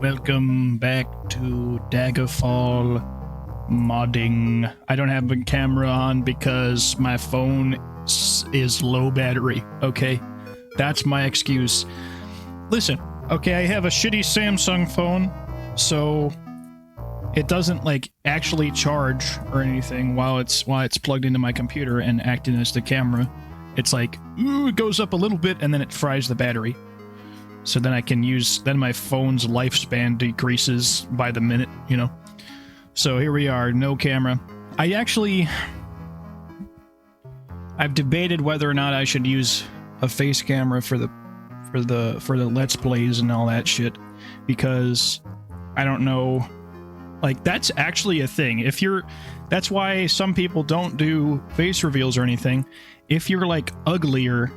Welcome back to Daggerfall modding. I don't have a camera on because my phone is low battery, okay? That's my excuse. Listen, okay, I have a shitty Samsung phone, so it doesn't, like, actually charge or anything while it's plugged into my computer and acting as the camera. It's like, ooh, it goes up a little bit and then it fries the battery. So then I can use, then my phone's lifespan decreases by the minute, you know? So here we are, no camera. I've debated whether or not I should use a face camera for the Let's Plays and all that shit, because I don't know, like, that's actually a thing. That's why some people don't do face reveals or anything. If you're, like, uglier,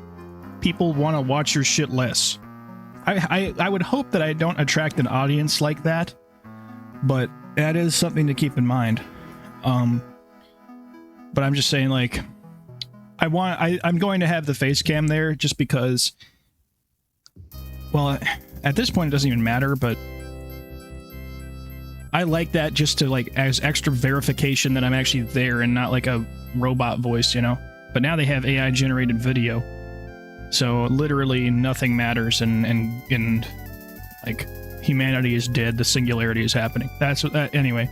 people want to watch your shit less. I would hope that I don't attract an audience like that, but that is something to keep in mind. But I'm just saying, like, I'm going to have the face cam there just because, well, at this point it doesn't even matter, but I like that just to, like, as extra verification that I'm actually there and not like a robot voice, you know? But now they have AI generated video. So literally nothing matters, and like, humanity is dead. The singularity is happening. That's what that anyway.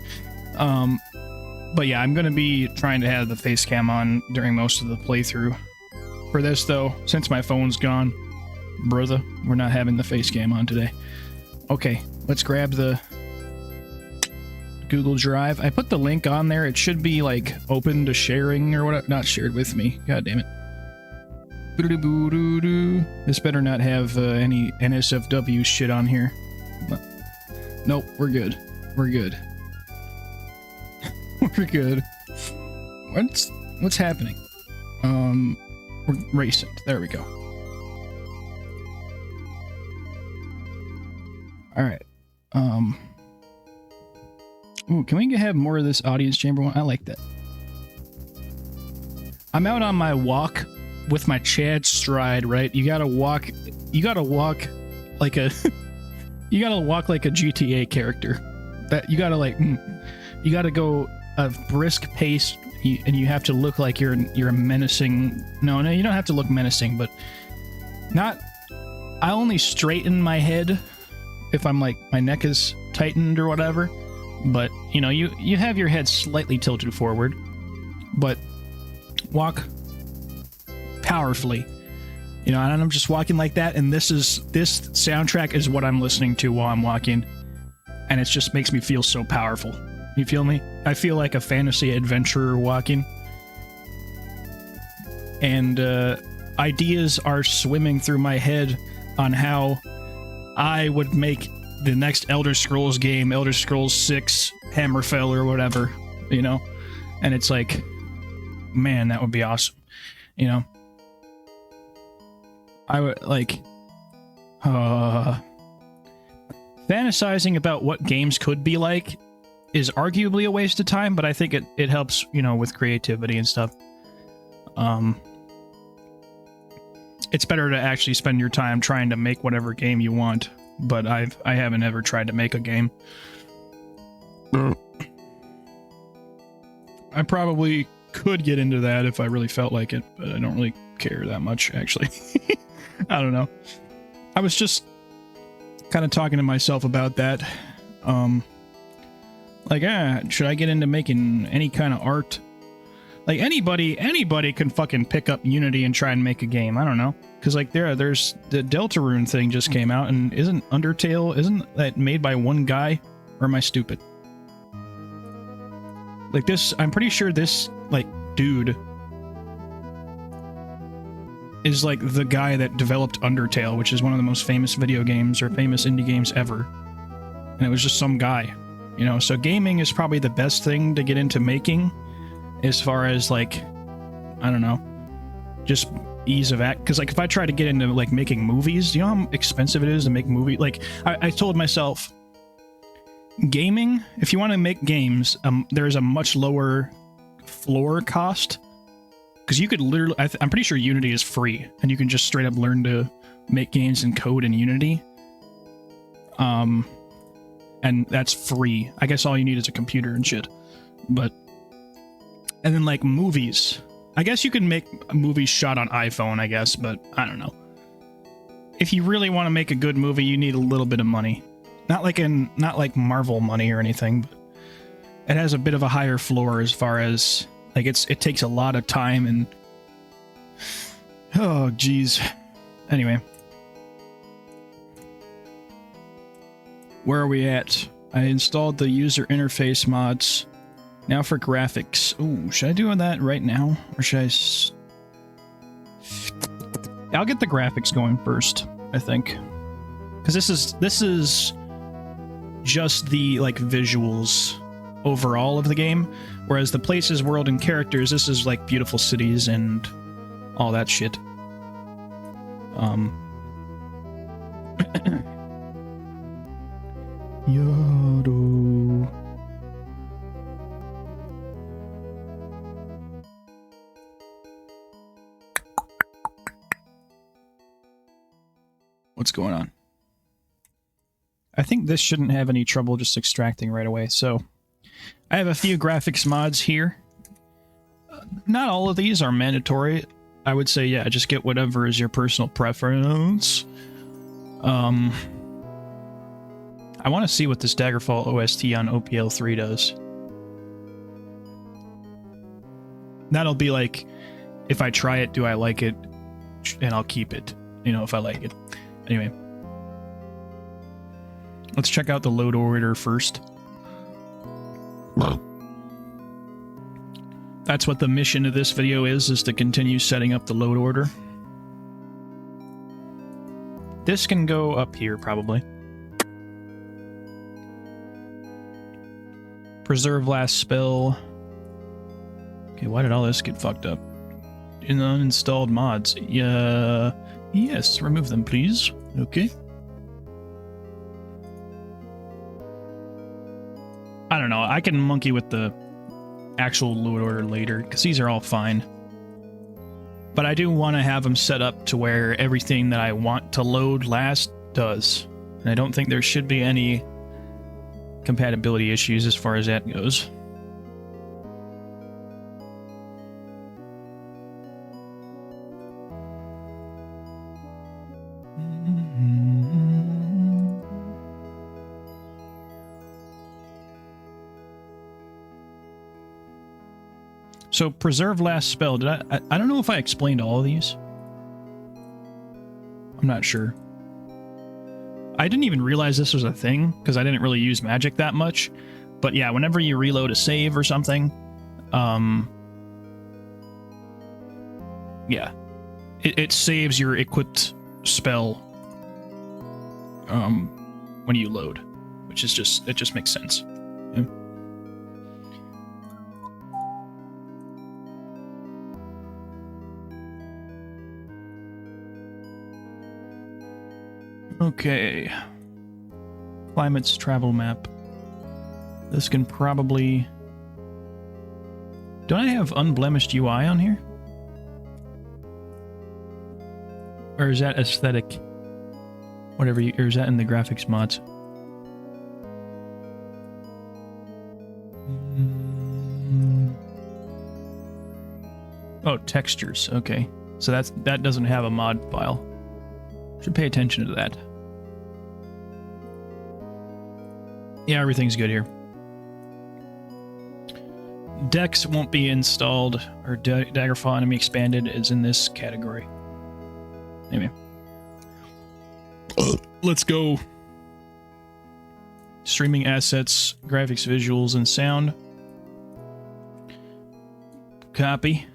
But yeah, I'm gonna be trying to have the face cam on during most of the playthrough. For this though, since my phone's gone, brother, we're not having the face cam on today. Okay, let's grab the Google Drive. I put the link on there. It should be like open to sharing or whatever. Not shared with me. God damn it. This better not have any NSFW shit on here. Nope, we're good. We're good. We're good. What's happening? We're recent. There we go. Alright. Ooh, can we have more of this audience chamber one? I like that. I'm out on my walk with my Chad stride, right? You gotta walk like a you gotta walk like a GTA character. That you gotta like you gotta go a brisk pace, and you have to look like you're a menacing. No, you don't have to look menacing, but not. I only straighten my head if I'm like my neck is tightened or whatever. But you know, you have your head slightly tilted forward, but walk powerfully, you know, and I'm just walking like that, and this soundtrack is what I'm listening to while I'm walking, and it just makes me feel so powerful. You feel me? I feel like a fantasy adventurer walking, and ideas are swimming through my head on how I would make the next Elder Scrolls game, Elder Scrolls 6, Hammerfell or whatever, you know, and it's like, man, that would be awesome, you know. I would like fantasizing about what games could be like is arguably a waste of time, but I think it helps, you know, with creativity and stuff. It's better to actually spend your time trying to make whatever game you want, but I haven't ever tried to make a game. I probably could get into that if I really felt like it, but I don't really care that much, actually. I don't know. I was just kind of talking to myself about that. Like, should I get into making any kind of art? Like, anybody can fucking pick up Unity and try and make a game. I don't know. Because, like, there's the Deltarune thing just came out, and isn't that made by one guy? Or am I stupid? Like, I'm pretty sure this, like, dude is like the guy that developed Undertale, which is one of the most famous video games or famous indie games ever. And it was just some guy, you know. So gaming is probably the best thing to get into making, as far as like, I don't know, just ease of act. Because like if I try to get into like making movies, you know how expensive it is to make movies. Like I told myself, gaming, if you want to make games, there's a much lower floor cost. Because you could literally, I'm pretty sure Unity is free, and you can just straight up learn to make games and code in Unity. And that's free. I guess all you need is a computer and shit. But, and then like movies. I guess you can make movies shot on iPhone, I guess, but I don't know. If you really want to make a good movie, you need a little bit of money. Not like Marvel money or anything, but it has a bit of a higher floor as far as like it takes a lot of time and oh geez. Anyway. Where are we at? I installed the user interface mods. Now for graphics. Ooh, should I do that right now? Or should I... I'll get the graphics going first, I think. Because this is just the, like, visuals overall of the game. Whereas the places, world, and characters, this is, like, beautiful cities and all that shit. Yodo. What's going on? I think this shouldn't have any trouble just extracting right away. So I have a few graphics mods here. Not all of these are mandatory. I would say, yeah, just get whatever is your personal preference. I want to see what this Daggerfall OST on OPL 3 does. That'll be like, if I try it, do I like it? And I'll keep it, you know, if I like it. Anyway. Let's check out the load order first. That's what the mission of this video is to continue setting up the load order. This can go up here, probably. Preserve last spell. Okay, why did all this get fucked up? In the uninstalled mods. Yeah. Yes, remove them, please. Okay. I don't know. I can monkey with the actual load order later, because these are all fine. But I do want to have them set up to where everything that I want to load last does. And I don't think there should be any compatibility issues as far as that goes. So preserve last spell. Did I don't know if I explained all of these. I'm not sure. I didn't even realize this was a thing because I didn't really use magic that much. But yeah, whenever you reload a save or something, yeah, it saves your equipped spell when you load, which is it just makes sense. Yeah. Okay. Climate's travel map. This can probably... Don't I have unblemished UI on here? Or is that aesthetic? Whatever you... Or is that in the graphics mods? Oh, textures. Okay. So that doesn't have a mod file. Should pay attention to that. Yeah, everything's good here. Dex won't be installed, or Daggerfall Enemy Expanded is in this category. Anyway. Let's go. Streaming assets, graphics, visuals, and sound. Copy.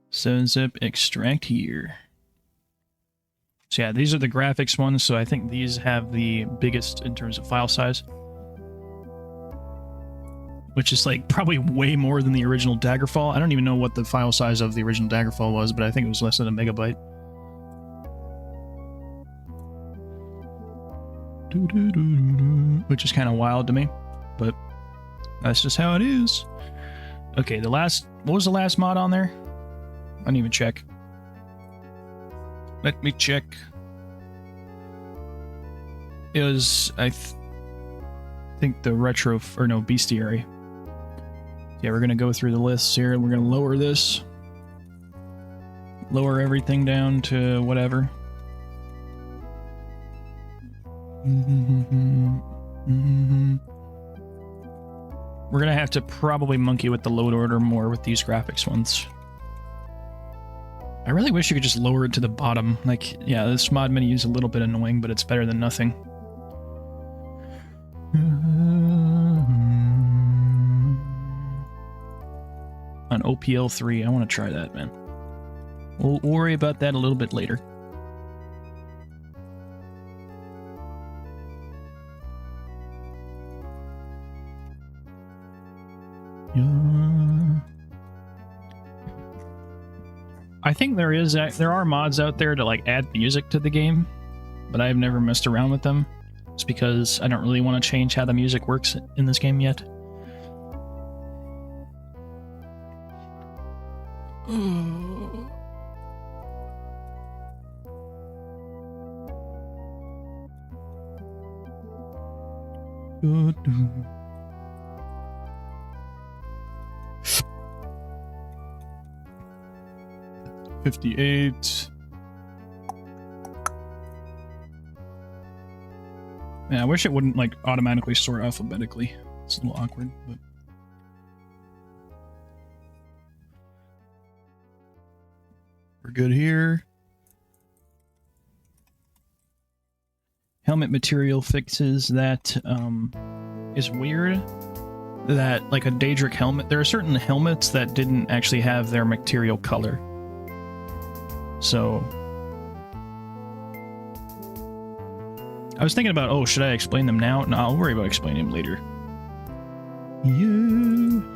So zip extract here. So yeah, these are the graphics ones, so I think these have the biggest in terms of file size. Which is like probably way more than the original Daggerfall. I don't even know what the file size of the original Daggerfall was, but I think it was less than a megabyte. Which is kind of wild to me, but that's just how it is. Okay, what was the last mod on there? I didn't even check. Let me check. It was, I think the retro, or no, bestiary. Yeah, we're gonna go through the lists here and we're gonna lower this. Lower everything down to whatever. We're gonna have to probably monkey with the load order more with these graphics ones. I really wish you could just lower it to the bottom. Like, yeah, this mod menu is a little bit annoying, but it's better than nothing. On OPL 3, I want to try that, man. We'll worry about that a little bit later. I think there are mods out there to like add music to the game, but I've never messed around with them. It's because I don't really want to change how the music works in this game yet. $58. Yeah, I wish it wouldn't like automatically sort alphabetically. It's a little awkward, but we're good here. Helmet material fixes. That is weird. That like a Daedric helmet, there are certain helmets that didn't actually have their material color. So I was thinking about, oh, should I explain them now? No, I'll worry about explaining them later. Yeah.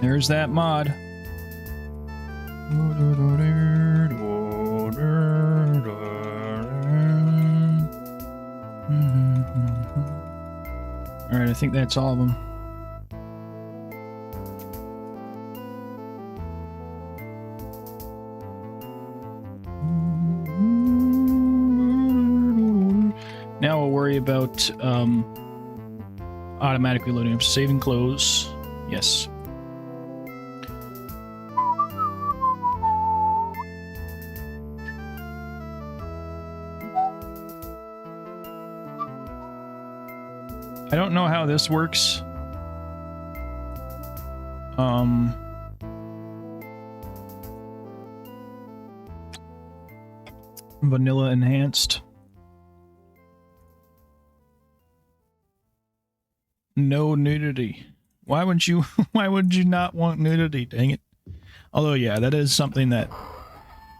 There's that mod. Alright, I think that's all of them. Now we'll worry about automatically loading up. Save and close. Yes. I don't know how this works. Vanilla enhanced. No nudity. Why would you not want nudity? Dang it. Although yeah, that is something that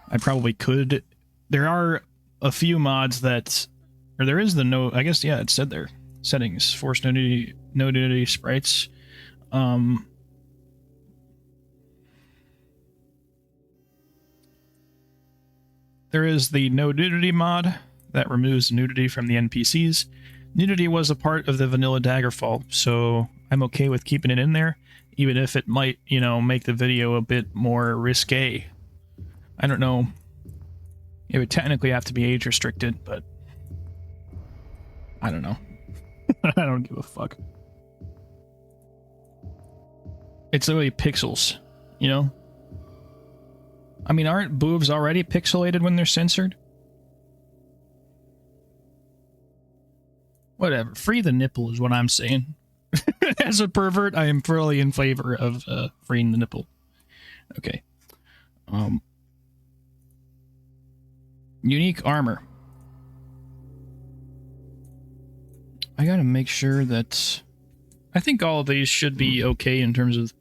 I probably could. There are a few mods that, or there is the no, I guess yeah, it said there. Settings, force nudity, no nudity sprites. There is the no nudity mod that removes nudity from the NPCs. Nudity was a part of the vanilla Daggerfall, so I'm okay with keeping it in there, even if it might, you know, make the video a bit more risque. I don't know. It would technically have to be age restricted, but I don't know. I don't give a fuck. It's literally pixels, you know? I mean, aren't boobs already pixelated when they're censored? Whatever. Free the nipple is what I'm saying. As a pervert, I am fully in favor of freeing the nipple. Okay. Unique armor. I gotta make sure that... I think all of these should be okay in terms of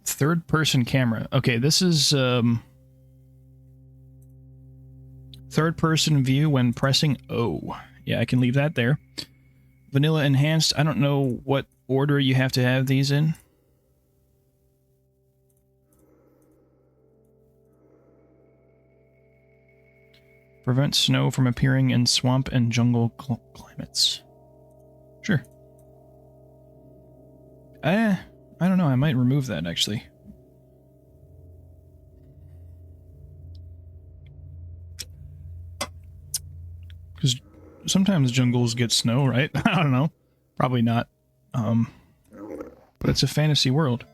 Third person camera. Okay, this is third person view when pressing O. Yeah, I can leave that there. Vanilla enhanced. I don't know what order you have to have these in. Prevent snow from appearing in swamp and jungle climates. Sure. I don't know. I might remove that, actually. Because sometimes jungles get snow, right? I don't know. Probably not. But it's a fantasy world.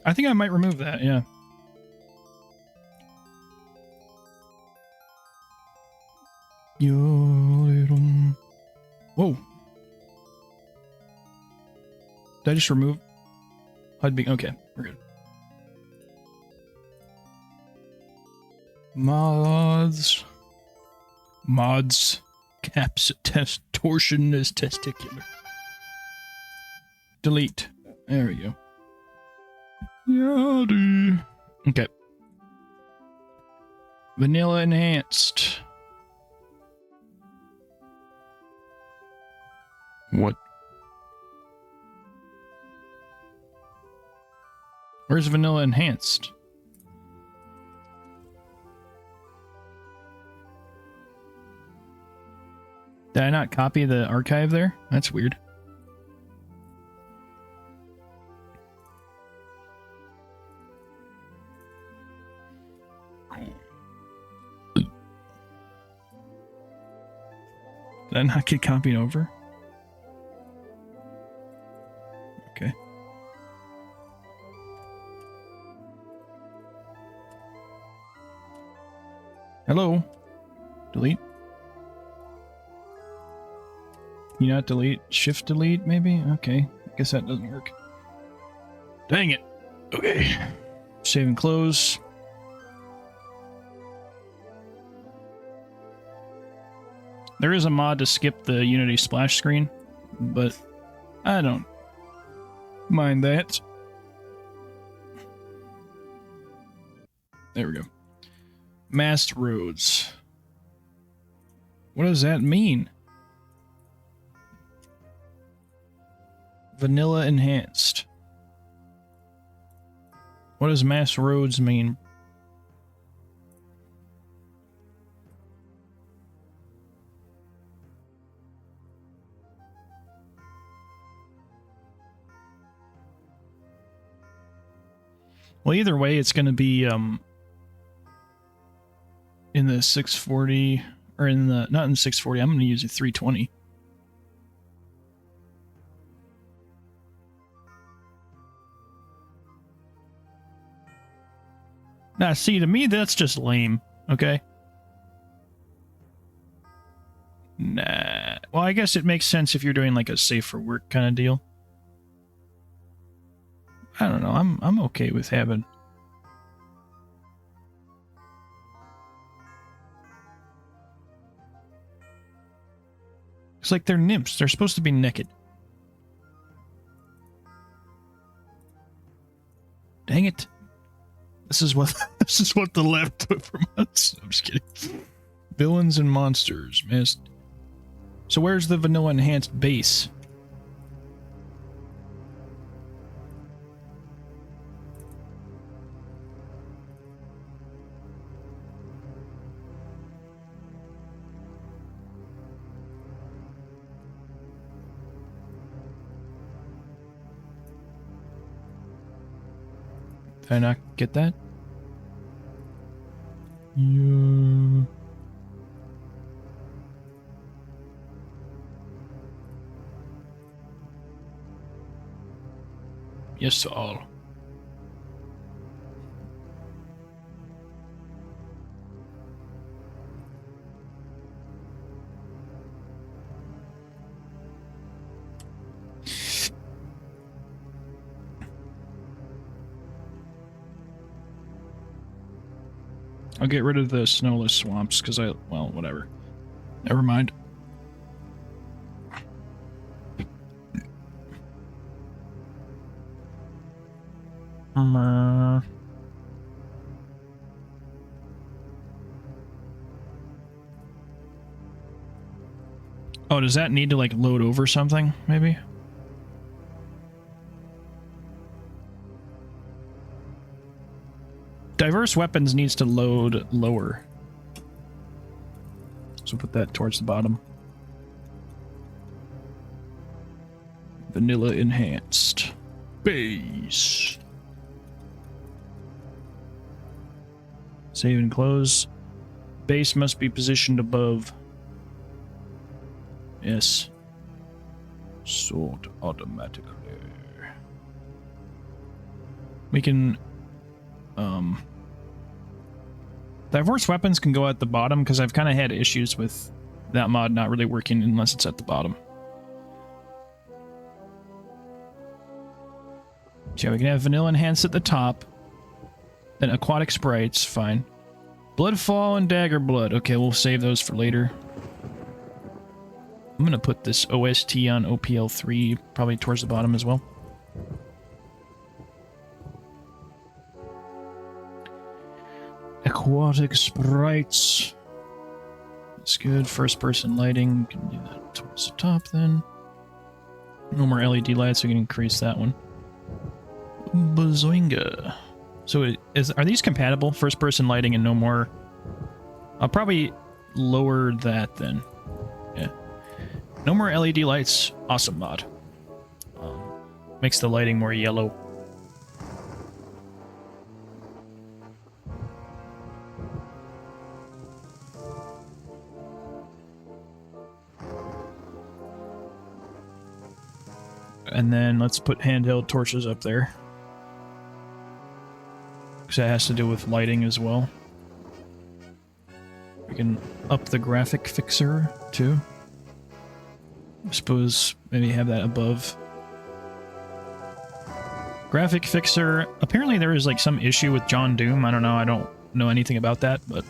I think I might remove that, yeah. Whoa. Did I just remove HUD being okay, we're good. Mods. Caps torsion is testicular. Delete. There we go. Yaddy. Okay. Vanilla enhanced. What? Where's vanilla enhanced? Did I not copy the archive there? That's weird. Did I not get copied over? Okay. Hello? Delete? Can you not delete? Shift delete, maybe? Okay. I guess that doesn't work. Dang it. Okay. Save and close. There is a mod to skip the Unity splash screen, but I don't mind that. There we go. Masked roads. What does that mean? Vanilla enhanced. What does masked roads mean? Well, either way, it's going to be in the 640 or in the not in 640. I'm going to use a 320. Now, see, to me, that's just lame. Okay. Nah. Well, I guess it makes sense if you're doing like a safe for work kind of deal. I don't know. I'm okay with having. It's like they're nymphs. They're supposed to be naked. Dang it. This is what the left took from us. I'm just kidding. Villains and monsters. Missed. So where's the vanilla enhanced base? Did I not get that? Yeah. Yes to all. I'll get rid of the snowless swamps because well, whatever. Never mind. Oh, does that need to like load over something, maybe? Diverse weapons needs to load lower. So put that towards the bottom. Vanilla enhanced. Base. Save and close. Base must be positioned above. Yes. Sort automatically. We can diverse weapons can go at the bottom because I've kind of had issues with that mod not really working unless it's at the bottom. So yeah, we can have vanilla enhanced at the top. Then aquatic sprites, fine. Bloodfall and dagger blood. Okay, we'll save those for later. I'm gonna put this OST on OPL3 probably towards the bottom as well. Aquatic sprites. That's good. First person lighting. Can do that towards the top then. No more LED lights, we can increase that one. Bazoinga. So are these compatible? First person lighting and no more. I'll probably lower that then. Yeah. No more LED lights. Awesome mod. Makes the lighting more yellow. And then let's put handheld torches up there. Because that has to do with lighting as well. We can up the graphic fixer too. I suppose maybe have that above. Graphic fixer. Apparently there is like some issue with John Doom. I don't know. I don't know anything about that, but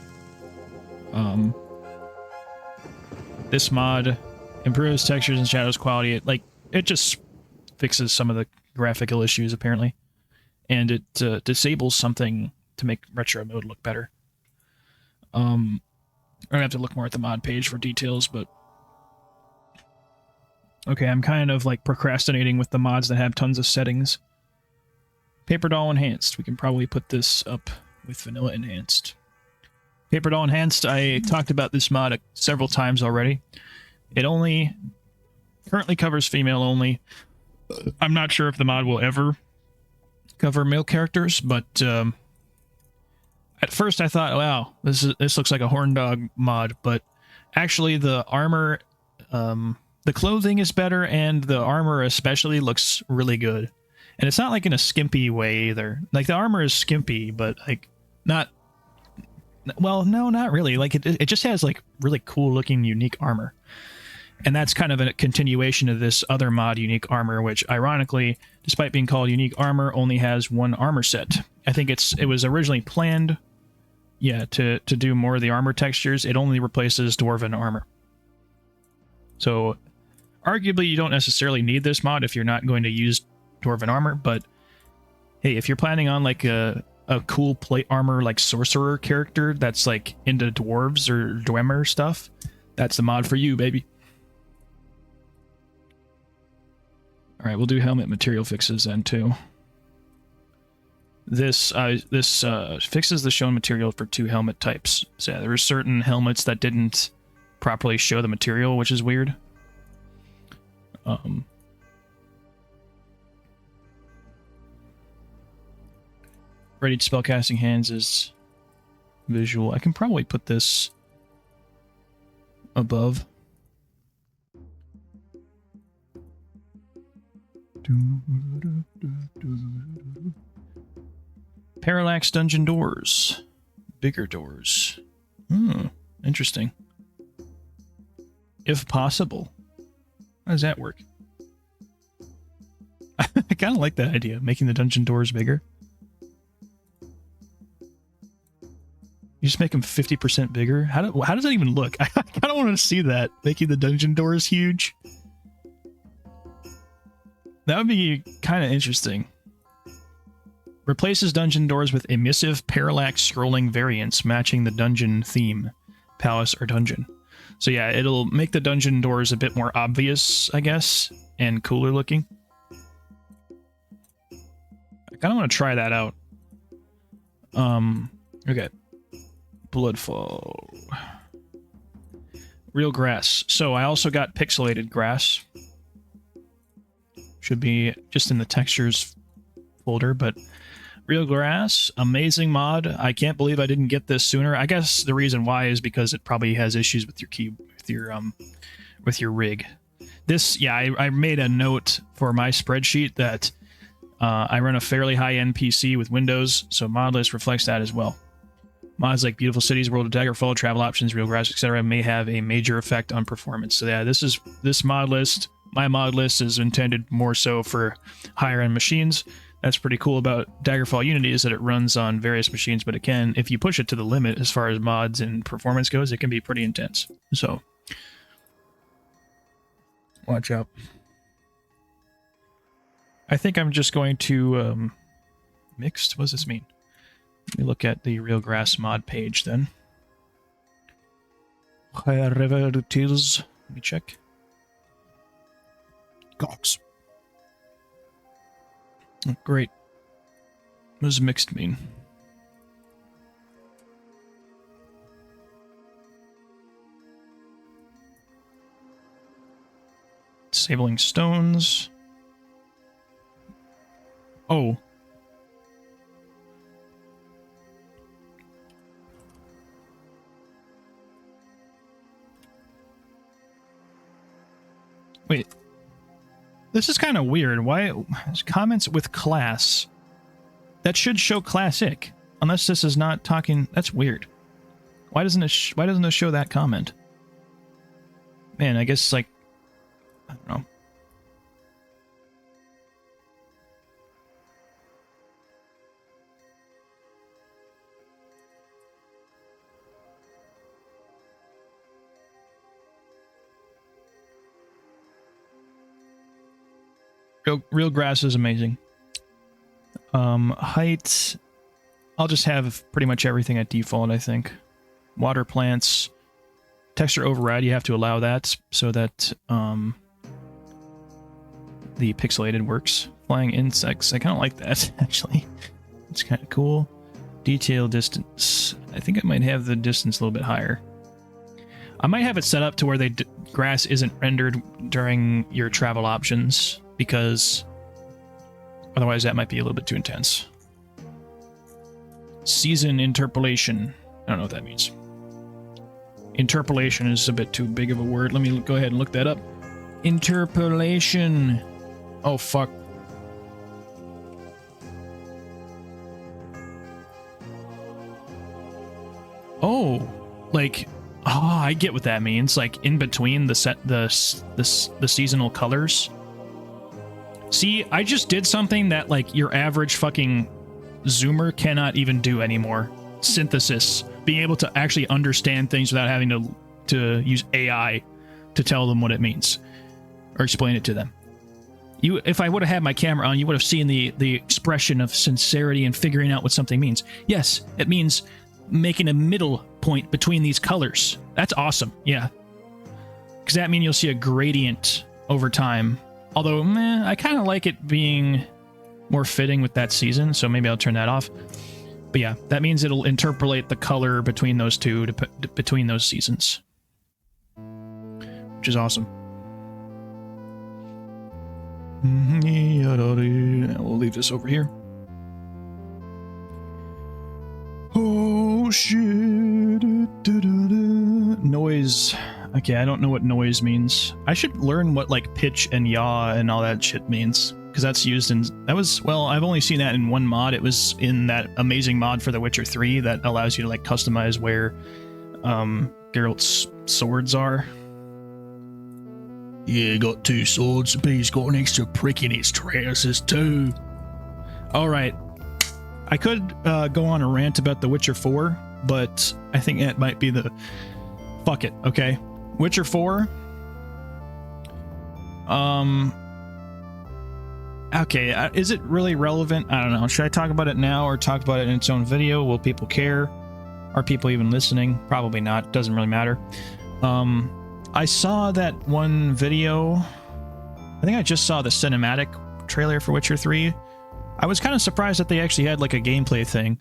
this mod improves textures and shadows quality. It just fixes some of the graphical issues apparently, and it disables something to make retro mode look better. I'm gonna have to look more at the mod page for details, but okay, I'm kind of like procrastinating with the mods that have tons of settings. Paper Doll Enhanced. We can probably put this up with Vanilla Enhanced. Paper Doll Enhanced, I talked about this mod several times already. It only currently covers female only. I'm not sure if the mod will ever cover male characters, but at first I thought, wow, this looks like a horn dog mod, but actually the armor, the clothing is better, and the armor especially looks really good. And it's not like in a skimpy way either. Like the armor is skimpy, but like not, well, no, not really. Like it just has like really cool looking unique armor. And that's kind of a continuation of this other mod, Unique Armor, which ironically, despite being called Unique Armor, only has one armor set. I think it was originally planned, yeah, to do more of the armor textures. It only replaces Dwarven armor. So, arguably, you don't necessarily need this mod if you're not going to use Dwarven armor, but hey, if you're planning on like a cool plate armor like sorcerer character that's like into dwarves or Dwemer stuff, that's the mod for you, baby. Alright, we'll do helmet material fixes then, too. This fixes the shown material for 2 helmet types. So yeah, there were certain helmets that didn't properly show the material, which is weird. Ready to spellcasting hands is visual. I can probably put this above. Parallax dungeon doors. Bigger doors. Interesting. If possible. How does that work? I kind of like that idea, making the dungeon doors bigger. You just make them 50% bigger. How does that even look? I kind of want to see that, making the dungeon doors huge. That would be kind of interesting. Replaces dungeon doors with emissive parallax scrolling variants matching the dungeon theme, palace or dungeon. So yeah, it'll make the dungeon doors a bit more obvious, I guess, and cooler looking. I kind of want to try that out. Okay. Bloodfall. Real grass. So I also got pixelated grass. Should be just in the textures folder, but real grass, amazing mod. I can't believe I didn't get this sooner. I guess the reason why is because it probably has issues with your with your rig. This, yeah, I made a note for my spreadsheet that I run a fairly high-end PC with Windows, so Modlist reflects that as well. Mods like Beautiful Cities, World of Daggerfall, Travel Options, Real Grass, etc. may have a major effect on performance. So yeah, this mod list. My mod list is intended more so for higher-end machines. That's pretty cool about Daggerfall Unity is that it runs on various machines, but it can, if you push it to the limit as far as mods and performance goes, it can be pretty intense. So, watch out. I think I'm just going to, mixed? What does this mean? Let me look at the Real Grass mod page then. Wherever it is. Let me check. Gox. Oh, great. What does mixed mean? Disabling stones. Oh. Wait. This is kind of weird. Why comments with class? That should show classic, unless this is not talking. That's weird. Why doesn't it? Why doesn't it show that comment? Man, I guess like I don't know. Real grass is amazing. Height, I'll just have pretty much everything at default, I think. Water plants, texture override, you have to allow that so that the pixelated works. Flying insects, I kind of like that, actually. It's kind of cool. Detail distance, I think I might have the distance a little bit higher. I might have it set up to where grass isn't rendered during your travel options, because otherwise that might be a little bit too intense. Season interpolation. I don't know what that means. Interpolation is a bit too big of a word. Let me go ahead and look that up. Interpolation. Oh, fuck. Oh, like, oh, I get what that means. Like in between the seasonal colors. See, I just did something that, like, your average fucking Zoomer cannot even do anymore. Synthesis. Being able to actually understand things without having to use AI to tell them what it means. Or explain it to them. If I would have had my camera on, you would have seen the expression of sincerity and figuring out what something means. Yes, it means making a middle point between these colors. That's awesome, yeah. Because that means you'll see a gradient over time. Although, I kind of like it being more fitting with that season, so maybe I'll turn that off. But yeah, that means it'll interpolate the color between those two, between those seasons. Which is awesome. We'll leave this over here. Oh, shit. Noise. Okay, I don't know what noise means. I should learn what, like, pitch and yaw and all that shit means. Because that's used in... That was... Well, I've only seen that in one mod. It was in that amazing mod for The Witcher 3 that allows you to, like, customize where Geralt's swords are. Yeah, got 2 swords, but he's got an extra prick in his trousers, too. Alright. I could go on a rant about The Witcher 4, but I think it might be the... Fuck it, okay? Witcher 4. Okay, is it really relevant? I don't know. Should I talk about it now or talk about it in its own video? Will people care? Are people even listening? Probably not. Doesn't really matter. I saw that one video. I think I just saw the cinematic trailer for Witcher 3. I was kind of surprised that they actually had like a gameplay thing.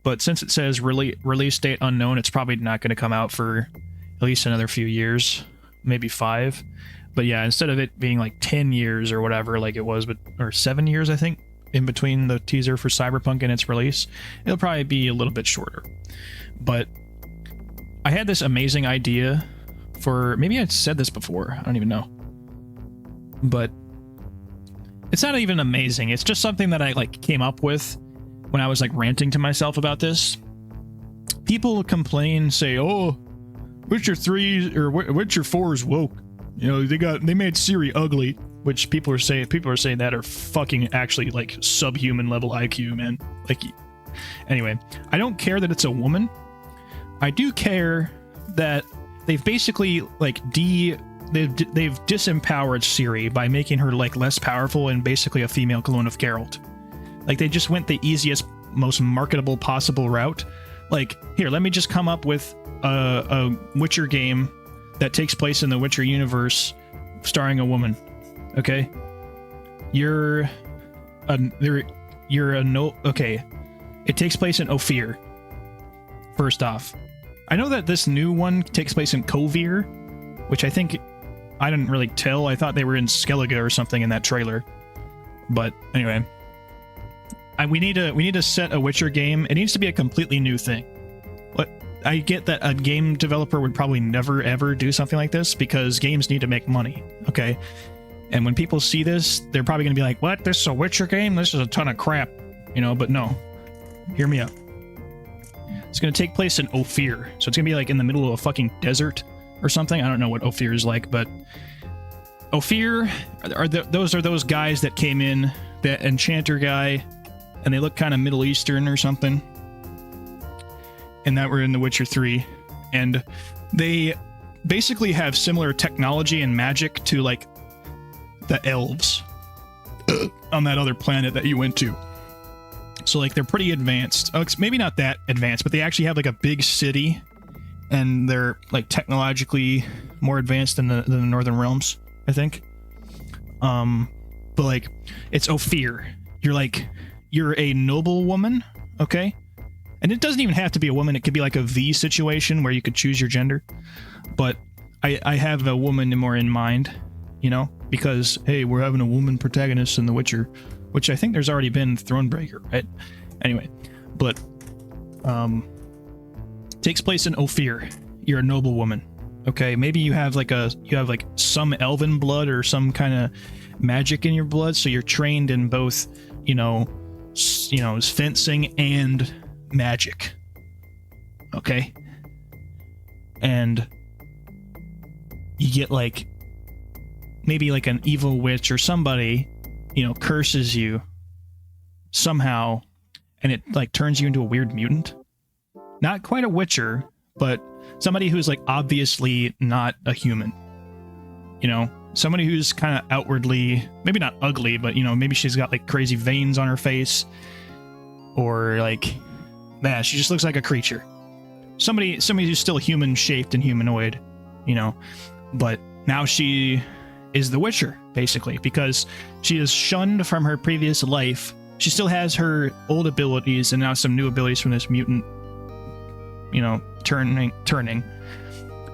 But since it says release date unknown, it's probably not going to come out for at least another few years, maybe 5. But yeah, instead of it being like 10 years or whatever, like it was, but or 7 years, I think, in between the teaser for Cyberpunk and its release, it'll probably be a little bit shorter. But I had this amazing idea for, maybe I said this before, I don't even know. But it's not even amazing. It's just something that I like came up with when I was like ranting to myself about this. People complain, say, "Oh, Witcher 3 or Witcher 4 is woke. You know, they made Ciri ugly," which people are saying that are fucking actually like subhuman level IQ, man. Like, anyway, I don't care that it's a woman. I do care that they've basically like they've disempowered Ciri by making her like less powerful and basically a female clone of Geralt. Like, they just went the easiest, most marketable possible route. Like, here, let me just come up with a Witcher game that takes place in the Witcher universe starring a woman. Okay? Okay. It takes place in Ophir. First off. I know that this new one takes place in Kovir, which I think I didn't really tell. I thought they were in Skellige or something in that trailer. But anyway, we need to set a Witcher game. It needs to be a completely new thing. I get that a game developer would probably never ever do something like this because games need to make money, okay? And when people see this, they're probably going to be like, "What? This is a Witcher game? This is a ton of crap." You know, but no. Hear me out. It's going to take place in Ophir. So it's going to be like in the middle of a fucking desert or something. I don't know what Ophir is like, but Ophir those are those guys that came in, that enchanter guy, and they look kind of Middle Eastern or something. And that were in The Witcher 3. And they basically have similar technology and magic to, like, the elves on that other planet that you went to. So, like, they're pretty advanced. Oh, maybe not that advanced, but they actually have, like, a big city. And they're, like, technologically more advanced than the Northern Realms, I think. But, like, it's Ophir. You're a noble woman, okay? And it doesn't even have to be a woman. It could be like a V situation where you could choose your gender. But I have a woman more in mind, you know, because, hey, we're having a woman protagonist in The Witcher, which I think there's already been Thronebreaker, right? Anyway, but takes place in Ophir. You're a noble woman, okay? Maybe you have like some elven blood or some kind of magic in your blood, so you're trained in both, you know, fencing and magic, okay? And you get like maybe like an evil witch or somebody, you know, curses you somehow, and it like turns you into a weird mutant. Not quite a witcher, but somebody who's like obviously not a human, you know, somebody who's kind of outwardly maybe not ugly, but, you know, maybe she's got like crazy veins on her face, or like, nah, she just looks like a creature. Somebody who's still human shaped and humanoid, you know, but now she is the Witcher, basically, because she is shunned from her previous life. She still has her old abilities and now some new abilities from this mutant, you know, turning.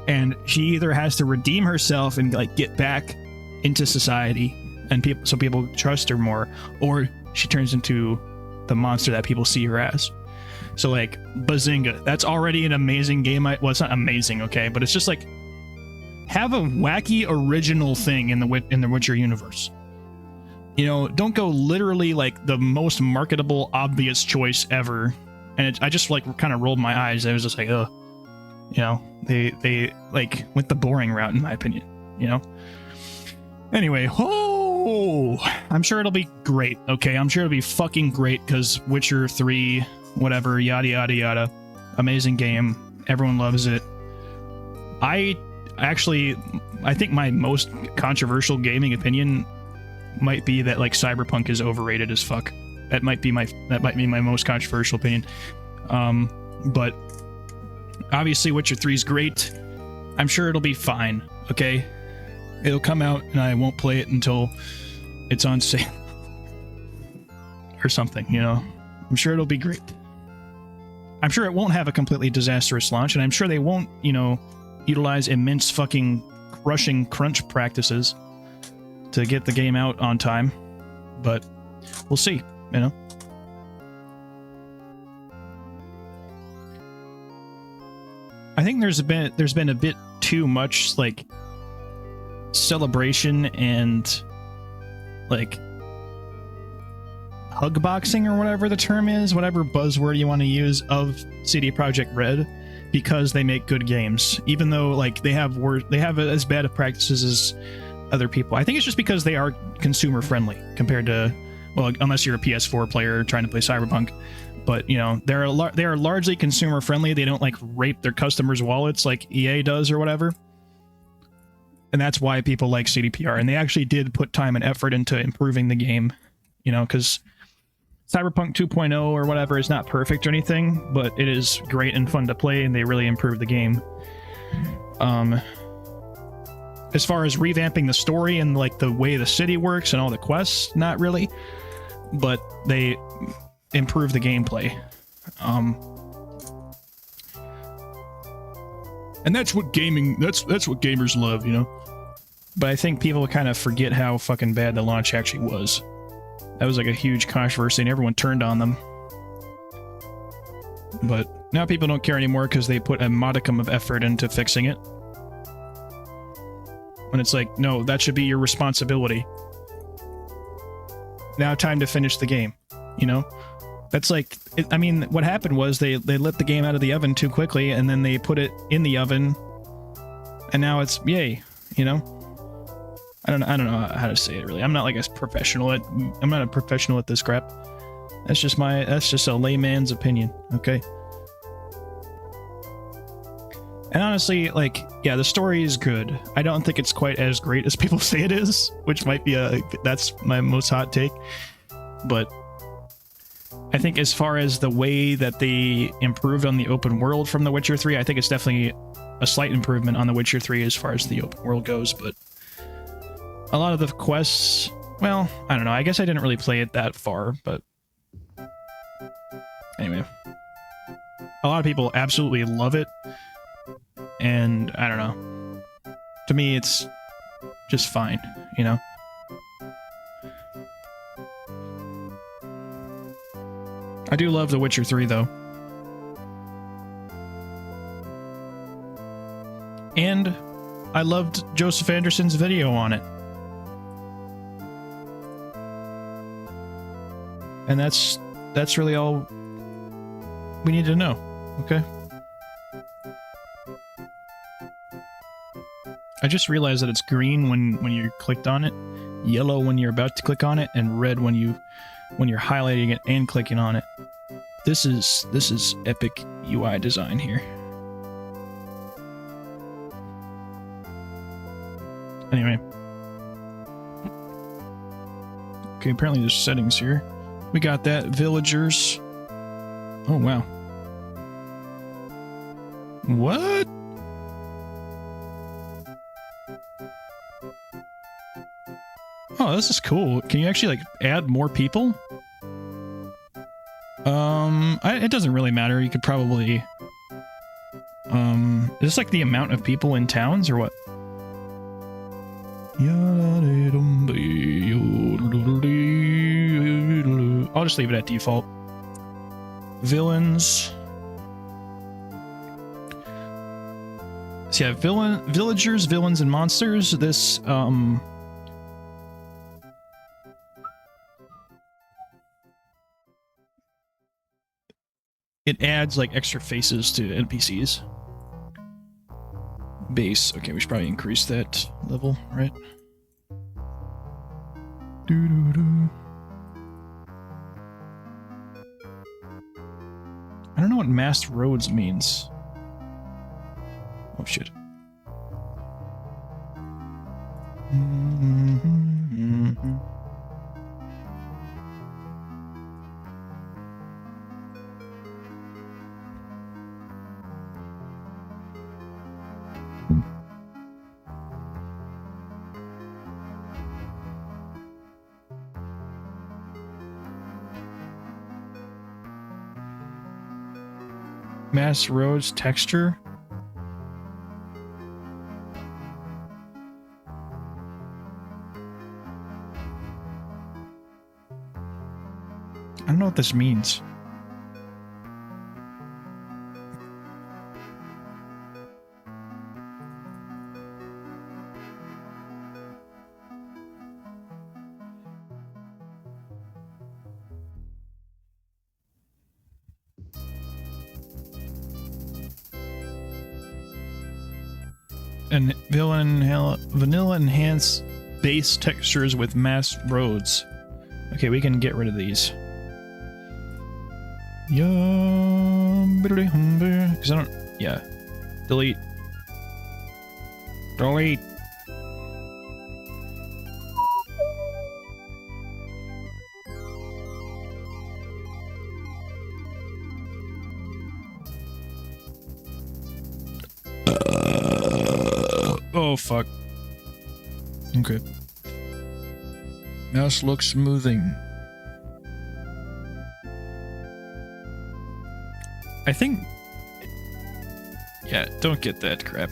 And she either has to redeem herself and like get back into society and people trust her more, or she turns into the monster that people see her as. So like, bazinga, that's already an amazing game. Well, it's not amazing, okay, but it's just like, have a wacky original thing in the Witcher universe. You know, don't go literally like the most marketable, obvious choice ever. And I just like kind of rolled my eyes. I was just like, ugh. You know, they like went the boring route, in my opinion, you know? Anyway, I'm sure it'll be great, okay? I'm sure it'll be fucking great, because Witcher 3 whatever, yada yada yada. Amazing game. Everyone loves it. I think my most controversial gaming opinion might be that like Cyberpunk is overrated as fuck. That might be my most controversial opinion. But obviously Witcher 3 is great. I'm sure it'll be fine, okay? It'll come out and I won't play it until it's on sale or something, you know? I'm sure it'll be great. I'm sure it won't have a completely disastrous launch, and I'm sure they won't, you know, utilize immense fucking crushing crunch practices to get the game out on time, but we'll see, you know? I think there's been a bit too much like celebration and like hug boxing or whatever the term is, whatever buzzword you want to use, of CD Projekt Red, because they make good games, even though like they have as bad of practices as other people. I think it's just because they are consumer friendly compared to, well, unless you're a PS4 player trying to play Cyberpunk. But, you know, they are largely consumer friendly. They don't like rape their customers' wallets like EA does or whatever. And that's why people like CDPR. And they actually did put time and effort into improving the game, you know, because Cyberpunk 2.0 or whatever is not perfect or anything, but it is great and fun to play, and they really improved the game. As far as revamping the story and like the way the city works and all the quests, not really, but they improve the gameplay. And that's what gamers love, you know? But I think people kind of forget how fucking bad the launch actually was. That was like a huge controversy and everyone turned on them. But now people don't care anymore because they put a modicum of effort into fixing it. When it's like, no, that should be your responsibility. Now time to finish the game, you know? That's like, I mean, what happened was they let the game out of the oven too quickly, and then they put it in the oven, and now it's yay, you know? I don't know how to say it really. I'm not like I'm not a professional at this crap. That's just a layman's opinion, okay? And honestly, like, yeah, the story is good. I don't think it's quite as great as people say it is, which might be that's my most hot take. But I think as far as the way that they improved on the open world from The Witcher 3, I think it's definitely a slight improvement on The Witcher 3 as far as the open world goes, but a lot of the quests, well, I don't know. I guess I didn't really play it that far, but anyway. A lot of people absolutely love it, and I don't know. To me, it's just fine, you know? I do love The Witcher 3, though. And I loved Joseph Anderson's video on it. And that's really all we need to know, okay? I just realized that it's green when you clicked on it, yellow when you're about to click on it, and red when you're highlighting it and clicking on it. This is epic UI design here. Anyway. Okay, apparently there's settings here. We got that. Villagers. Oh, wow. What? Oh, this is cool. Can you actually, like, add more people? It doesn't really matter. You could probably... is this, like, the amount of people in towns, or what? I'll just leave it at default. Villains. So yeah, villagers, villains, and monsters. This, it adds, like, extra faces to NPCs. Base. Okay, we should probably increase that level, right? don't know what masked roads means. Oh shit. Mass roads texture. I don't know what this means. And vanilla enhanced base textures with masked roads. Okay, we can get rid of these. Because I don't. Yeah. Delete. Delete. Oh, fuck. Okay. Mouse looks smoothing. I think... Yeah, don't get that crap.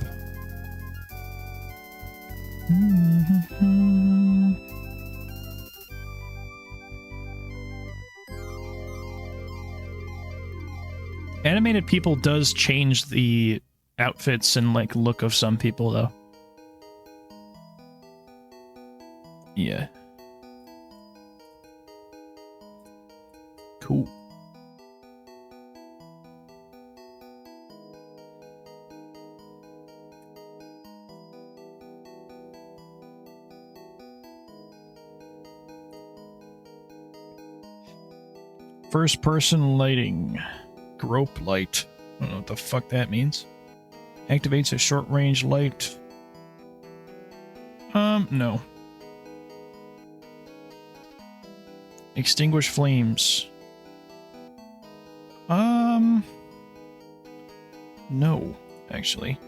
Animated people does change the outfits and, like, look of some people, though. Yeah. Cool. First person lighting. Grope light. I don't know what the fuck that means. Activates a short range light. No. Extinguish flames. No, actually.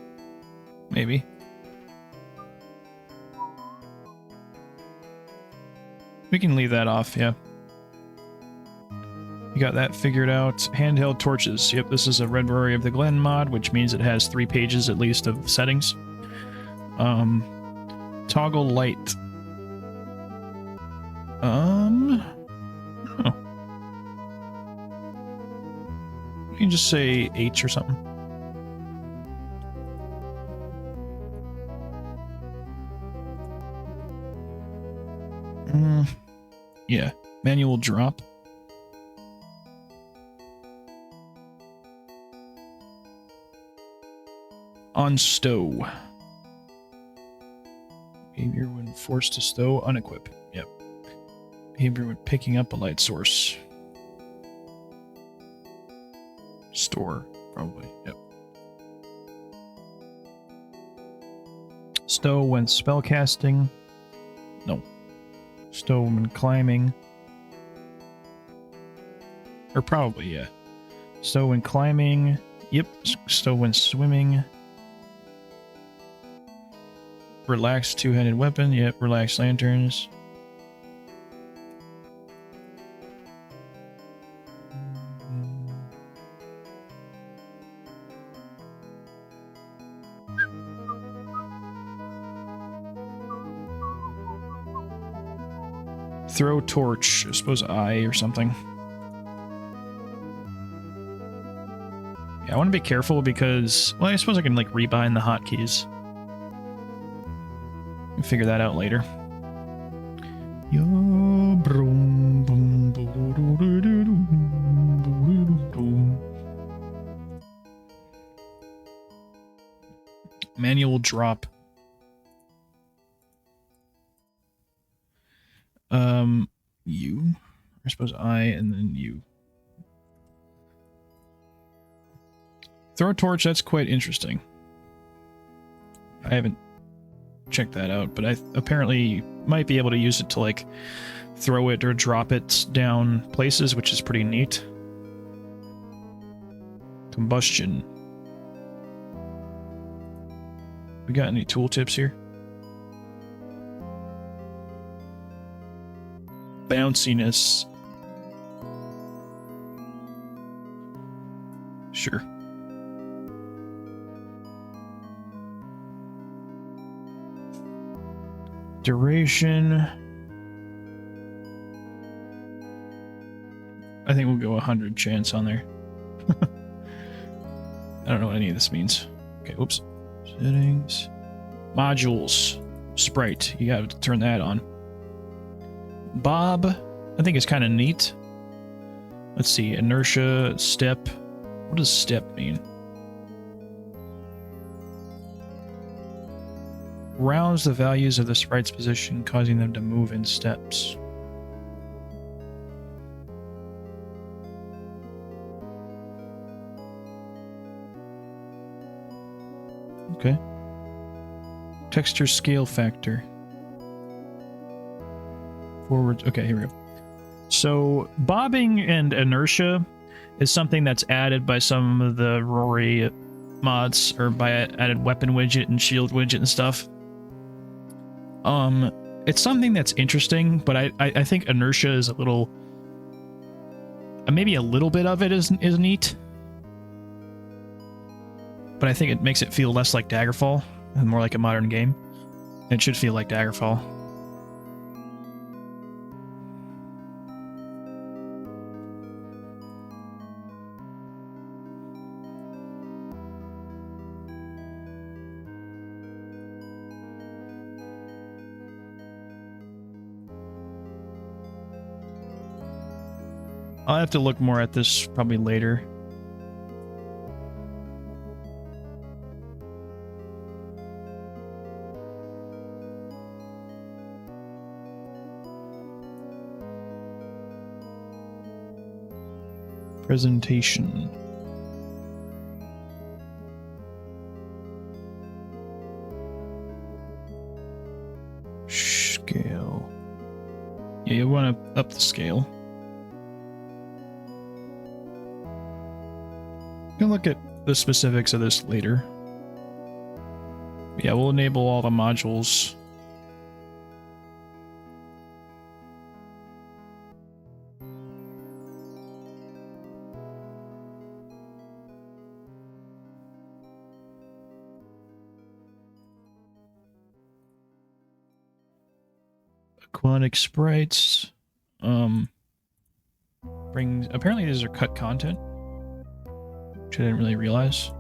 Maybe. We can leave that off, yeah. You got that figured out. Handheld torches. Yep, this is a Red Rory of the Glen mod, which means it has 3 pages at least of settings. Toggle light. Oh. You can just say H or something. Yeah. Manual drop. On stow. Behavior when forced to stow, unequip. Yep. Behavior when picking up a light source. Store, probably. Yep. Stow when spellcasting. No. Stow when climbing. Or probably, yeah. Stow when climbing. Yep. Stow when swimming. Relaxed two-handed weapon. Yep. Relaxed lanterns. Throw torch. I suppose I or something. Yeah, I want to be careful because... Well, I suppose I can, like, rebind the hotkeys. We'll figure that out later. Manual drop. You. I suppose I and then you. Throw a torch, that's quite interesting. I haven't checked that out, but I apparently might be able to use it to like throw it or drop it down places, which is pretty neat. Combustion. We got any tooltips here? Bounciness. Sure. Duration. I think we'll go 100 chance on there. I don't know what any of this means. Okay, whoops. Settings. Modules. Sprite. You gotta turn that on. Bob. I think it's kind of neat. Let's see. Inertia. Step. What does step mean? Rounds the values of the sprite's position, causing them to move in steps. Okay. Texture scale factor. Forward. Okay, here we go. So, bobbing and inertia is something that's added by some of the Rory mods, or by added weapon widget and shield widget and stuff. It's something that's interesting, but I think inertia is a little, maybe a little bit of it is neat, but I think it makes it feel less like Daggerfall and more like a modern game. It should feel like Daggerfall. I'll have to look more at this probably later. Presentation. Scale. Yeah, you want to up the scale. We can look at the specifics of this later. Yeah, we'll enable all the modules. Aquatic sprites. Apparently these are cut content, which I didn't really realize.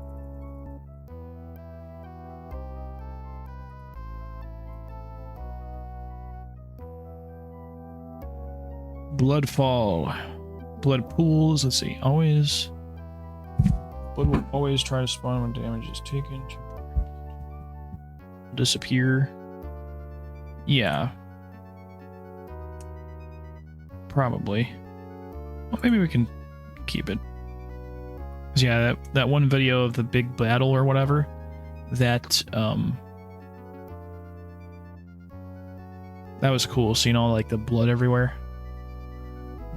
Bloodfall. Blood pools. Let's see. Always. Blood will always try to spawn when damage is taken. Disappear. Yeah. Probably. Well, maybe we can keep it. 'Cause yeah, that one video of the big battle or whatever, that was cool, seeing all like the blood everywhere.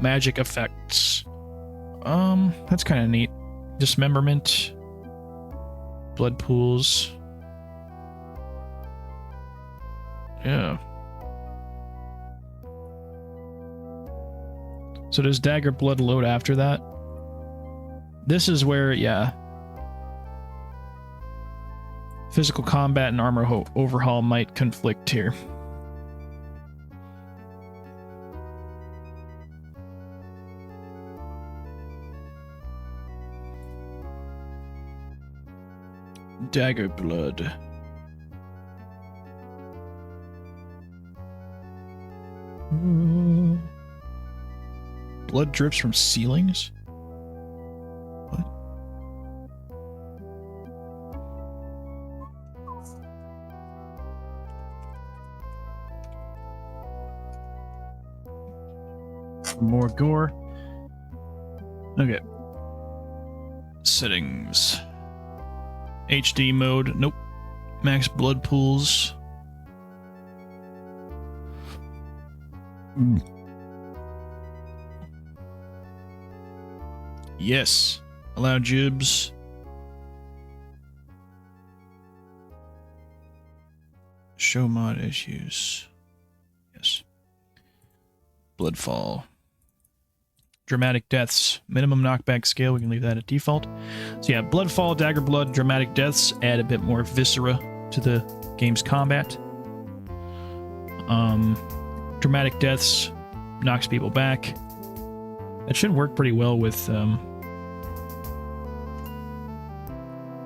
Magic effects. That's kind of neat. Dismemberment. Blood pools. Yeah. So does Dagger Blood load after that? This is where, yeah. Physical combat and armor overhaul might conflict here. Dagger Blood. Blood drips from ceilings? What? More gore. Okay. Settings. HD mode. Nope. Max blood pools. Yes. Allow jibs. Show mod issues. Yes. Bloodfall. Dramatic deaths. Minimum knockback scale. We can leave that at default. So yeah, Bloodfall, Dagger Blood, dramatic deaths add a bit more viscera to the game's combat. Dramatic deaths knocks people back. That should work pretty well with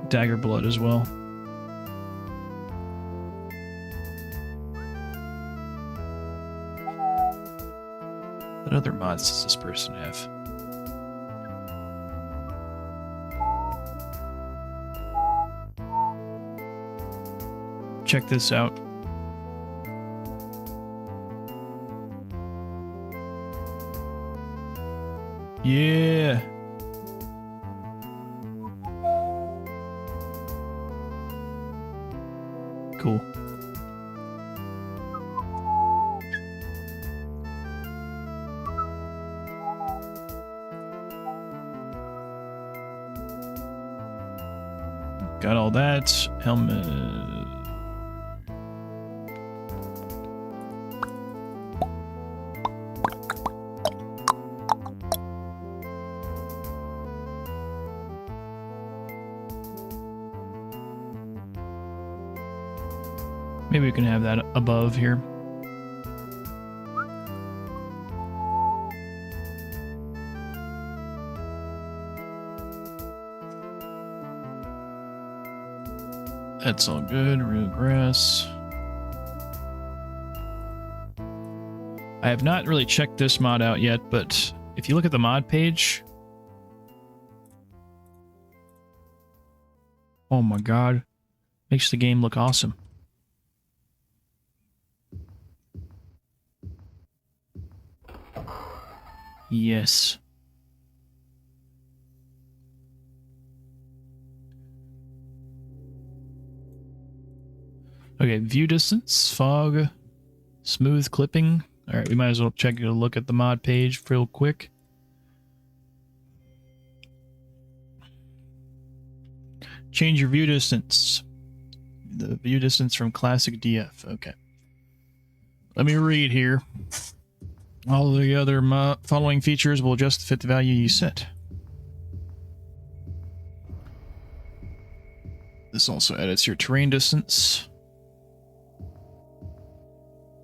Dagger Blood as well. What other mods does this person have? Check this out. Yeah. Cool. Got all that. Helmet. Maybe we can have that above here. That's all good. Real grass. I have not really checked this mod out yet, but if you look at the mod page... Oh my god. Makes the game look awesome. Yes. Okay, view distance, fog, smooth clipping. Alright, we might as well check a look at the mod page real quick. Change your view distance. The view distance from classic DF. Okay. Let me read here. All the other following features will adjust to fit the value you set. This also edits your terrain distance.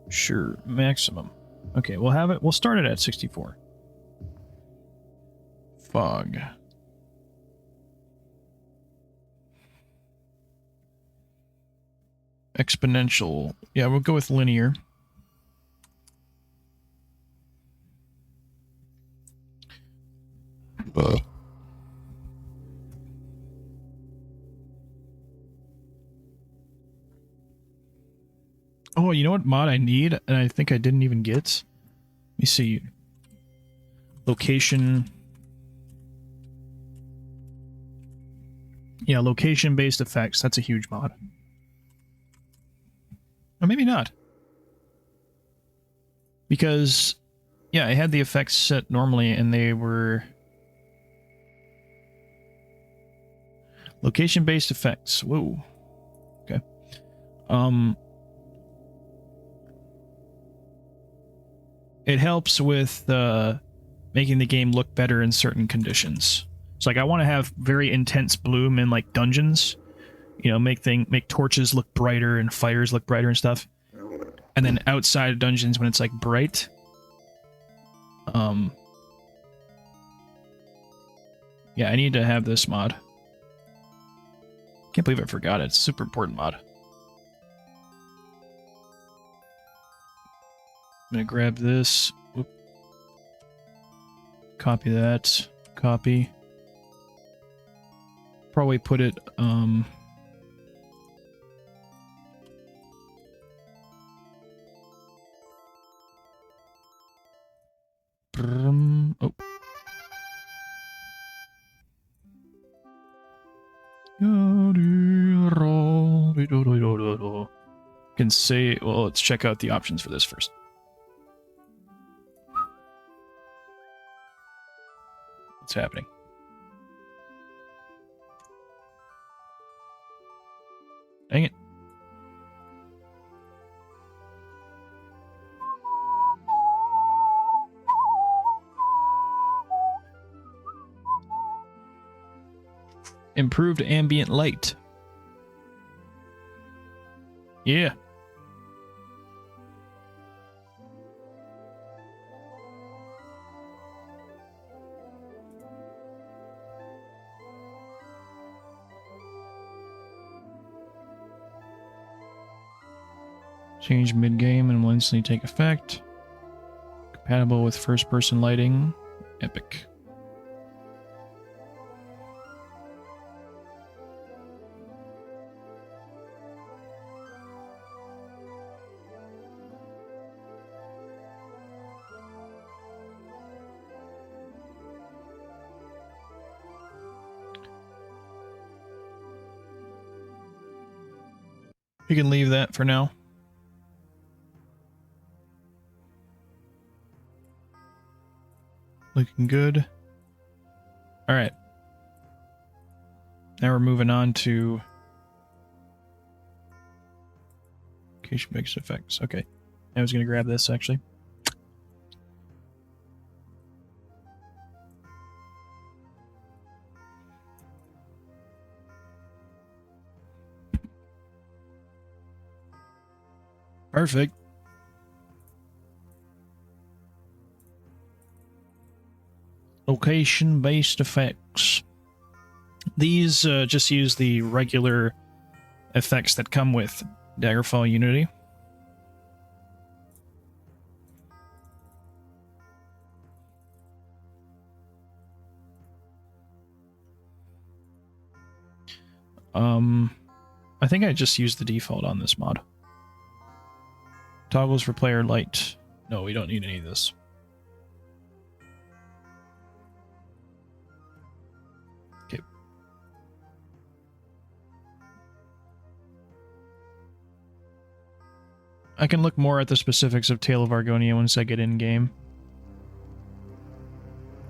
Sure, maximum. Okay, we'll have it. We'll start it at 64. Fog. Exponential. Yeah, we'll go with linear. Oh, you know what mod I need? And I think I didn't even get? Let me see. Location. Yeah, location-based effects. That's a huge mod. Or maybe not. Because, yeah, I had the effects set normally and they were... Location-based effects. Whoa. Okay. It helps with making the game look better in certain conditions. It's like I want to have very intense bloom in like dungeons, you know, make torches look brighter and fires look brighter and stuff. And then outside of dungeons when it's like bright, yeah, I need to have this mod. Can't believe I forgot it. It's a super important mod. I'm gonna grab this. Whoop. Copy that. Copy. Probably put it, oh. Can say, well, let's check out the options for this first. What's happening? Dang it. Improved ambient light. Yeah. Change mid-game and will instantly take effect. Compatible with first-person lighting. Epic. We can leave that for now. Looking good. All right. Now we're moving on to location mix effects. Okay. I was going to grab this actually. Perfect. Location-based effects. These just use the regular effects that come with Daggerfall Unity. I think I just used the default on this mod. Toggles for player light. No, we don't need any of this. Okay. I can look more at the specifics of Tale of Argonia once I get in game.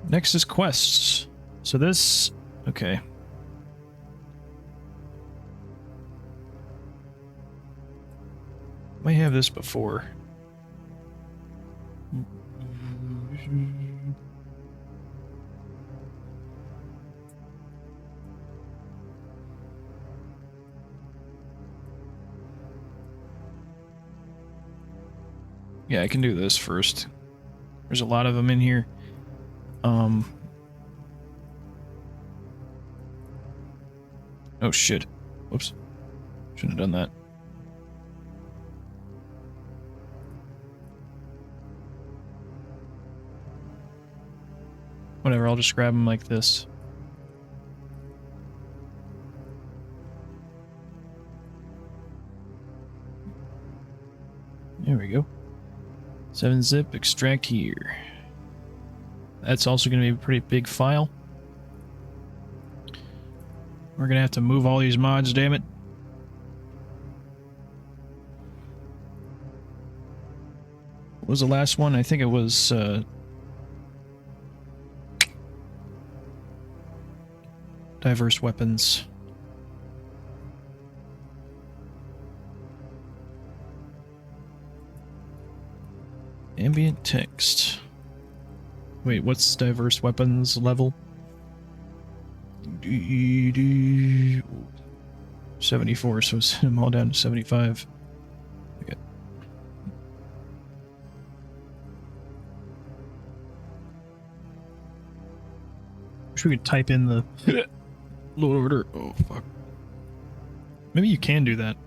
Next is quests. So this... okay. Might have this before. Yeah, I can do this first. There's a lot of them in here. Oh shit. Whoops. Shouldn't have done that. Whatever, I'll just grab them like this. There we go. 7-zip, extract here. That's also going to be a pretty big file. We're going to have to move all these mods, damn it. What was the last one? I think it was... diverse weapons. Ambient text. Wait, what's diverse weapons level? 74, so send them all down to 75. Okay. Wish we could type in the load order. Oh, fuck. Maybe you can do that.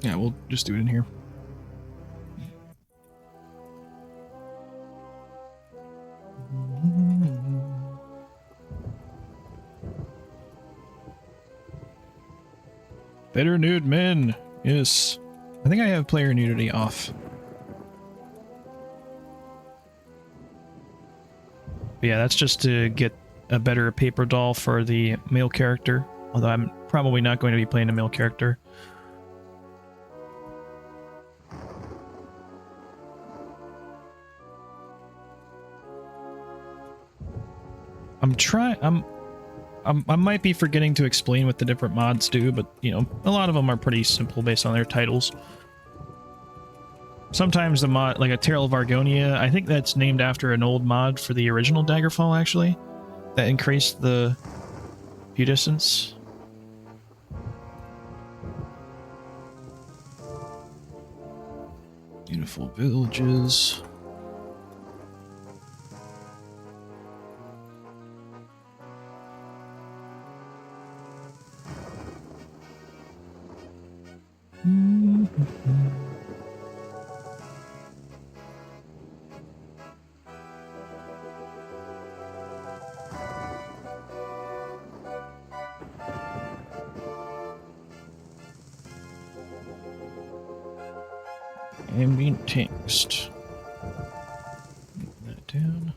Yeah, we'll just do it in here. Better nude men. Yes. I think I have player nudity off. But yeah, that's just to get a better paper doll for the male character. Although I'm probably not going to be playing a male character. I might be forgetting to explain what the different mods do, but, you know, a lot of them are pretty simple based on their titles. Sometimes the mod, like a Terrell of Argonia, I think that's named after an old mod for the original Daggerfall, actually, that increased the view distance. Beautiful villages. Ambient text. Put that down.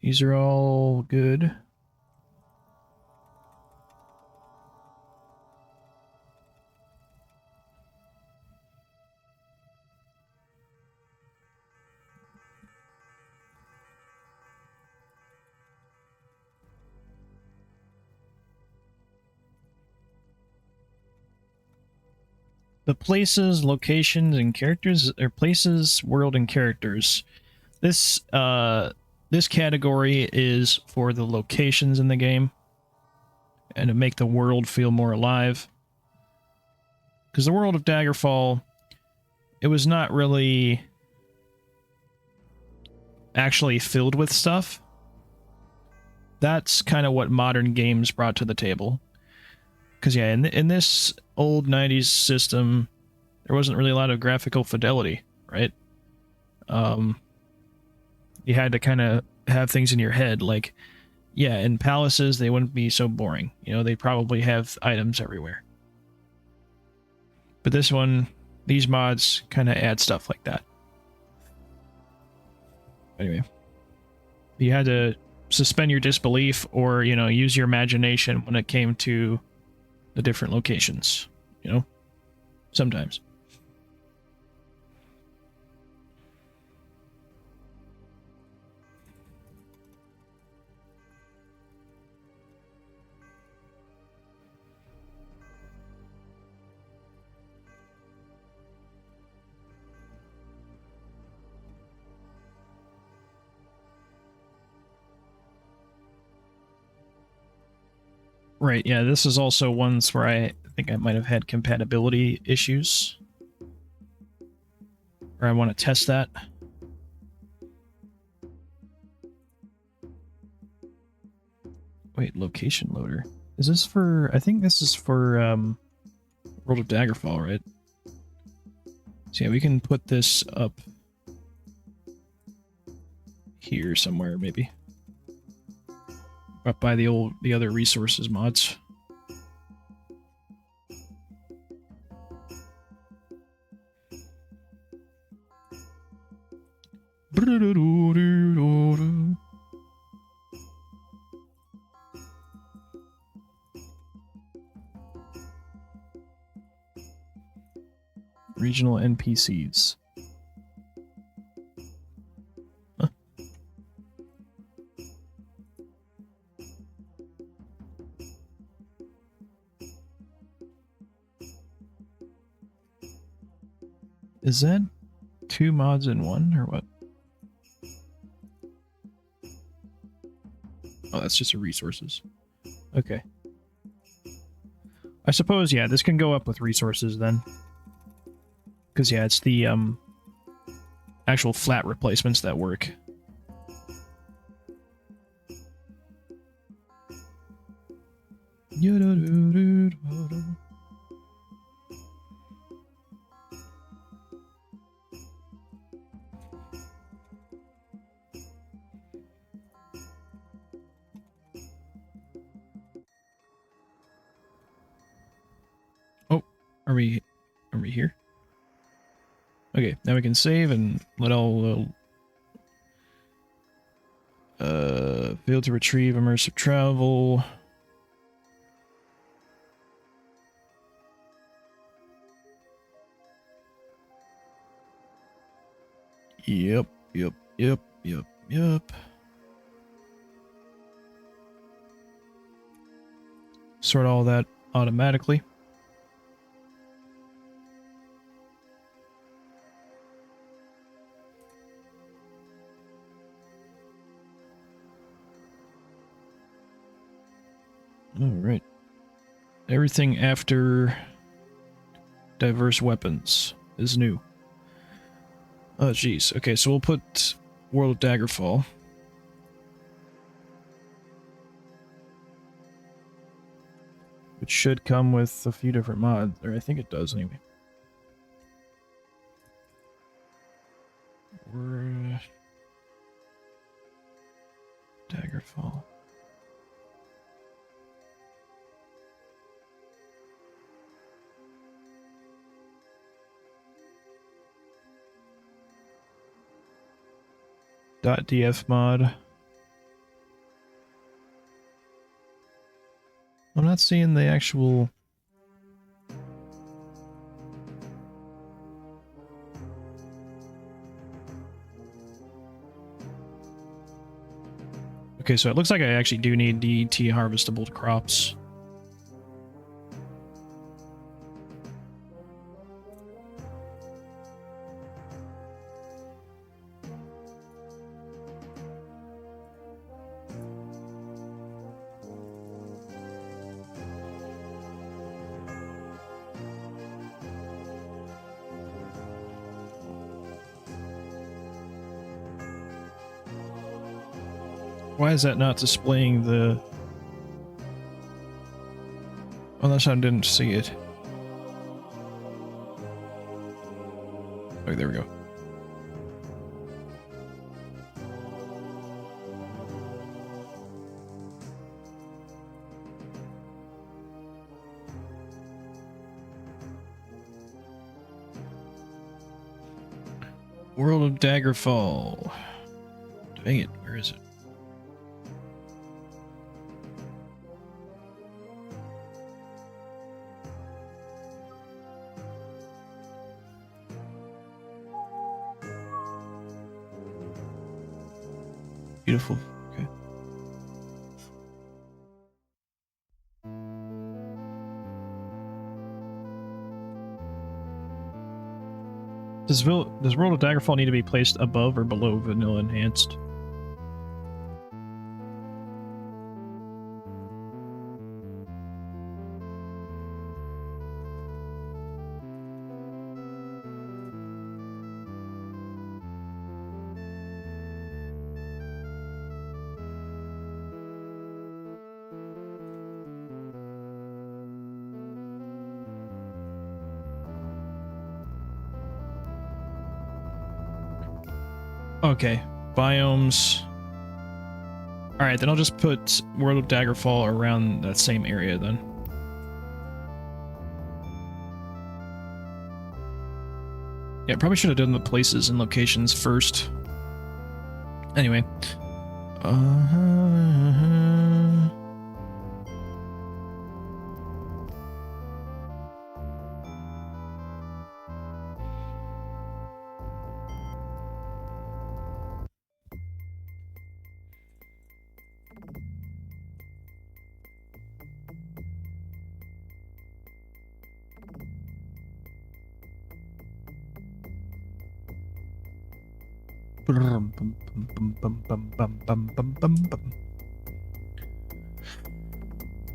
These are all good. The places, locations, and characters, or places, world, and characters. This category is for the locations in the game and to make the world feel more alive. Because the world of Daggerfall, it was not really actually filled with stuff. That's kind of what modern games brought to the table. Because, yeah, in this old 90s system, there wasn't really a lot of graphical fidelity, right? You had to kind of have things in your head, like, yeah, in palaces, they wouldn't be so boring. You know, they probably have items everywhere. But this one, these mods kind of add stuff like that. Anyway, you had to suspend your disbelief or, you know, use your imagination when it came to the different locations, you know, sometimes. Right, yeah, this is also ones where I think I might have had compatibility issues. Or I want to test that. Wait, location loader. Is this for... I think this is for World of Daggerfall, right? So yeah, we can put this up here somewhere, maybe. Up by the other resources mods. Regional NPCs. Huh. Is that 2 mods in one, or what? Oh, that's just a resources. Okay. I suppose, yeah, this can go up with resources then. Because, yeah, it's the actual flat replacements that work. Oh, are we here? Okay, now we can save and let all Failed to retrieve immersive travel. Yep. Sort all that automatically. All right. Everything after diverse weapons is new. Oh, geez. Okay, so we'll put World of Daggerfall. Which should come with a few different mods, or I think it does anyway. Daggerfall. .df mod. I'm not seeing the actual... Okay, so it looks like I actually do need DET harvestable crops. Why is that not displaying the... Unless I didn't see it. Oh, there we go. World of Daggerfall. Dang it, where is it? Beautiful. Okay. Does World of Daggerfall need to be placed above or below Vanilla Enhanced? Okay, biomes. Alright, then I'll just put World of Daggerfall around that same area then. Yeah, probably should have done the places and locations first. Anyway.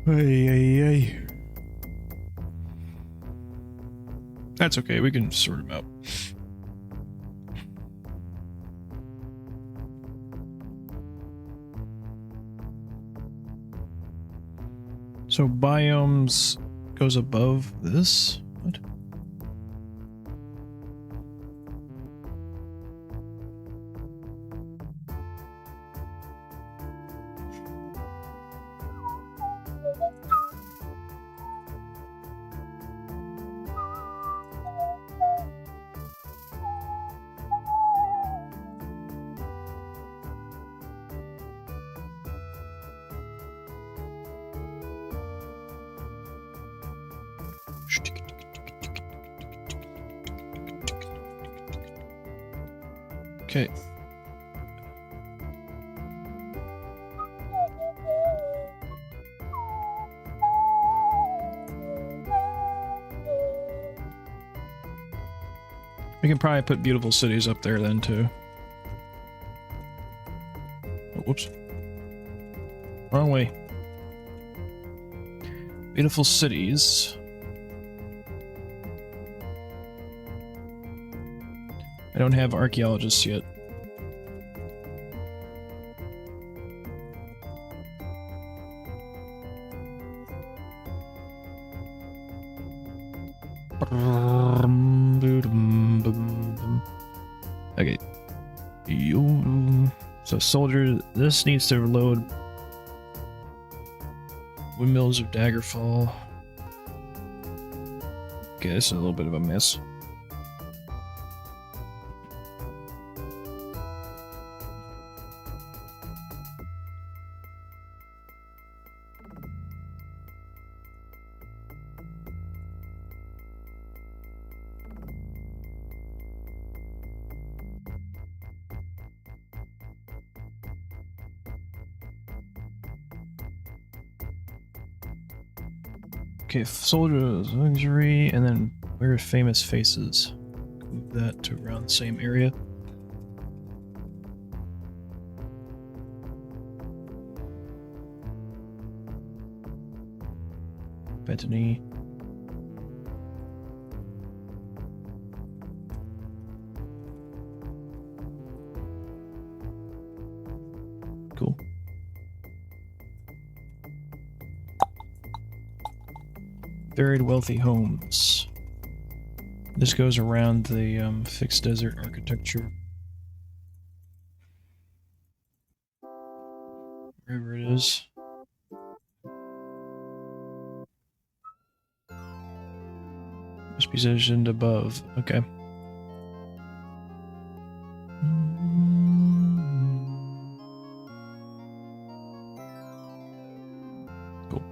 Hey. That's okay, we can sort them out. So biomes goes above this? What? Okay. We can probably put beautiful cities up there then too. Oh, whoops. Wrong way. Beautiful cities. I don't have archaeologists yet. Okay. So soldier, this needs to load windmills of Daggerfall. Okay, this is a little bit of a mess. Okay, soldiers, luxury, and then where are famous faces? Move that to around the same area. Bethany. Cool. Buried wealthy homes. This goes around the fixed desert architecture. Wherever it is. Must be positioned above. Okay. Cool.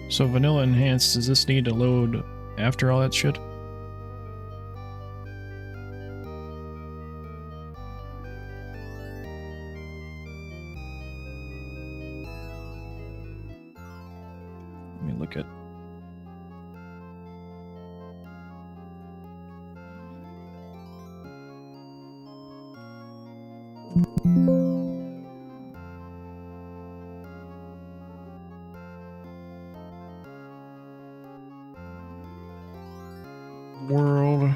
So vanilla enhanced, does this need to load after all that shit? Let me look at... World.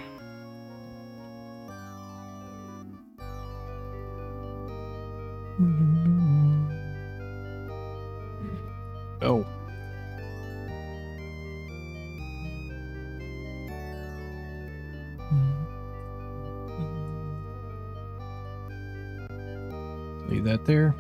Oh. Leave that there.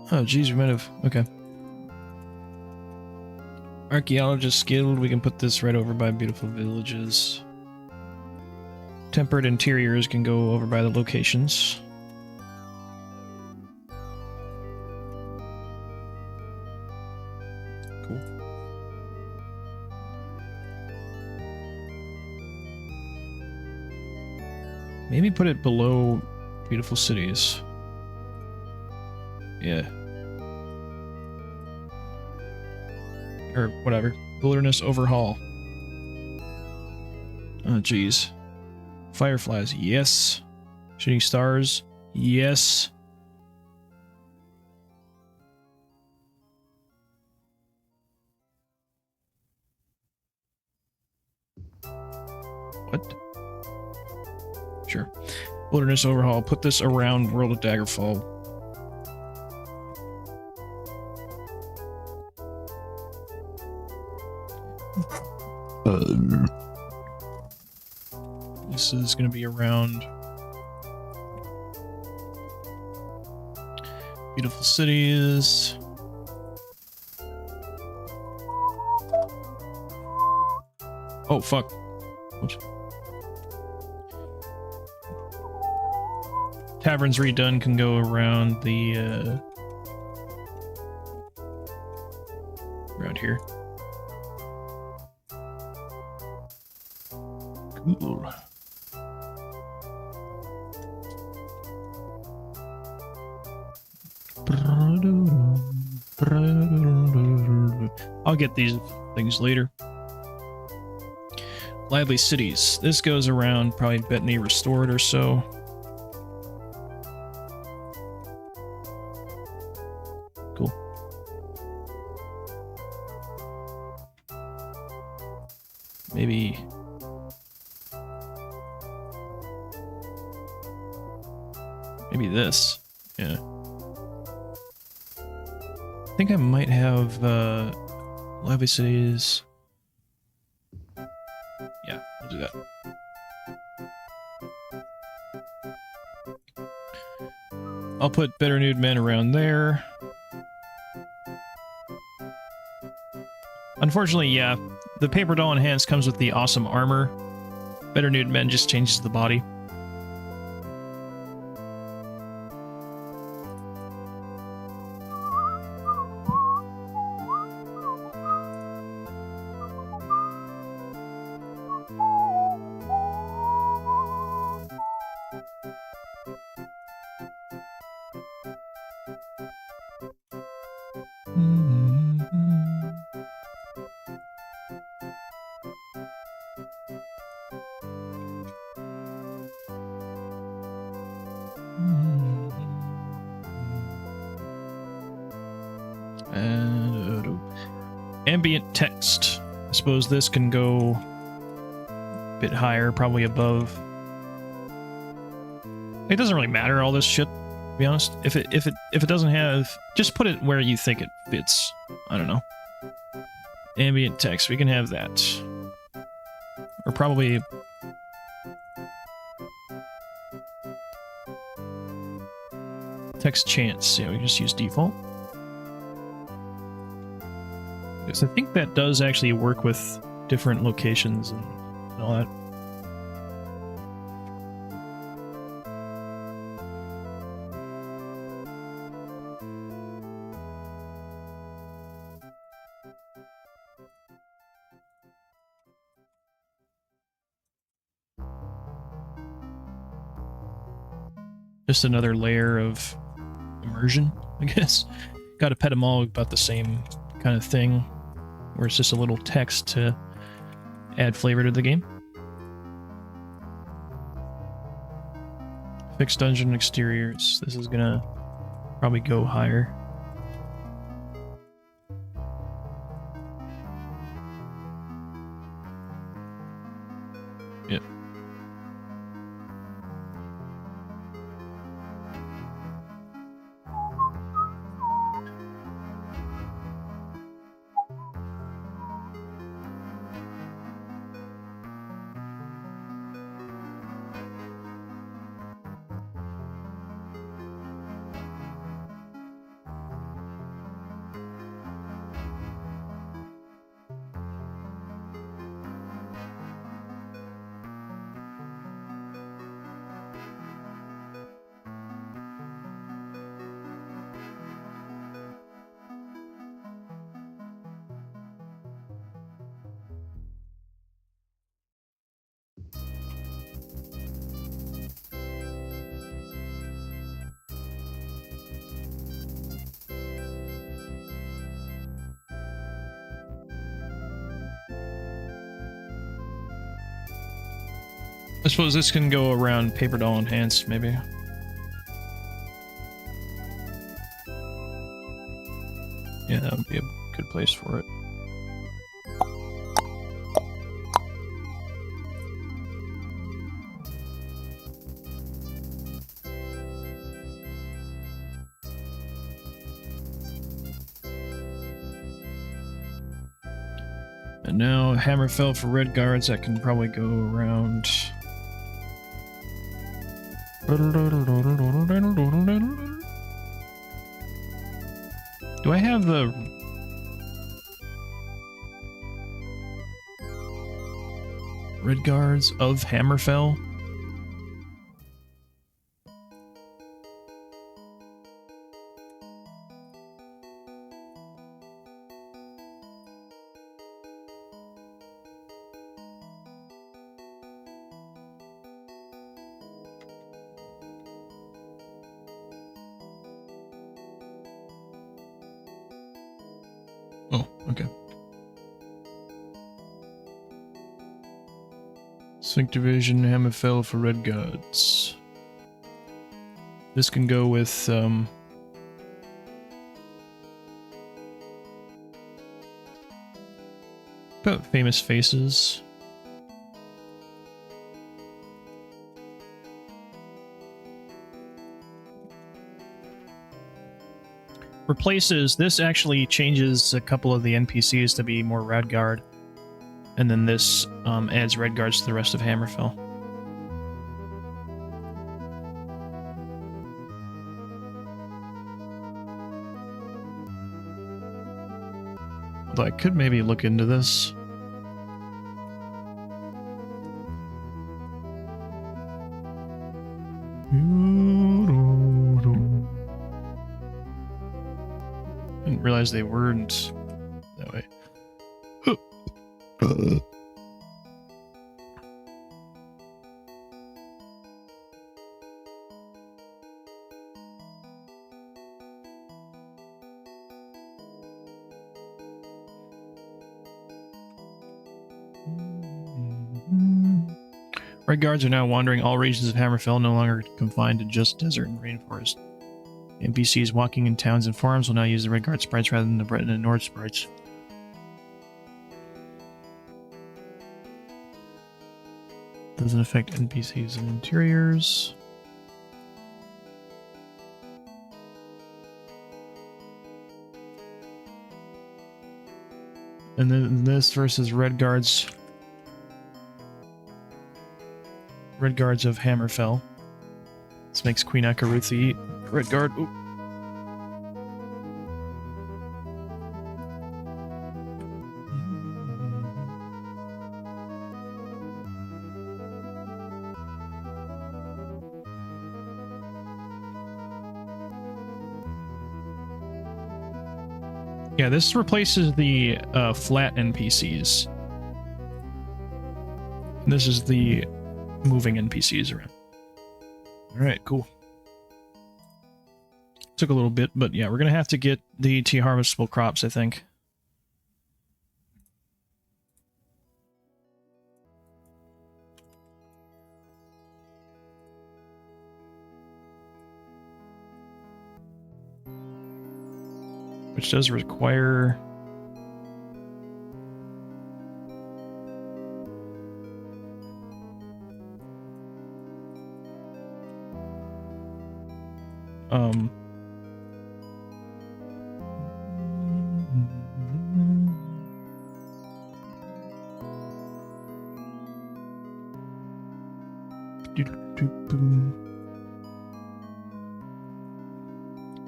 Oh, geez, we might have... Okay. Archaeologist skilled. We can put this right over by beautiful villages. Tempered interiors can go over by the locations. Cool. Maybe put it below beautiful cities. Yeah. Or whatever. Wilderness overhaul. Oh, jeez. Fireflies, yes. Shooting stars, yes. What? Sure. Wilderness overhaul. Put this around World of Daggerfall. This is going to be around beautiful cities. Oh, fuck. Oops. Taverns redone can go around the, around here. Cool. I'll get these things later. Lively cities. This goes around probably Bethany Restored or so. Cool. Maybe this. Yeah. I think I might have lively cities. Yeah, I'll do that. I'll put Better Nude Men around there. Unfortunately, yeah, the Paper Doll Enhanced comes with the awesome armor. Better Nude Men just changes the body. And ambient text. I suppose this can go a bit higher, probably above. It doesn't really matter, all this shit, to be honest. If it doesn't have, just put it where you think it fits. I don't know. Ambient text, we can have that. Or probably text chance. Yeah, we just use default. Because I think that does actually work with different locations and all that. Just another layer of immersion, I guess. Got to pet them all about the same kind of thing, where it's just a little text to add flavor to the game. Fixed dungeon exteriors. This is gonna probably go higher. Yep. I suppose this can go around Paper Doll Enhanced, maybe. Yeah, that would be a good place for it. now Hammerfell for red guards. That can probably go around. Do I have the... red guards of Hammerfell? Oh, okay. Sync Division, Hammerfell for red guards. This can go with, about famous faces. Replaces, this actually changes a couple of the NPCs to be more red guard. And then this adds red guards to the rest of Hammerfell. Although I could maybe look into this. Didn't realize they weren't that way. Red guards are now wandering all regions of Hammerfell, no longer confined to just desert and rainforest. NPCs walking in towns and farms will now use the red guard sprites rather than the Breton and Nord sprites. Doesn't affect NPCs and interiors. And then this versus red guards. Red guards of Hammerfell. This makes Queen Akaruthi eat red guard. Ooh. Yeah, this replaces the flat NPCs. This is the moving NPCs around. Alright, cool. Took a little bit, but yeah, we're gonna have to get the tea harvestable crops, I think. Which does require...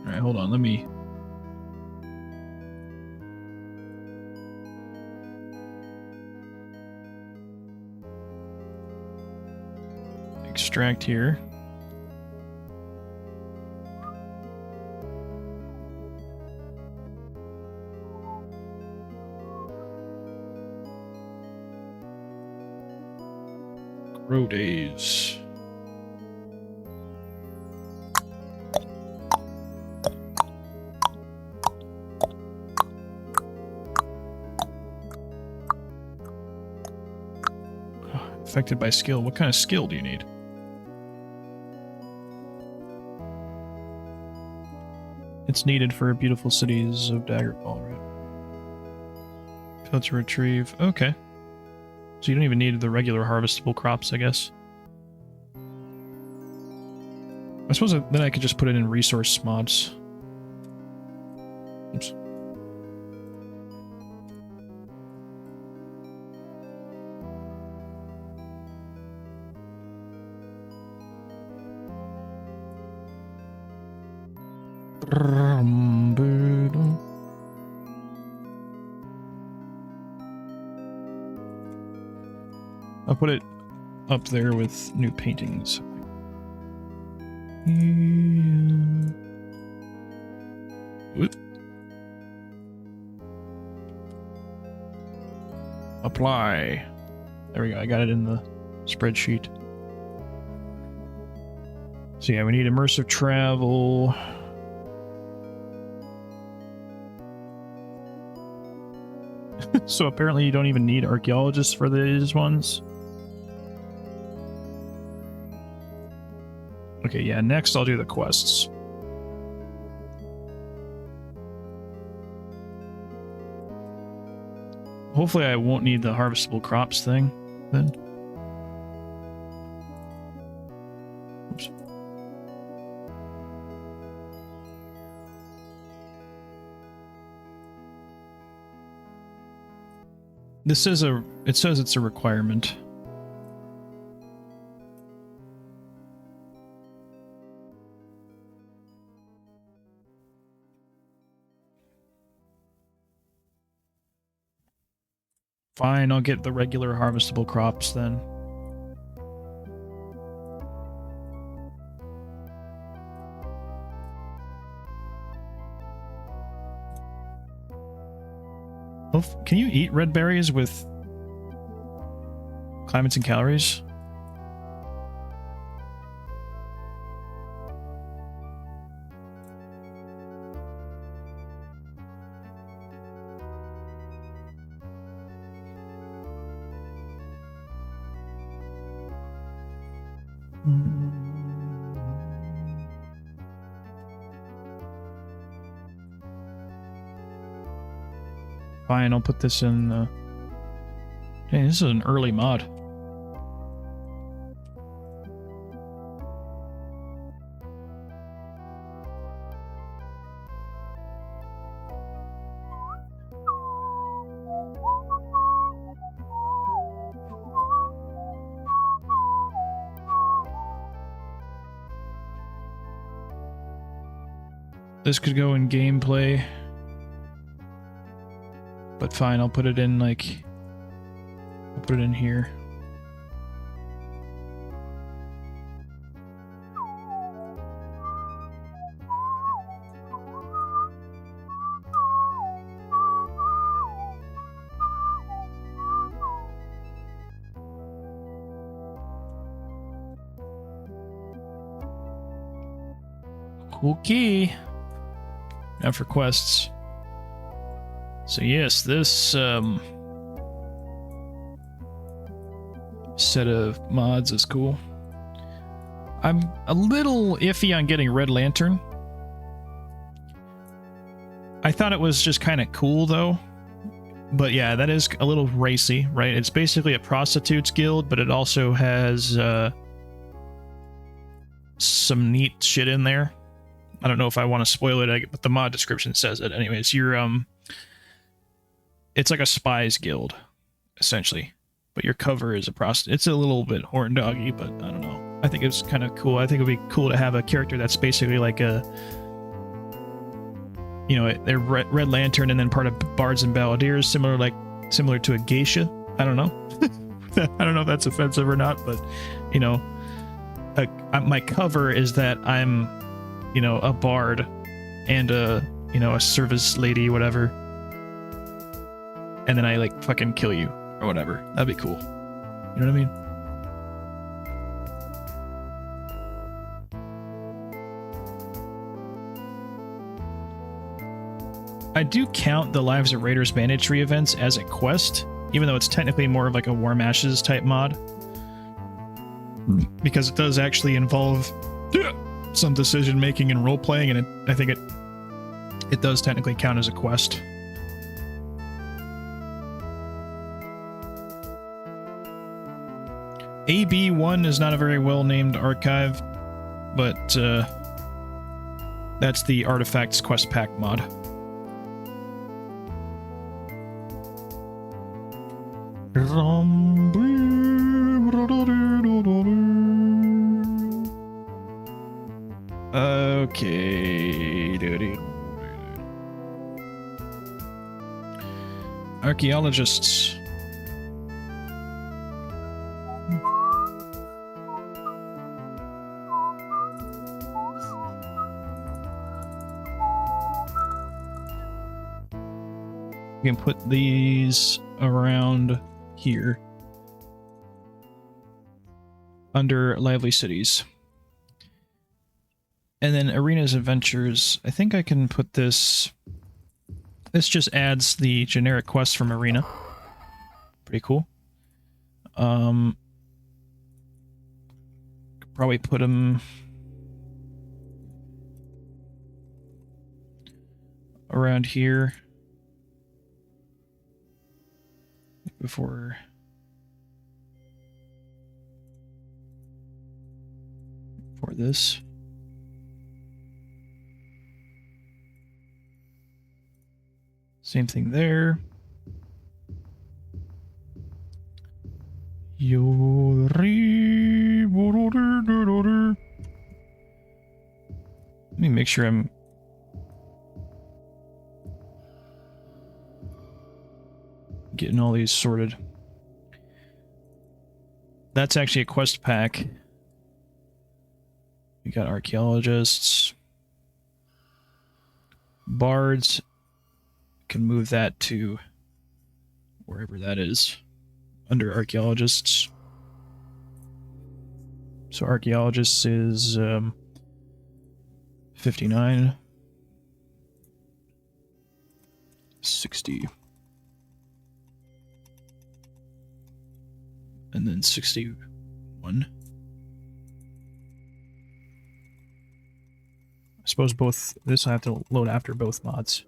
Alright, hold on, let me... extract here. Grow days. Affected by skill. What kind of skill do you need? It's needed for beautiful cities of Daggerfall, right? Filter retrieve. Okay. So you don't even need the regular harvestable crops, I guess. I suppose then I could just put it in resource mods. Oops. I'll put it up there with new paintings. Whoop. Apply. There we go. I got it in the spreadsheet. So yeah, we need immersive travel. So apparently you don't even need archaeologists for these ones. Okay, yeah, next I'll do the quests. Hopefully I won't need the harvestable crops thing then. Oops. This is it says it's a requirement. Fine, I'll get the regular harvestable crops then. Oh, can you eat red berries with climates and calories? Fine, I'll put this in. Hey, this is an early mod. This could go in gameplay. But fine, I'll put it in, like... I'll put it in here. Okay. Now for quests. So yes, this set of mods is cool. I'm a little iffy on getting Red Lantern. I thought it was just kind of cool though. But yeah, that is a little racy, right? It's basically a prostitutes guild, but it also has some neat shit in there. I don't know if I want to spoil it, but the mod description says it. Anyways, you're it's like a spies guild, essentially. But your cover is a prostitute. It's a little bit horn doggy, but I don't know. I think it's kind of cool. I think it would be cool to have a character that's basically like a, you know, they're Red Lantern and then part of Bards and Balladeers, similar to a geisha. I don't know. I don't know if that's offensive or not, but you know, my cover is that I'm, you know, a bard and a, you know, a service lady, whatever. And then I like fucking kill you or whatever. That'd be cool. You know what I mean? I do count the Lives of Raiders Banditry events as a quest, even though it's technically more of like a Warm Ashes type mod. Because it does actually involve some decision making and role playing, and I think it does technically count as a quest. AB1 is not a very well named archive, but that's the Artifacts Quest Pack mod. Okay. Archaeologists. We can put these around here under lively cities. And then arenas adventures. I think I can put this. This just adds the generic quest from arena. Pretty cool. Could probably put them around here. Before this. Same thing there. Let me make sure I'm getting all these sorted. That's actually a quest pack. We got archaeologists. Bards. Can move that to wherever that is. Under archaeologists. So archaeologists is 59. 60. And then 61. I suppose both, this will have to load after both mods.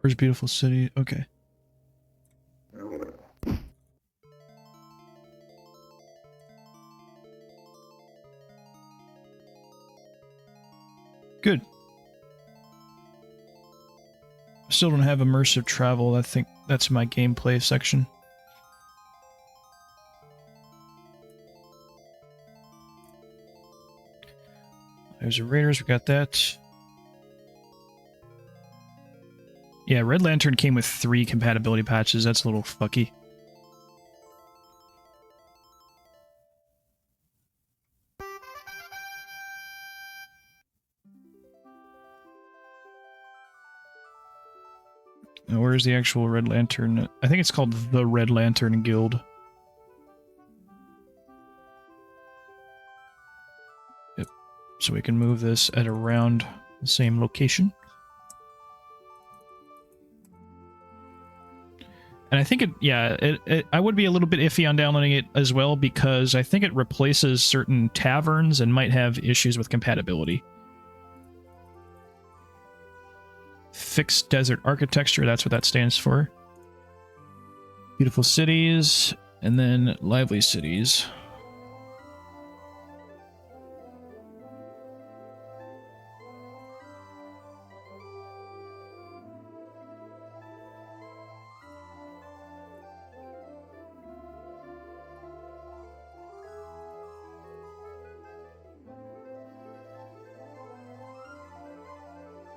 Where's beautiful city? Okay. Good. Still don't have immersive travel. I think that's my gameplay section. There's a Raiders, we got that. Yeah, Red Lantern came with 3 compatibility patches. That's a little fucky. Now, where's the actual Red Lantern? I think it's called the Red Lantern Guild. Yep. So we can move this at around the same location. And I think I would be a little bit iffy on downloading it as well because I think it replaces certain taverns and might have issues with compatibility. Fixed desert architecture, that's what that stands for. Beautiful cities, and then lively cities.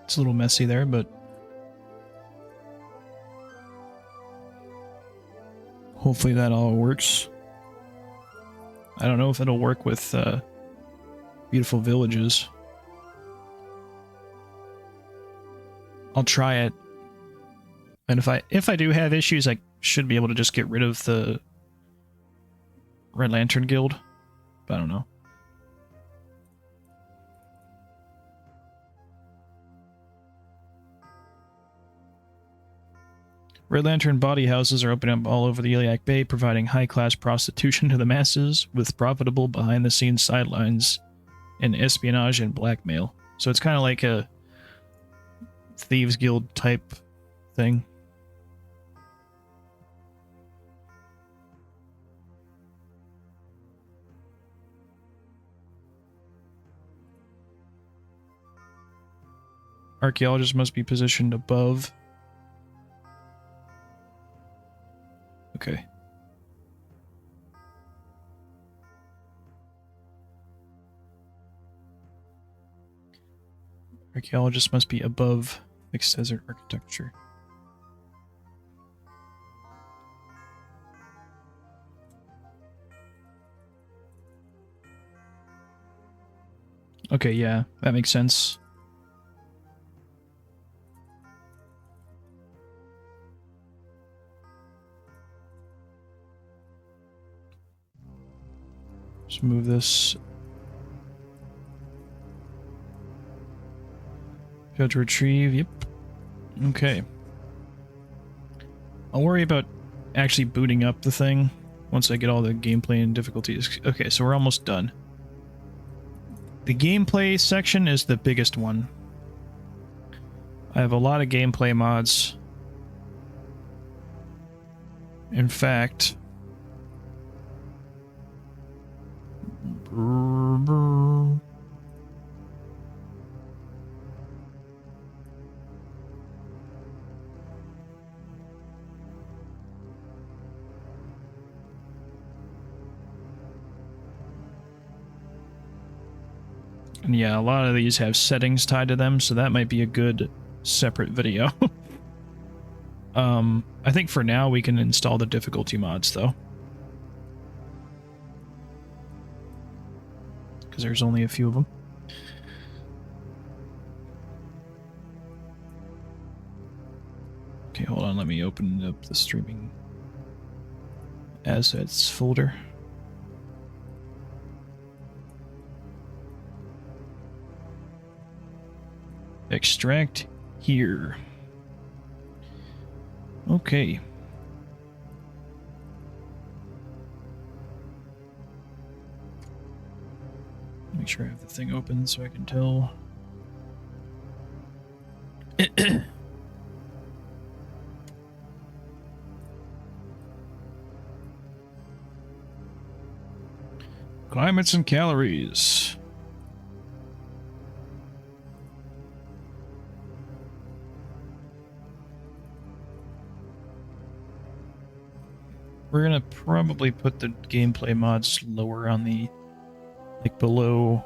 It's a little messy there, but hopefully that all works. I don't know if it'll work with beautiful villages. I'll try it. And if I do have issues, I should be able to just get rid of the Red Lantern Guild. But I don't know. Red Lantern body houses are opening up all over the Iliac Bay, providing high-class prostitution to the masses with profitable behind-the-scenes sidelines and espionage and blackmail. So it's kind of like a Thieves Guild type thing. Archaeologist must be positioned above. Okay. Archaeologist must be above mixed desert architecture. Okay, yeah, that makes sense. Just move this. Go to retrieve, yep. Okay. I'll worry about actually booting up the thing once I get all the gameplay and difficulties. Okay, so we're almost done. The gameplay section is the biggest one. I have a lot of gameplay mods. In fact... And yeah, a lot of these have settings tied to them, so that might be a good separate video. I think for now we can install the difficulty mods, though. Because there's only a few of them. Okay, hold on, let me open up the streaming assets folder. Extract here. Okay. Make sure I have the thing open so I can tell. Climates and calories. We're gonna probably put the gameplay mods lower on the, like below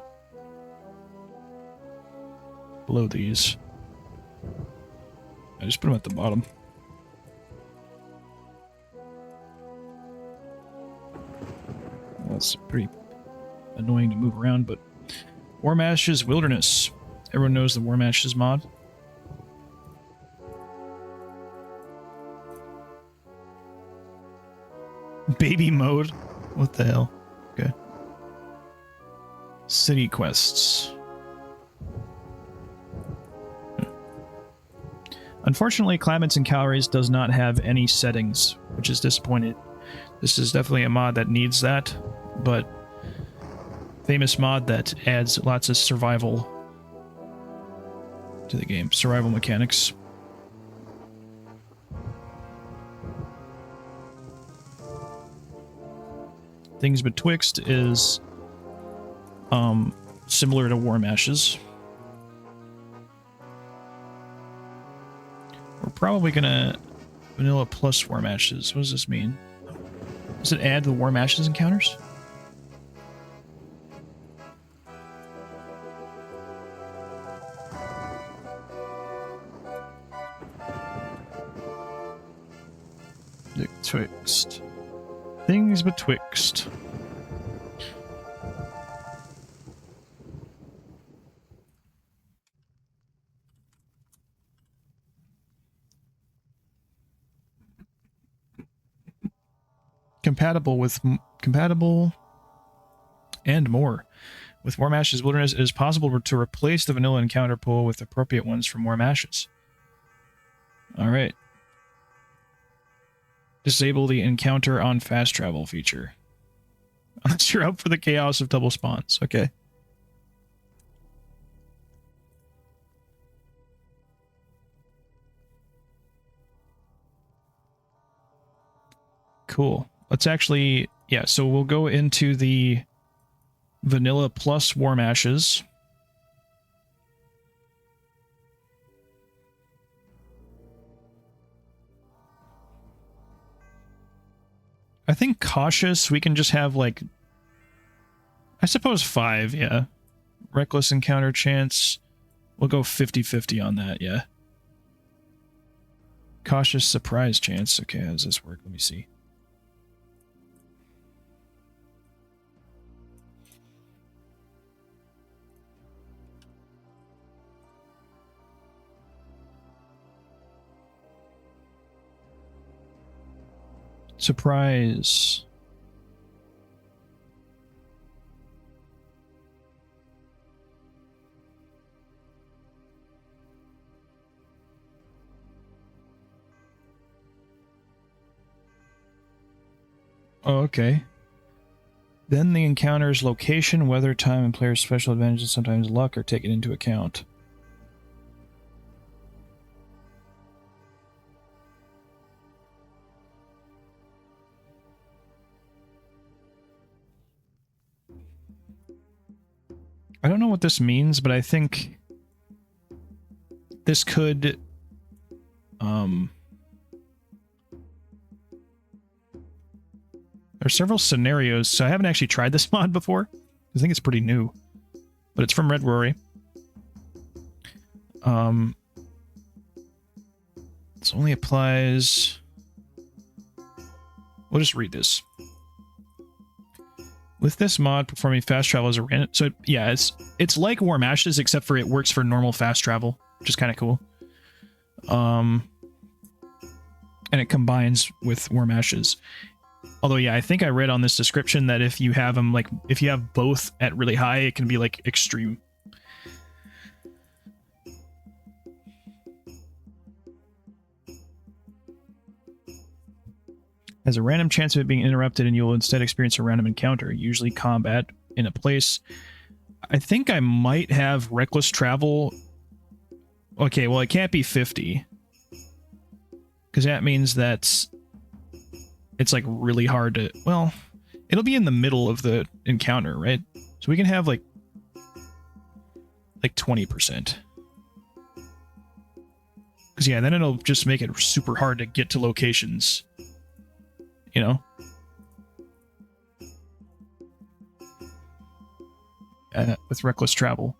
these. I just put them at the bottom. That's pretty annoying to move around, but Warm Ashes Wilderness. Everyone knows the Warm Ashes mod. Baby mode? What the hell? Okay. City quests. Unfortunately, Climates and Calories does not have any settings, which is disappointing. This is definitely a mod that needs that, but famous mod that adds lots of survival to the game. Survival mechanics. Things Betwixt is similar to Warm Ashes. We're probably gonna vanilla plus Warm Ashes. What does this mean? Does it add the Warm Ashes encounters? Betwixt. Things Betwixt. Compatible and more. With Warm Ashes Wilderness, it is possible to replace the vanilla encounter pool with appropriate ones from Warm Ashes. Alright. Disable the encounter on fast travel feature. Unless you're up for the chaos of double spawns. Okay. Cool. Let's actually... Yeah, so we'll go into the vanilla plus Warm Ashes. I think cautious, we can just have like, I suppose 5, yeah. Reckless encounter chance, we'll go 50-50 on that, yeah. Cautious surprise chance, okay, how does this work? Let me see. Surprise. Oh, okay. Then the encounter's location, weather, time, and player's special advantages, sometimes luck, are taken into account. I don't know what this means, but I think this could there are several scenarios, so I haven't actually tried this mod before. I think it's pretty new, but it's from Red Rory. This only applies. We'll just read this. With this mod, performing fast travel is a random. So yeah, it's like Warm Ashes, except for it works for normal fast travel, which is kind of cool. And it combines with Warm Ashes. Although, yeah, I think I read on this description that if you have them, like, if you have both at really high, it can be, like, extreme. Has a random chance of it being interrupted, and you'll instead experience a random encounter, usually combat in a place. I think I might have reckless travel. Okay, well, it can't be 50. Because that means that it's like really hard to, well, it'll be in the middle of the encounter, right? So we can have like 20%. Because yeah, then it'll just make it super hard to get to locations, you know? With reckless travel.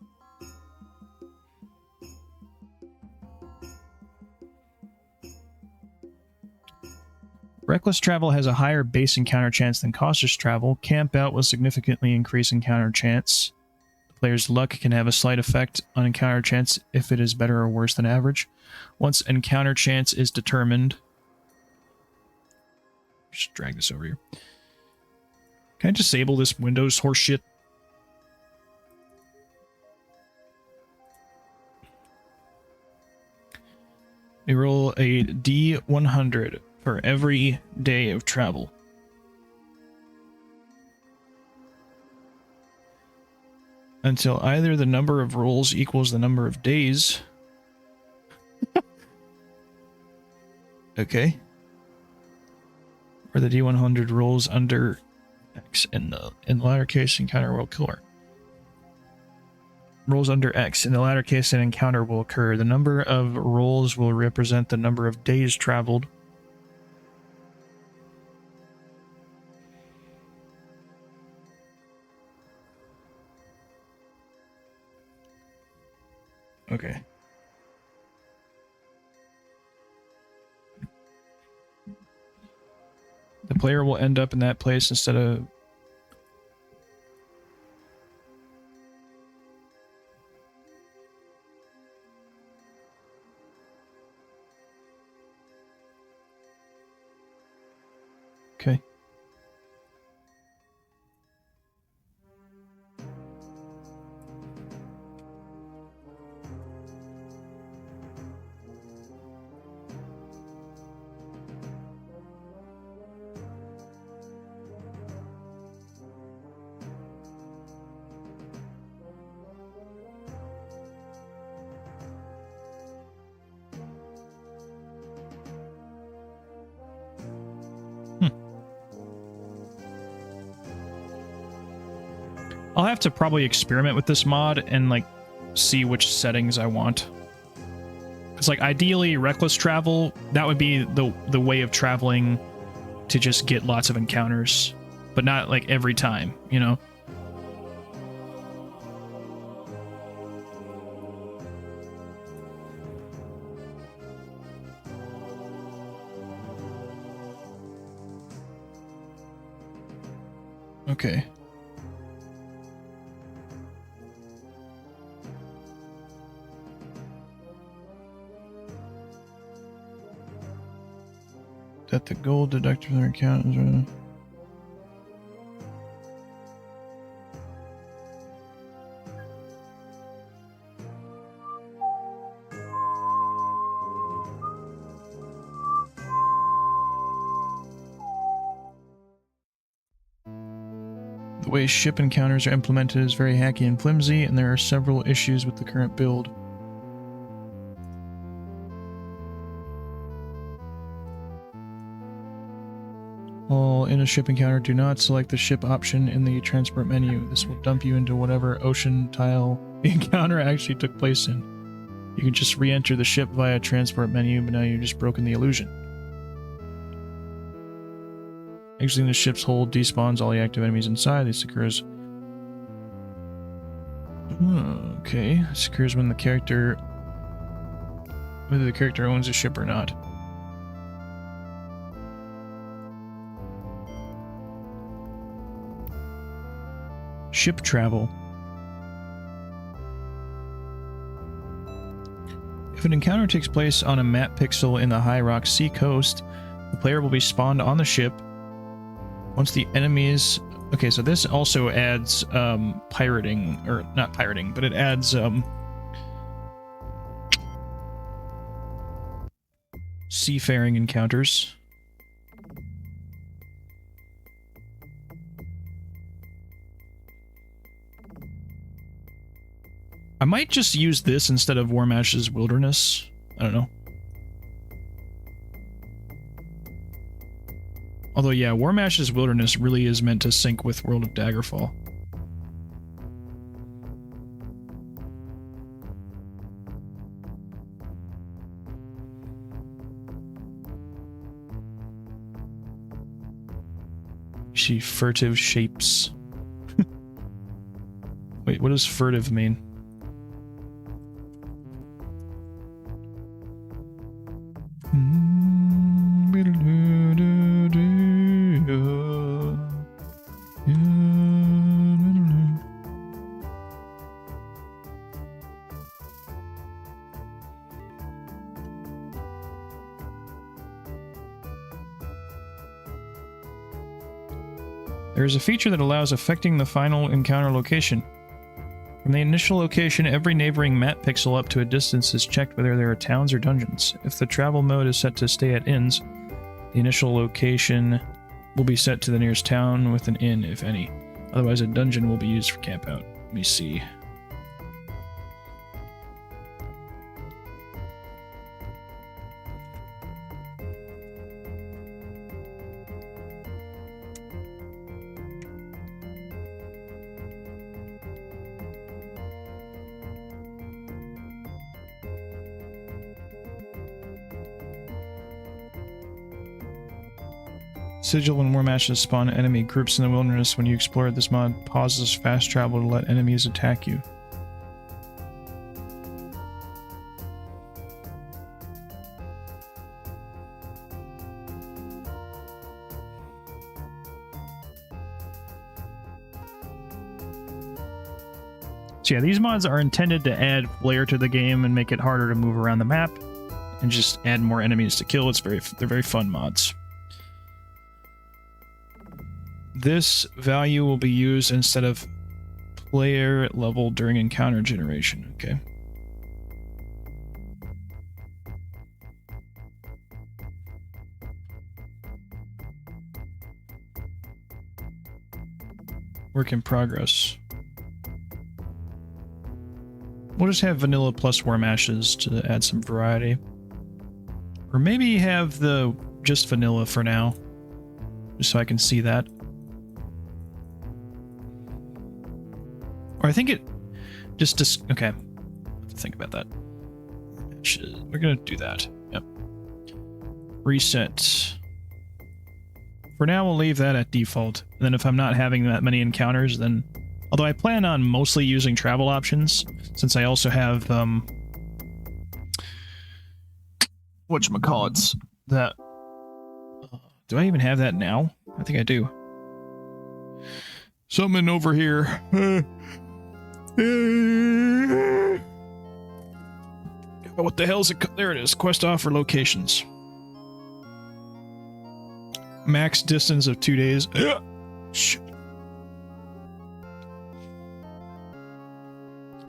Reckless travel has a higher base encounter chance than cautious travel. Camp out will significantly increase encounter chance. The player's luck can have a slight effect on encounter chance if it is better or worse than average. Once encounter chance is determined... Just drag this over here. Can I disable this Windows horseshit? We roll a D100 for every day of travel. Until either the number of rolls equals the number of days. Okay. Or the D100 rolls under X in the latter case encounter will occur. Rolls under X. In the latter case an encounter will occur. The number of rolls will represent the number of days traveled. Okay. The player will end up in that place instead of... Okay. I'll have to probably experiment with this mod and like see which settings I want. It's like ideally reckless travel, that would be the way of traveling to just get lots of encounters, but not like every time, you know? Okay. That the gold deducted from their account is The way ship encounters are implemented is very hacky and flimsy, and there are several issues with the current build. While in a ship encounter, do not select the ship option in the transport menu. This will dump you into whatever ocean tile the encounter actually took place in. You can just re-enter the ship via transport menu, but now you've just broken the illusion. Exiting the ship's hold despawns all the active enemies inside. This occurs... Okay. This occurs when the character... whether the character owns a ship or not. Ship travel. If an encounter takes place on a map pixel in the High Rock Sea coast, the player will be spawned on the ship. Once the enemies... Okay, so this also adds pirating, or not pirating, but it adds seafaring encounters. I might just use this instead of Warmash's Wilderness. I don't know. Although, yeah, Warmash's Wilderness really is meant to sync with World of Daggerfall. She furtive shapes. Wait, what does furtive mean? There is a feature that allows affecting the final encounter location. From the initial location, every neighboring map pixel up to a distance is checked whether there are towns or dungeons. If the travel mode is set to stay at inns, the initial location will be set to the nearest town with an inn, if any. Otherwise, a dungeon will be used for camp out. Let me see. Sigil and Warmashes spawn enemy groups in the wilderness. When you explore, this mod pauses fast travel to let enemies attack you. So yeah, these mods are intended to add flair to the game and make it harder to move around the map and just add more enemies to kill. They're very fun mods. This value will be used instead of player level during encounter generation. Okay. Work in progress. We'll just have vanilla plus warm ashes to add some variety. Or maybe have the just vanilla for now, just so I can see that. Or I think it just okay. I have to think about that. We're gonna do that. Yep. Reset. For now, we'll leave that at default. And then if I'm not having that many encounters, then... Although I plan on mostly using travel options, since I also have, whatchamacallits, that... do I even have that now? I think I do. Something over here. What the hell is it? There it is. Quest offer locations. Max distance of 2 days. Shit.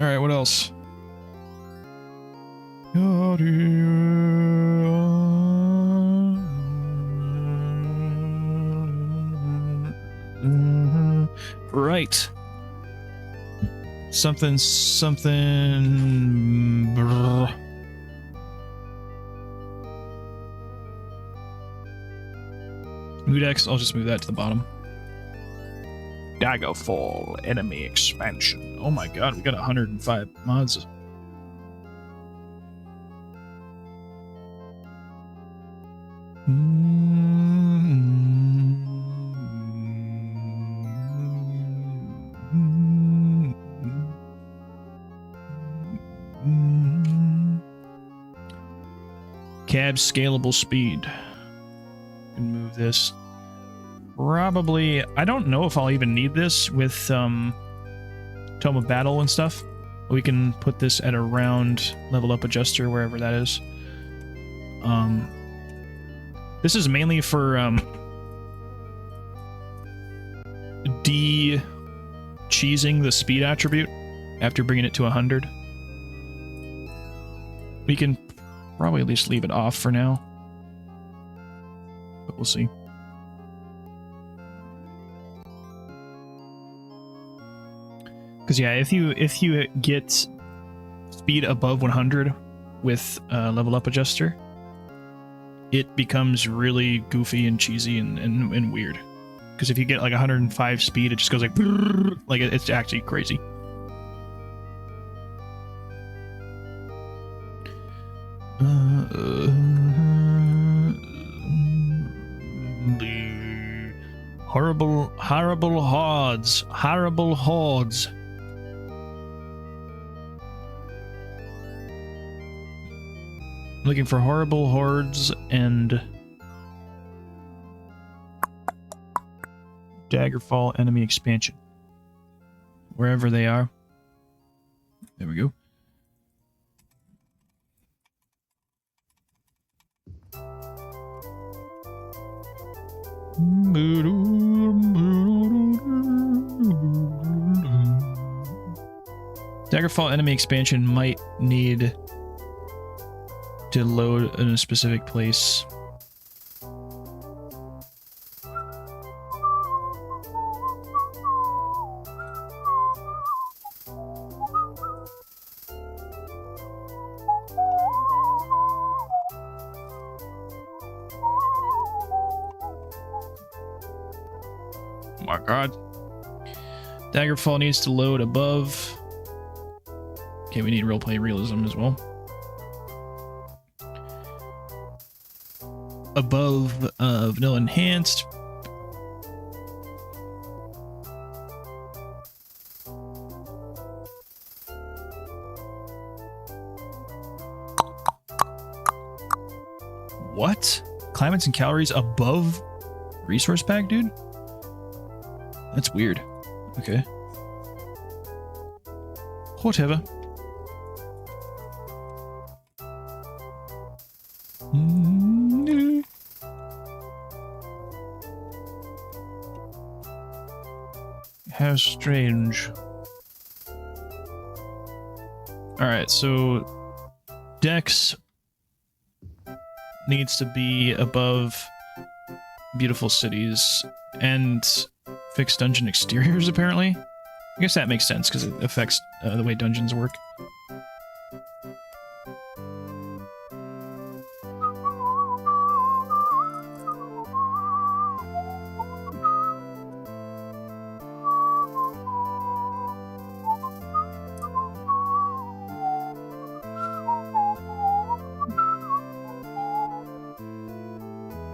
Alright, what else? Right. Something. Brr. Moodex, I'll just move that to the bottom. Daggerfall enemy expansion. Oh my god, we got 105 mods. Cab scalable speed. Can move this. Probably, I don't know if I'll even need this with Tome of Battle and stuff. We can put this at around level up adjuster, wherever that is. This is mainly for de-cheesing the speed attribute after bringing it to 100. We can probably at least leave it off for now, but we'll see. Because yeah, if you get speed above 100 with level up adjuster, it becomes really goofy and cheesy and weird. Because if you get like 105 speed, it just goes like it's actually crazy. Horrible hordes. Horrible hordes. Looking for horrible hordes and Daggerfall enemy expansion. Wherever they are. There we go. Daggerfall enemy expansion might need to load in a specific place. Oh my god. Daggerfall needs to load above. Okay, we need roleplay realism as well. Above vanilla enhanced. What? Climates and calories above resource pack, dude? That's weird. Okay. Whatever. How strange. Alright, so Dex needs to be above beautiful cities and fixed dungeon exteriors, apparently. I guess that makes sense because it affects the way dungeons work.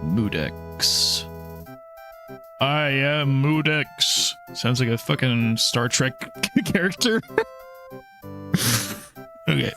Moodex. I am Moodex. Sounds like a fucking Star Trek character. Okay.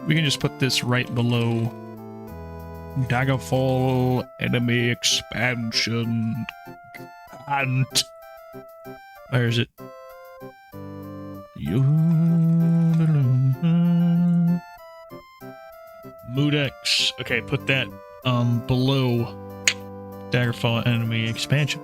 We can just put this right below Daggerfall enemy expansion. And where is it? Moodex. Okay, put that below Daggerfall enemy expansion.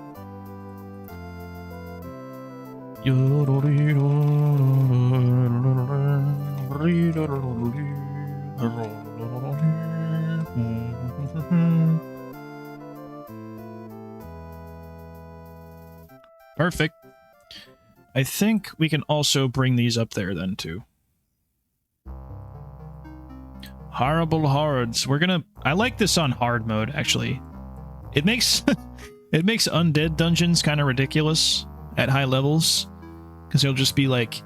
Perfect. I think we can also bring these up there then too. Horrible hordes. We're gonna... I like this on hard mode, actually. It makes... it makes undead dungeons kind of ridiculous at high levels. Because it'll just be like...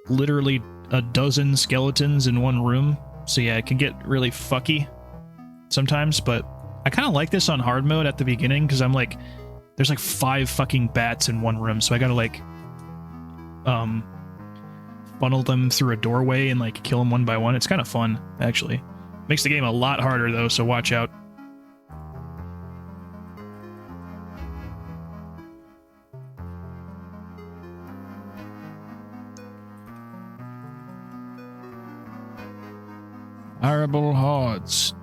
literally a dozen skeletons in one room. So yeah, it can get really fucky sometimes, but I kind of like this on hard mode at the beginning, because I'm like... there's like 5 fucking bats in one room, so I gotta like... funnel them through a doorway and like kill them one by one. It's kind of fun, actually. Makes the game a lot harder though, so watch out. Horrible hordes.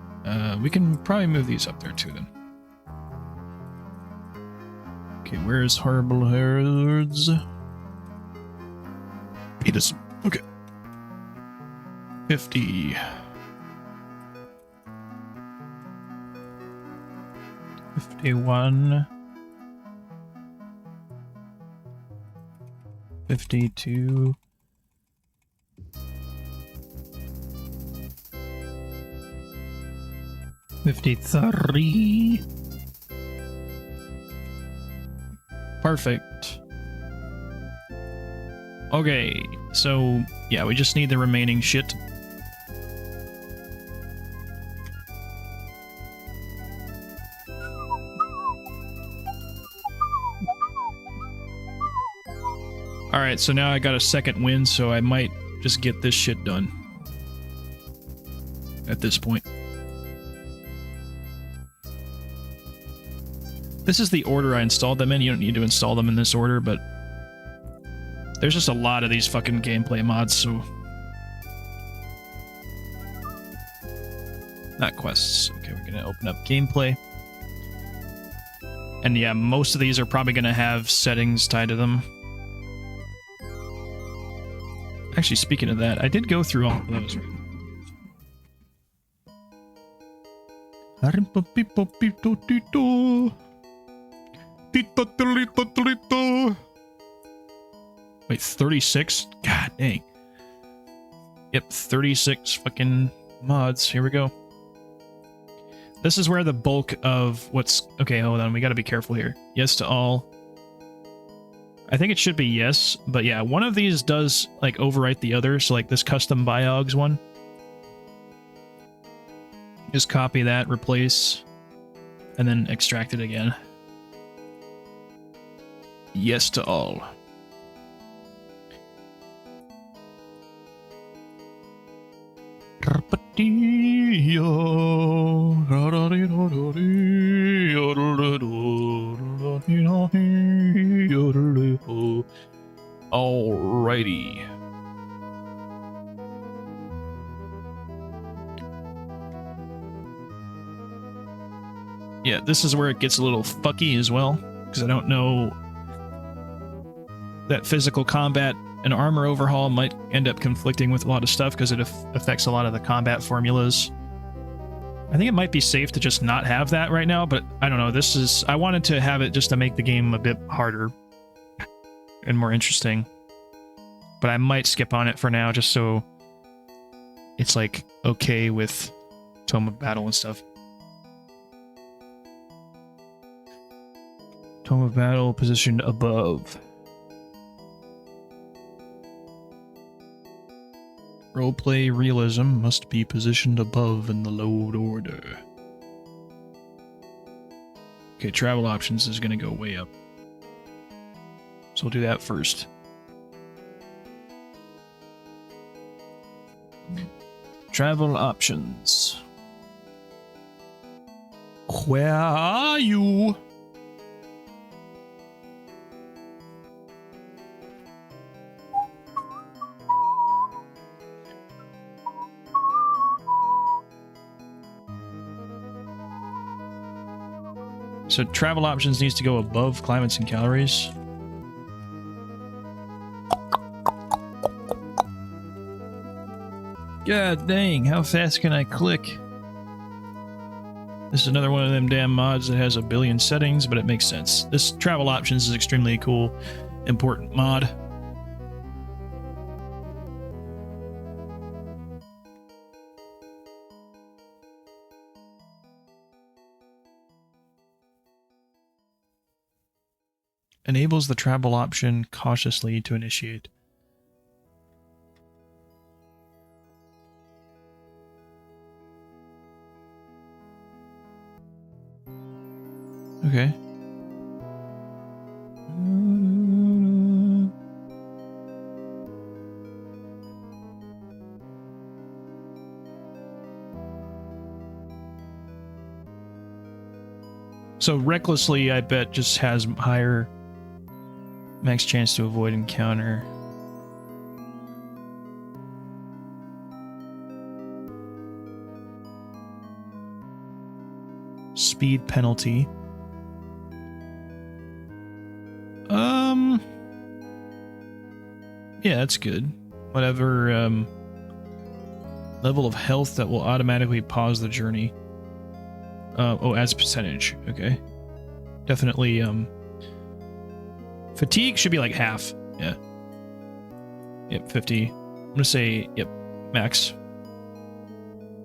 We can probably move these up there too then. Okay, where's horrible hordes? Penis. Okay. 50. 51. 52. 53. Perfect. Okay, so yeah, we just need the remaining shit. Alright, so now I got a second win, so I might just get this shit done. At this point. This is the order I installed them in. You don't need to install them in this order, but there's just a lot of these fucking gameplay mods, so... Not quests. Okay, we're gonna open up gameplay. And yeah, most of these are probably gonna have settings tied to them. Actually, speaking of that, I did go through all of those. Wait, 36? God dang. Yep, 36 fucking mods. Here we go. This is where the bulk of what's... Okay, hold on. We gotta be careful here. Yes to all. I think it should be yes, but yeah, one of these does, like, overwrite the other, so, like, this custom biogs one. Just copy that, replace, and then extract it again. Yes to all. Alrighty. Yeah, this is where it gets a little fucky as well, because I don't know that physical combat and armor overhaul might end up conflicting with a lot of stuff because it affects a lot of the combat formulas. I think it might be safe to just not have that right now, but I don't know. This is... I wanted to have it just to make the game a bit harder and more interesting. But I might skip on it for now just so it's like okay with Tome of Battle and stuff. Tome of Battle positioned above. Roleplay realism must be positioned above in the load order. Okay, travel options is going to go way up. So we'll do that first. Travel options. Where are you? So travel options needs to go above climates and calories. God dang, how fast can I click? This is another one of them damn mods that has a billion settings, but it makes sense. This travel options is extremely cool, important mod. Enables the travel option cautiously to initiate. Okay. So recklessly, I bet, just has higher max chance to avoid encounter. Speed penalty. Yeah, that's good. Whatever, level of health that will automatically pause the journey. Oh, as a percentage. Okay. Definitely, fatigue should be like half. Yeah. Yep, 50. I'm gonna say, yep, max.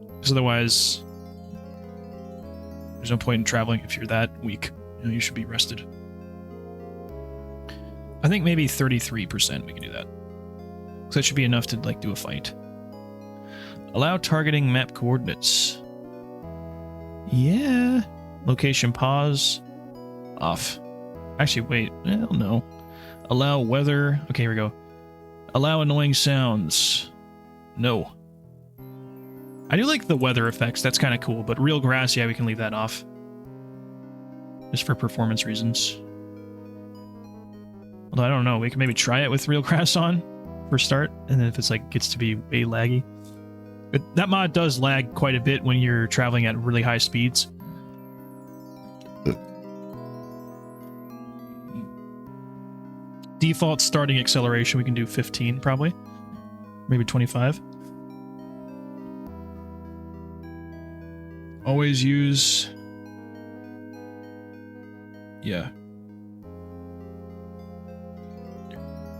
Because otherwise, there's no point in traveling if you're that weak. You know, you should be rested. I think maybe 33% we can do that. So that should be enough to, like, do a fight. Allow targeting map coordinates. Yeah. Location pause. Off. Actually, wait. Well, no. Allow weather. Okay, here we go. Allow annoying sounds. No. I do like the weather effects. That's kind of cool. But real grass, yeah, we can leave that off. Just for performance reasons. Although I don't know. We can maybe try it with real grass on for start. And then if it's like gets to be way laggy. But that mod does lag quite a bit when you're traveling at really high speeds. Default starting acceleration, we can do 15 probably. Maybe 25. Always use... Yeah.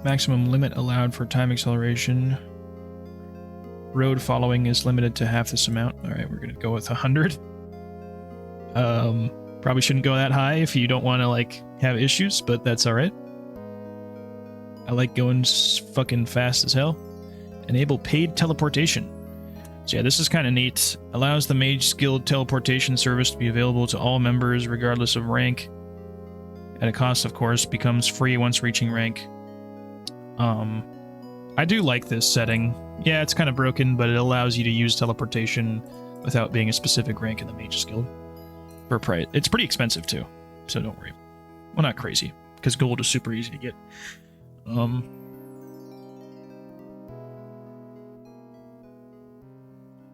Maximum limit allowed for time acceleration. Road following is limited to half this amount. Alright, we're gonna go with 100. Probably shouldn't go that high if you don't want to, like, have issues, but that's alright. I like going fucking fast as hell. Enable paid teleportation. So yeah, this is kind of neat. Allows the mage skilled teleportation service to be available to all members regardless of rank. At a cost, of course, becomes free once reaching rank. I do like this setting. Yeah, it's kind of broken, but it allows you to use teleportation without being a specific rank in the Mage's Guild. For price. It's pretty expensive too, so don't worry. Well, not crazy, because gold is super easy to get.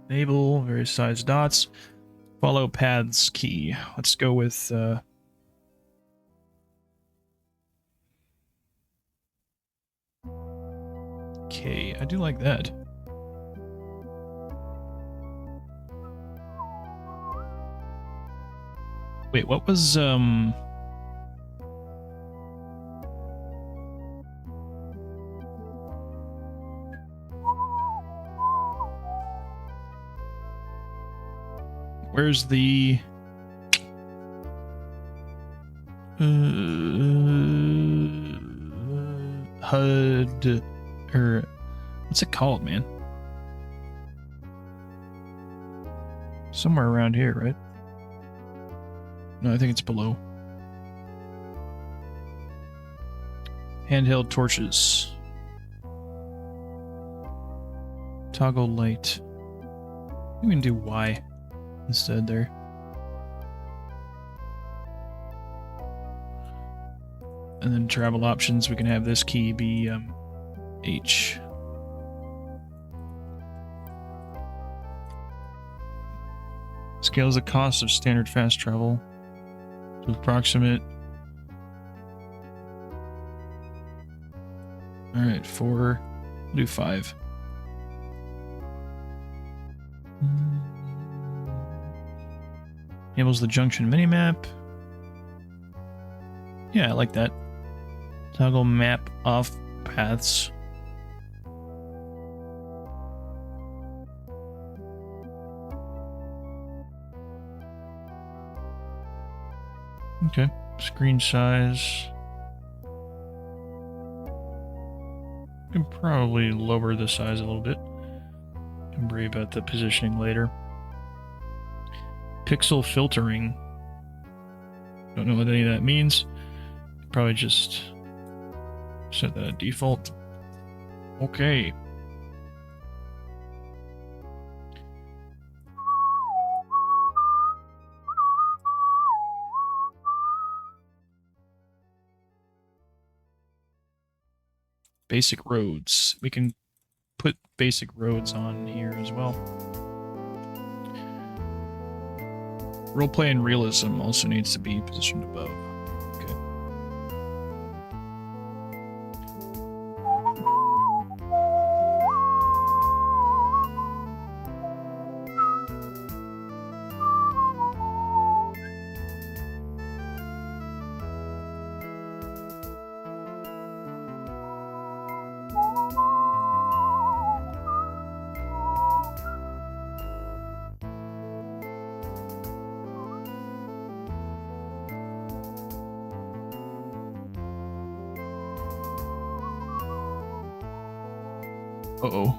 Enable various size dots. Follow paths key. Let's go with okay, I do like that. Wait, what was Where's the HUD, or what's it called, man? Somewhere around here, right? No, I think it's below. Handheld torches. Toggle light. We can do Y instead there. And then travel options, we can have this key be H. Scales the cost of standard fast travel to approximate. Alright, 4. We'll do 5. Enables the junction minimap. Yeah, I like that. Toggle map off paths. Okay, screen size. Can probably lower the size a little bit. Can worry about the positioning later. Pixel filtering. Don't know what any of that means. Probably just set that at default. Okay. Basic roads. We can put basic roads on here as well. Roleplay and realism also needs to be positioned above. Okay. Uh-oh.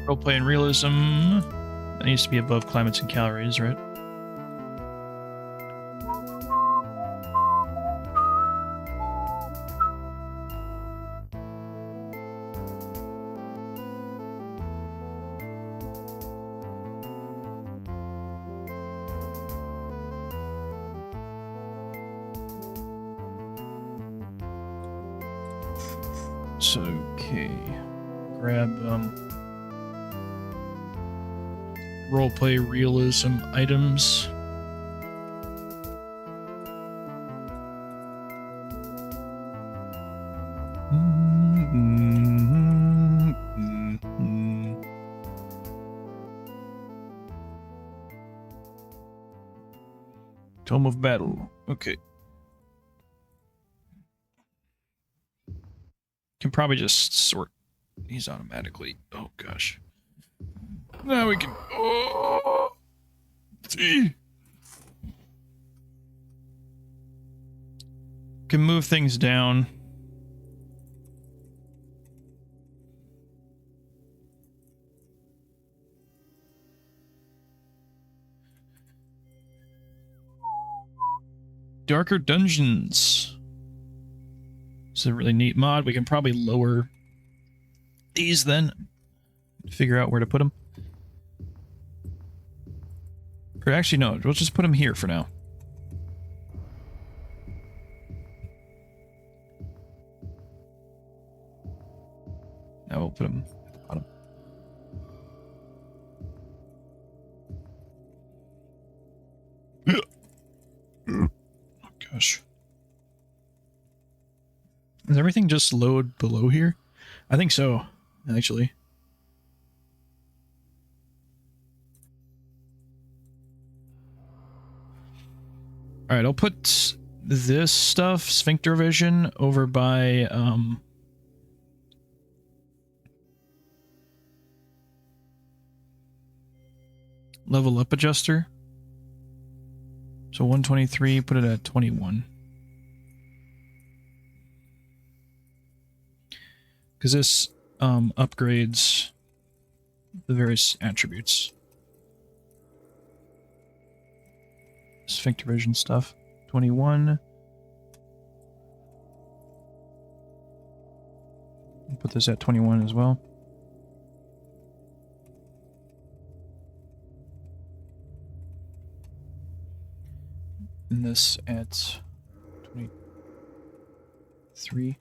Roleplay and realism. That needs to be above climates and calories, right? So, okay. Grab, roleplay realism items. Tome of Battle. Okay. Can probably just sort these automatically. Oh gosh. Now we can. Oh, see. Can move things down. Darker dungeons. It's a really neat mod. We can probably lower these then. Figure out where to put them. Or actually, no. We'll just put them here for now. Now we'll put them at the bottom. Oh gosh. Does everything just load below here? I think so, actually. Alright, I'll put this stuff, sphincter vision, over by level up adjuster. So 123, put it at 21. Because this upgrades the various attributes. Sphincter vision stuff. 21. Put this at 21 as well. And this at 23.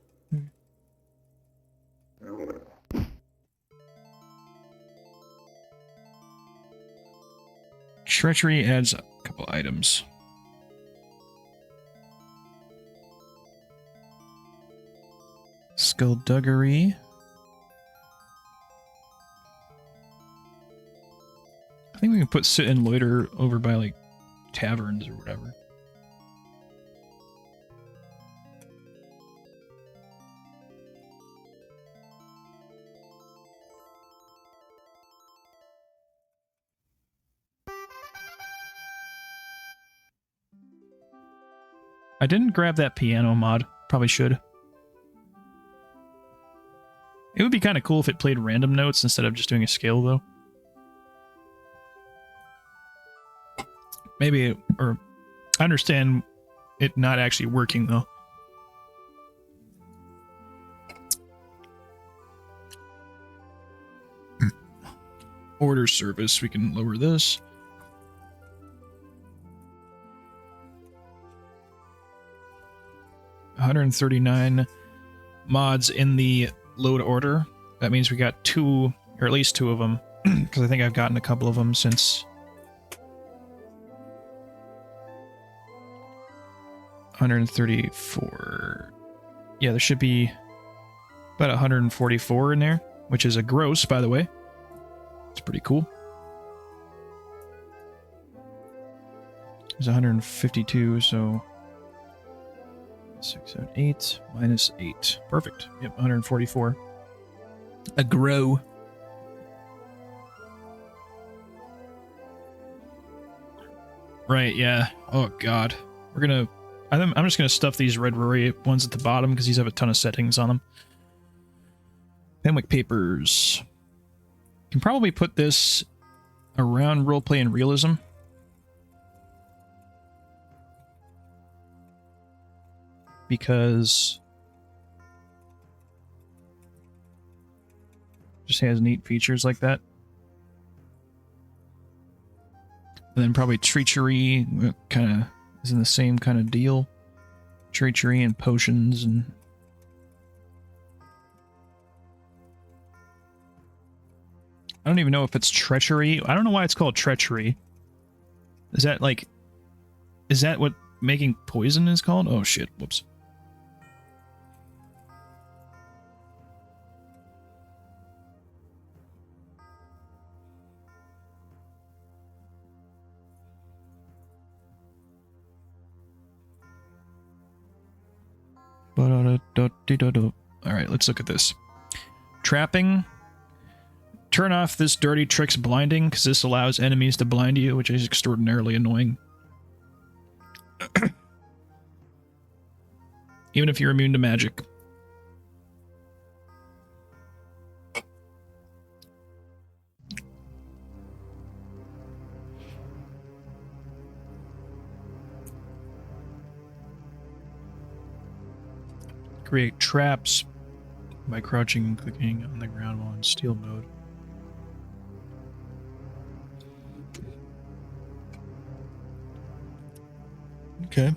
Treachery adds a couple items. Skullduggery. I think we can put sit and loiter over by like taverns or whatever. I didn't grab that piano mod. Probably should. It would be kind of cool if it played random notes instead of just doing a scale, though. Maybe, or I understand it not actually working, though. Order service, we can lower this. $139 mods in the load order. That means we got 2, or at least 2 of them, because I think I've gotten a couple of them since 134. Yeah, there should be about 144 in there, which is a gross, by the way. It's pretty cool. There's 152, so 6, 7, 8 minus 8. Perfect. Yep, 144. A grow. Right, yeah. Oh god. I'm just gonna stuff these red Rory ones at the bottom because these have a ton of settings on them. Fenwick papers. Can probably put this around roleplay and realism. Because it just has neat features like that. And then probably treachery kind of is in the same kind of deal. Treachery and potions and I don't even know if it's treachery. I don't know why it's called treachery. Is that like, is that what making poison is called? Oh shit, whoops. Alright, let's look at this. Trapping. Turn off this dirty trick's blinding, because this allows enemies to blind you, which is extraordinarily annoying. Even if you're immune to magic. Create traps by crouching and clicking on the ground while in steal mode. Okay.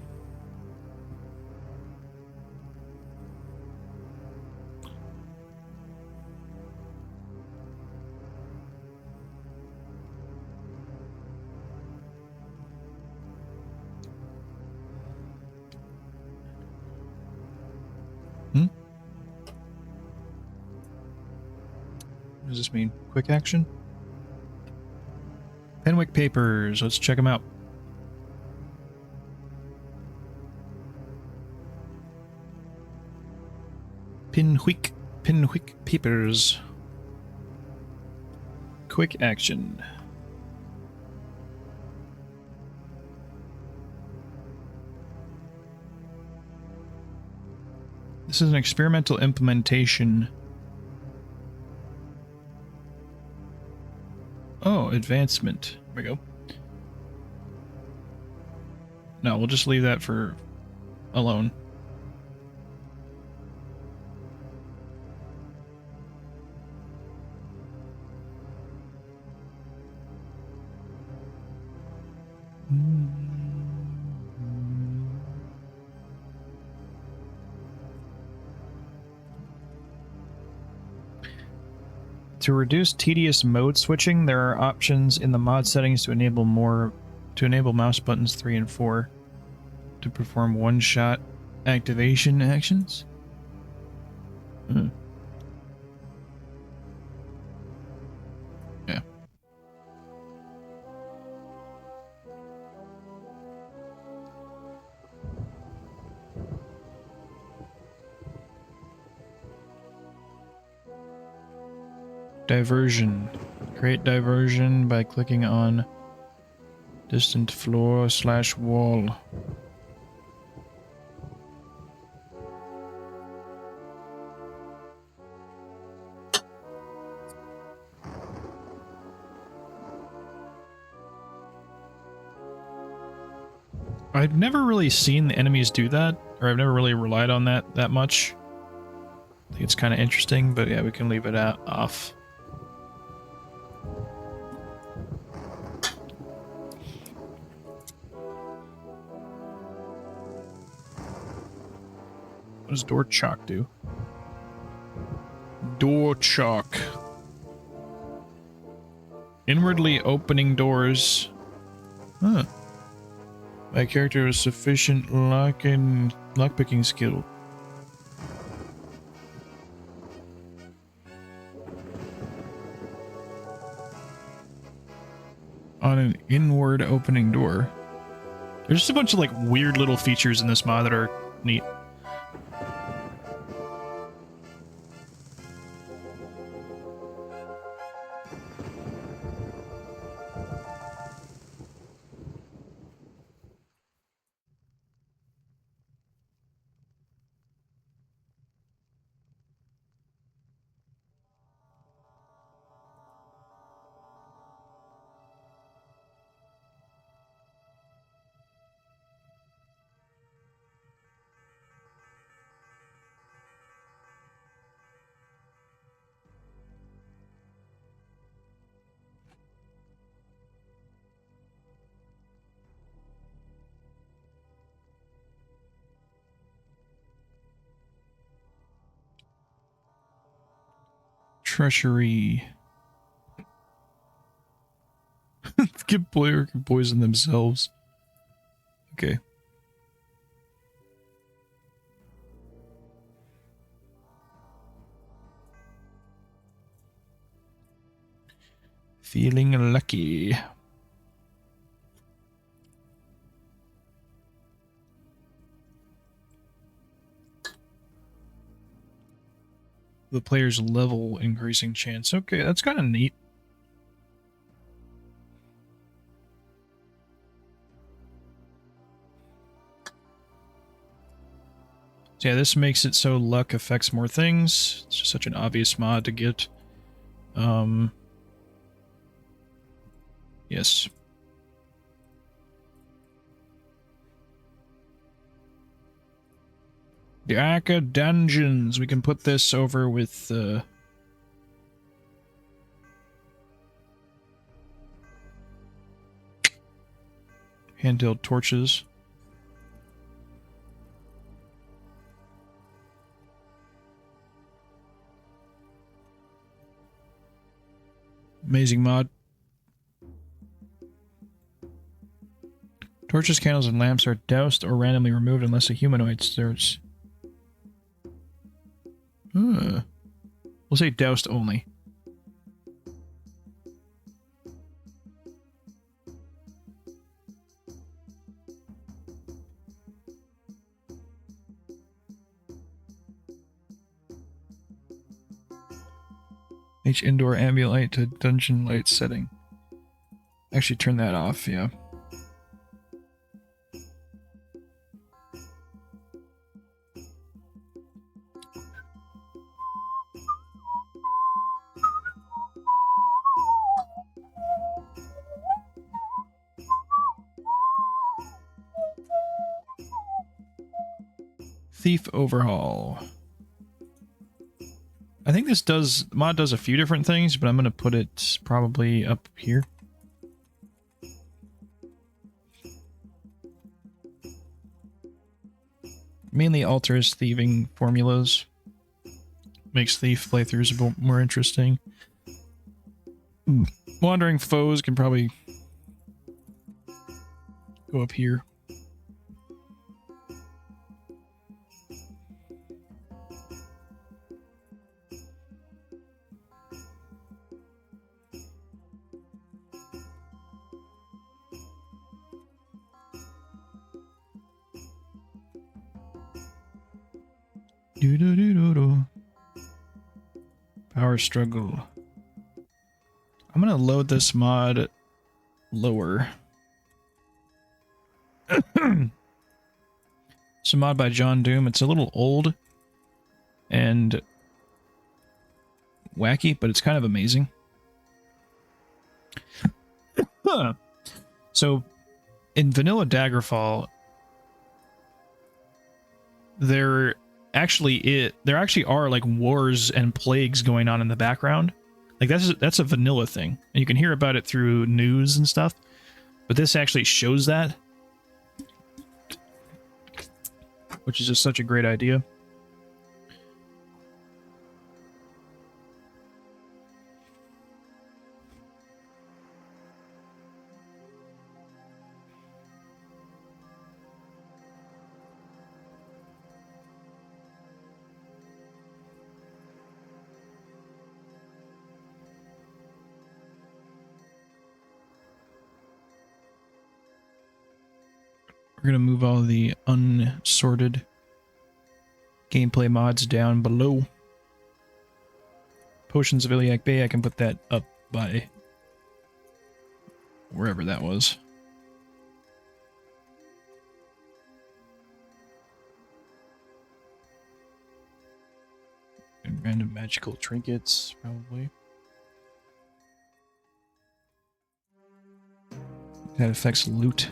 What does this mean? Quick action? Fenwick papers. Let's check them out. Pinwhick papers. Quick action. This is an experimental implementation. Oh, advancement. There we go. No, we'll just leave that for alone. To reduce tedious mode switching, there are options in the mod settings to enable mouse buttons 3 and 4 to perform one-shot activation actions. Yeah. Diversion. Create diversion by clicking on distant floor/wall. I've never really seen the enemies do that, or I've never really relied on that much. I think it's kind of interesting, but yeah, we can leave it off. What does door chalk do? Door chalk. Inwardly opening doors. Huh. My character has sufficient lockpicking skill. On an inward opening door. There's just a bunch of like weird little features in this mod that are neat. Treachery. Get player can poison themselves. Okay. Feeling lucky. The player's level increasing chance. Okay, that's kind of neat. So yeah, this makes it so luck affects more things. It's just such an obvious mod to get. Yes. The Aka Dungeons. We can put this over with handheld torches. Amazing mod. Torches, candles, and lamps are doused or randomly removed unless a humanoid stirs. We'll say doused only. H indoor ambient light to dungeon light setting. Actually turn that off, yeah. Thief overhaul. I think this mod does a few different things, but I'm gonna put it probably up here. Mainly alters thieving formulas. Makes thief playthroughs a bit more interesting. Wandering foes can probably go up here. Power struggle. I'm gonna load this mod lower. It's a mod by John Doom. It's a little old and wacky, but it's kind of amazing. So, in vanilla Daggerfall, there actually are like wars and plagues going on in the background. Like that's a vanilla thing, and you can hear about it through news and stuff. But this actually shows that, which is just such a great idea. We're going to move all the unsorted gameplay mods down below. Potions of Iliac Bay, I can put that up by wherever that was. And random magical trinkets, probably. That affects loot.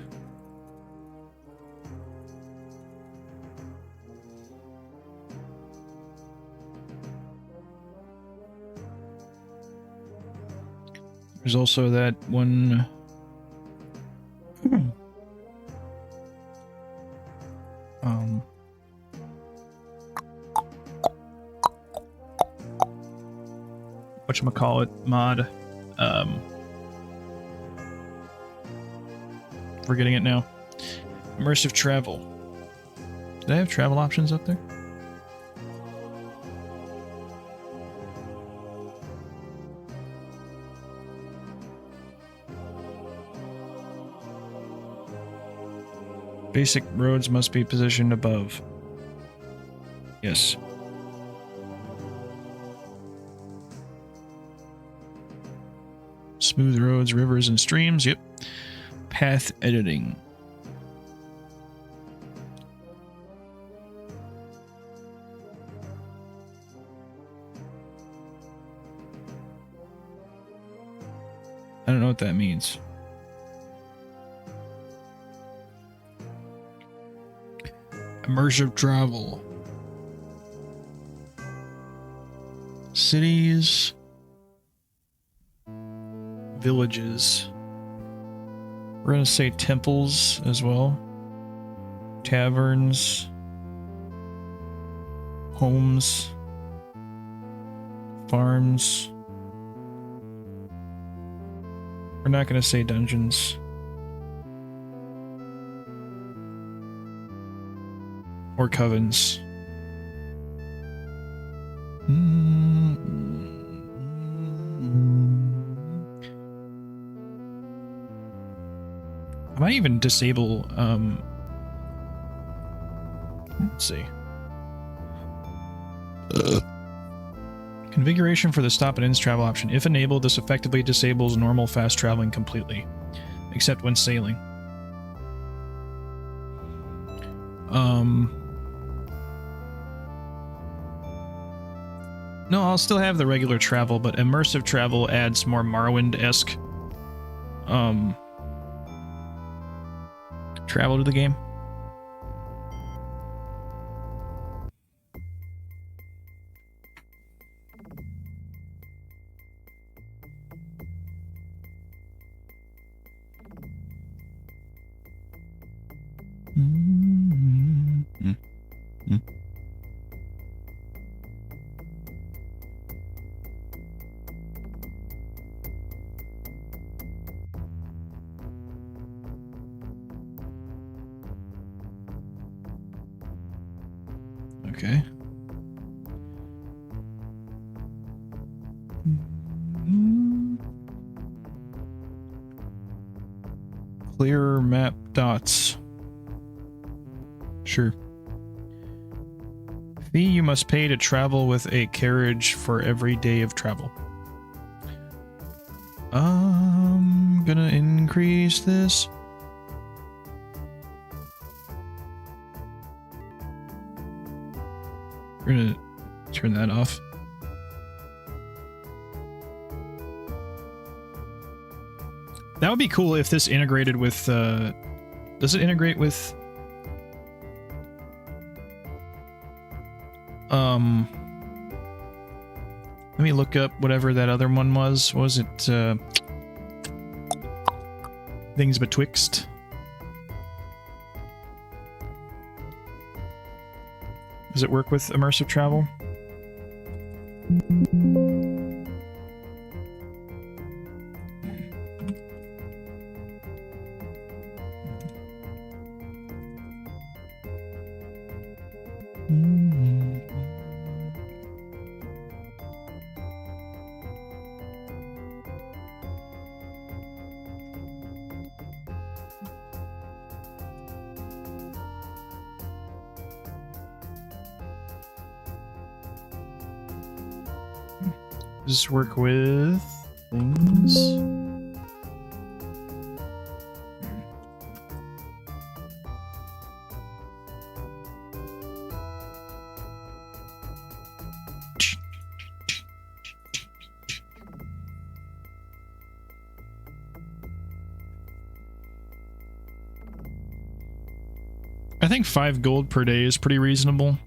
There's also that one. Whatchamacallit mod. Forgetting it now. Immersive travel. Did I have travel options up there? Basic roads must be positioned above. Yes. Smooth roads, rivers, and streams. Yep. Path editing. I don't know what that means. Immersive travel. Cities. Villages. We're going to say temples as well. Taverns. Homes. Farms. We're not going to say dungeons. Or covens. I might even disable, let's see. Configuration for the stop and ends travel option. If enabled, this effectively disables normal fast traveling completely, except when sailing. No, I'll still have the regular travel, but immersive travel adds more Morrowind-esque travel to the game. Okay. Clear map dots. Sure. Fee you must pay to travel with a carriage for every day of travel. I'm gonna increase this. We're gonna turn that off. That would be cool if this integrated with, does it integrate with, let me look up whatever that other one was. What was it, Things Betwixt? Does it work with immersive travel? Does this work with things? I think 5 gold per day is pretty reasonable.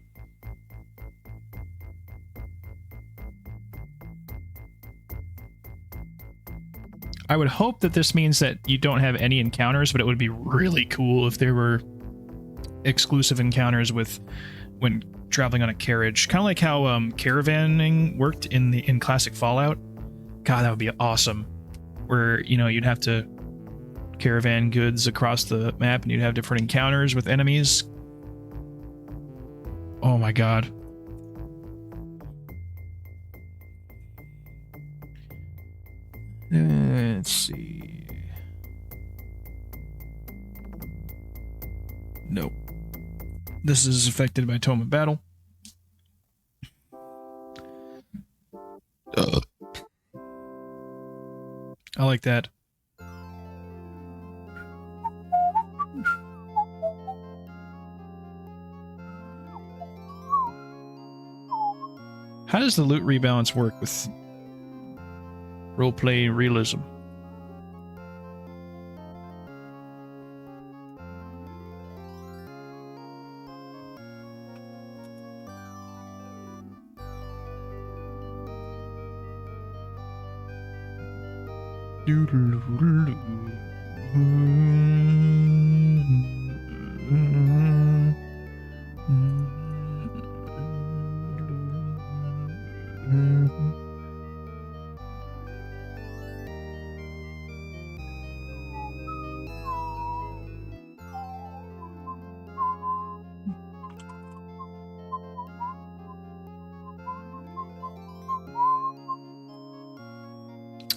I would hope that this means that you don't have any encounters, but it would be really cool if there were exclusive encounters with when traveling on a carriage, kind of like how caravanning worked in classic Fallout. God, that would be awesome. Where, you know, you'd have to caravan goods across the map and you'd have different encounters with enemies. Oh my god. Let's see. Nope. This is affected by Tome of Battle. I like that. How does the loot rebalance work with roleplay realism?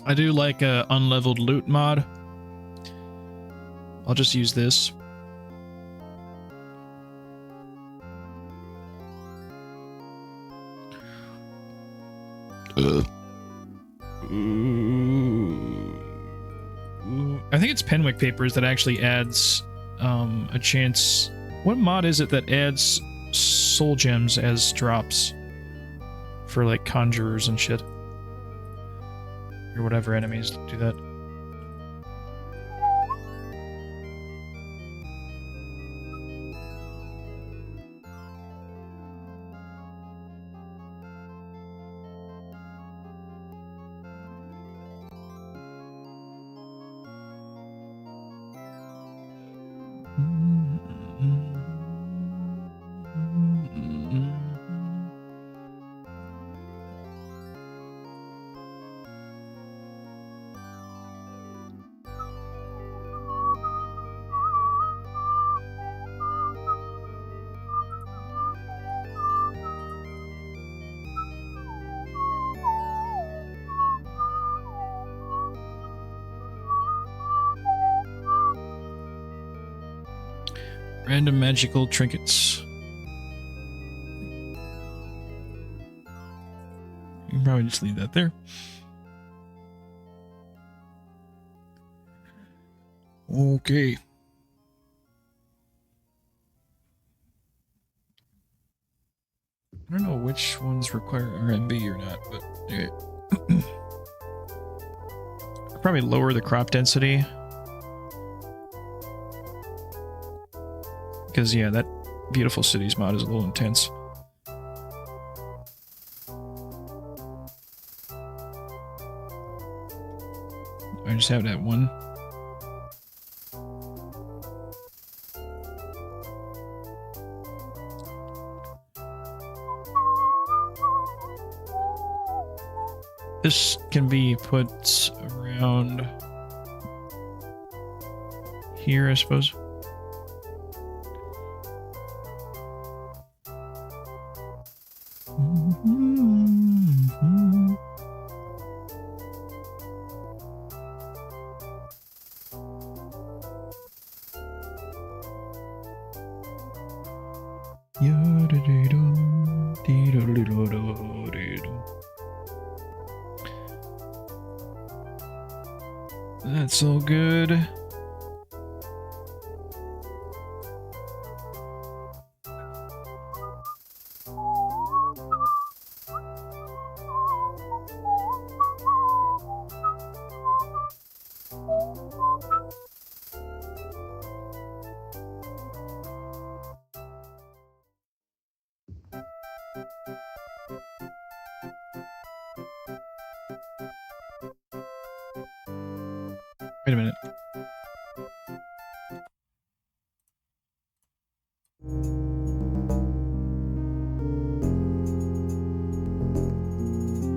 I do like a unleveled loot mod. I'll just use this. think it's Penwick Papers that actually adds a chance. What mod is it that adds soul gems as drops for like conjurers and shit? Or whatever enemies do that. Random magical trinkets. You can probably just leave that there. Okay. I don't know which ones require RMB or not, but okay. I'll probably lower the crop density. Because, yeah, that Beautiful Cities mod is a little intense. I just have that one. This can be put around here, I suppose. That's all good. Wait a minute.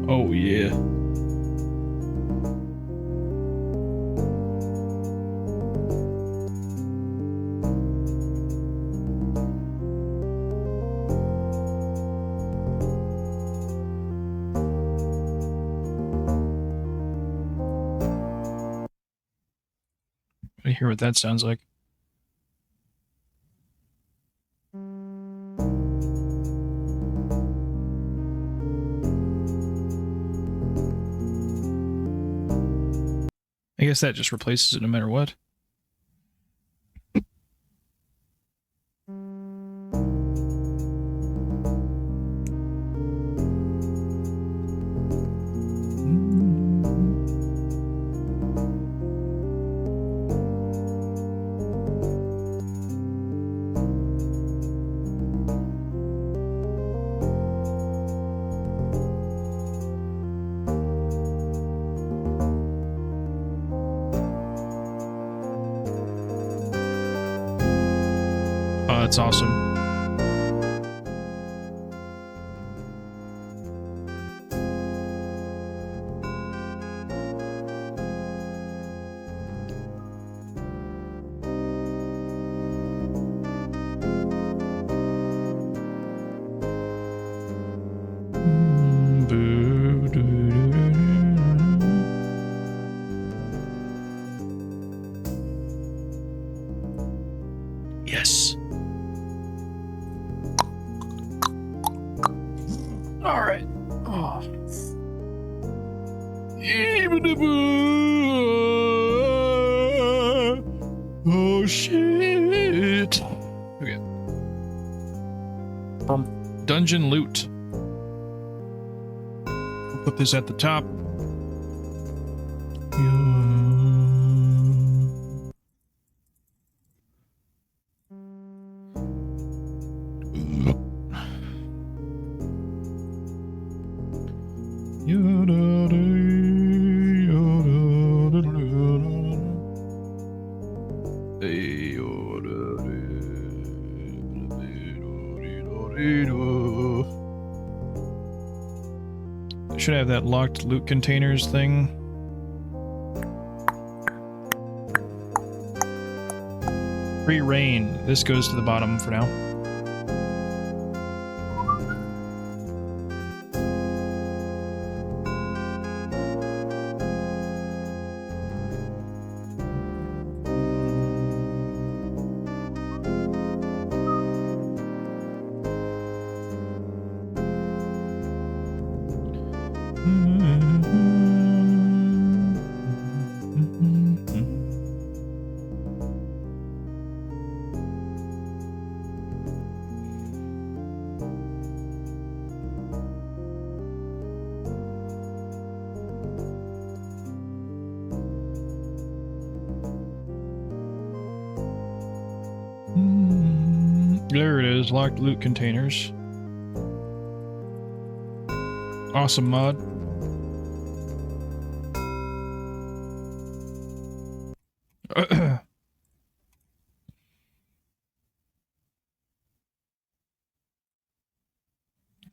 Oh, yeah. I hear what that sounds like. I guess that just replaces it no matter what. That's awesome. Yes. All right. Oh. Oh shit. Okay. Dungeon loot. We'll put this at the top. Should have that locked loot containers thing. Free reign. This goes to the bottom for now. There it is, locked loot containers. Awesome mod.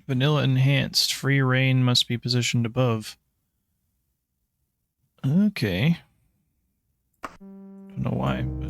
Vanilla enhanced. Free reign must be positioned above. Okay. Don't know why, but...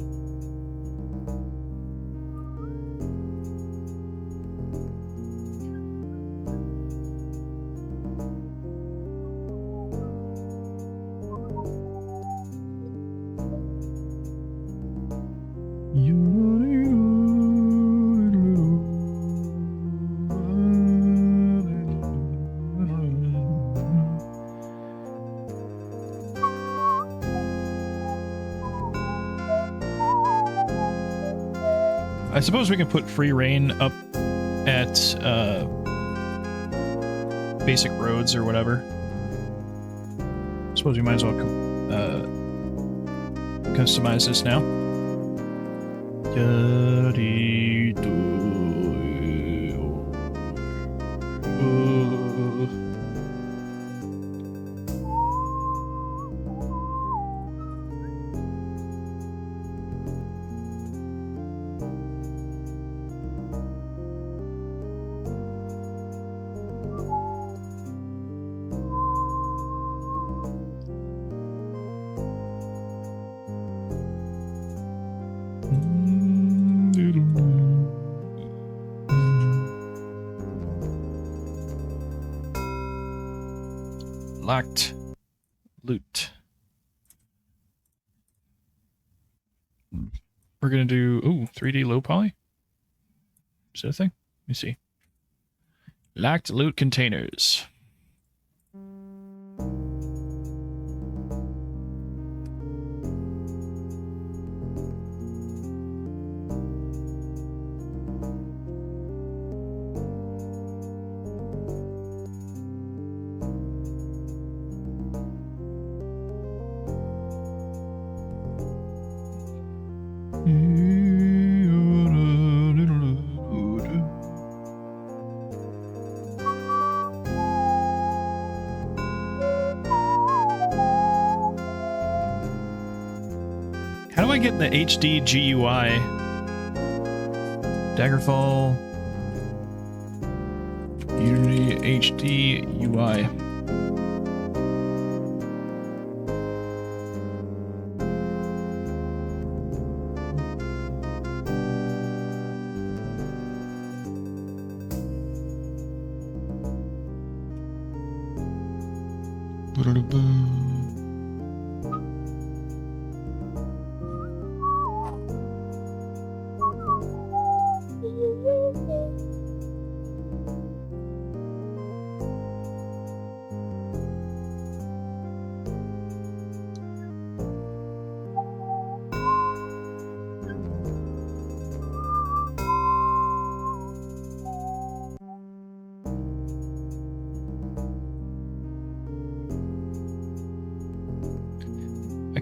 I suppose we can put free reign up at basic roads or whatever. I suppose we might as well customize this now. Locked loot. We're gonna do 3D low poly. Is that a thing? Let me see. Locked loot containers. How do I get the HD GUI? Daggerfall. Unity HD UI.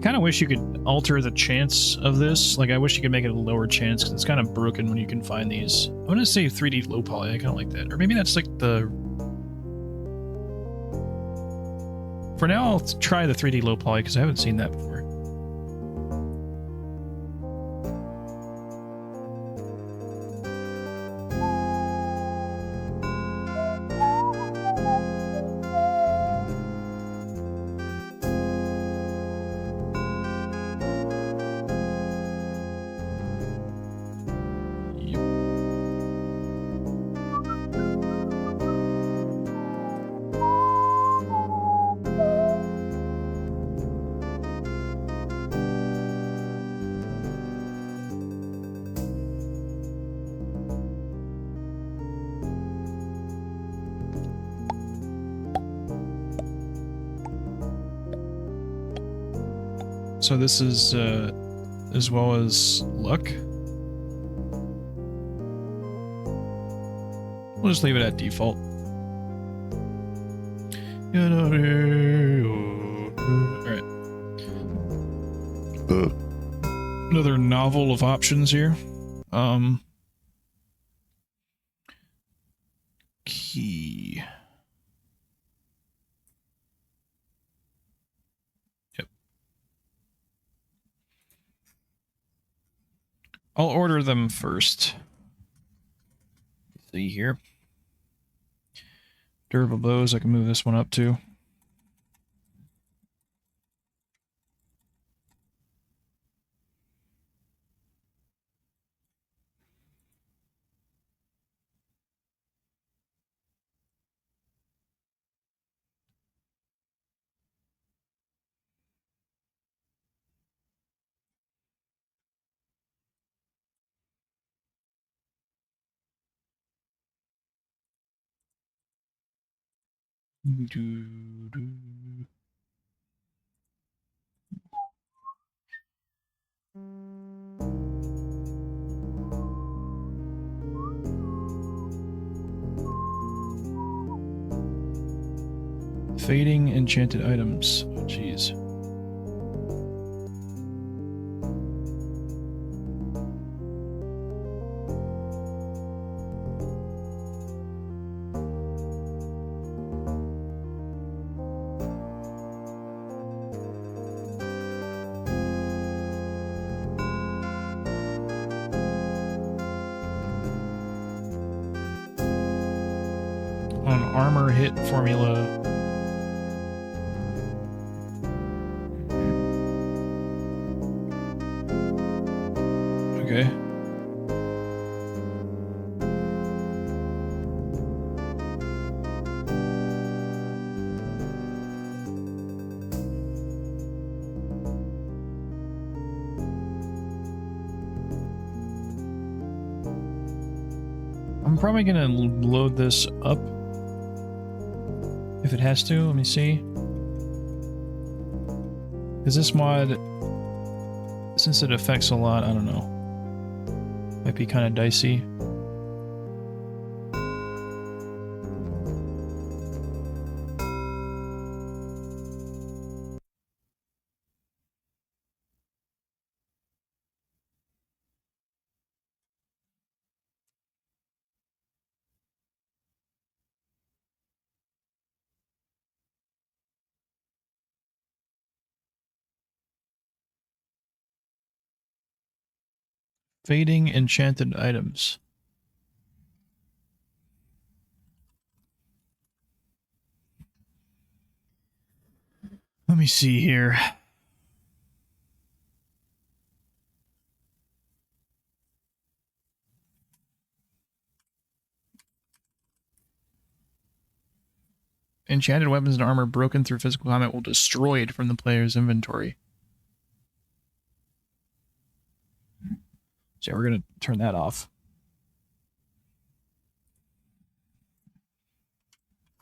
kind of wish you could alter the chance of this. Like, I wish you could make it a lower chance, because it's kind of broken when you can find these. I'm going to say 3D low poly. I kind of like that. Or maybe that's like the... For now, I'll try the 3D low poly, because I haven't seen that before. So this is as well as luck. We'll just leave it at default. Alright. Another novel of options here. Key. I'll order them first. See here. Durable bows, I can move this one up too. Fading enchanted items. Oh, jeez. On armor hit formula. Okay. I'm probably gonna load this up if it has to. Let me see. Is this mod, since it affects a lot, I don't know. Might be kind of dicey. Fading enchanted items. Let me see here. Enchanted weapons and armor broken through physical combat will destroyed from the player's inventory. So we're going to turn that off.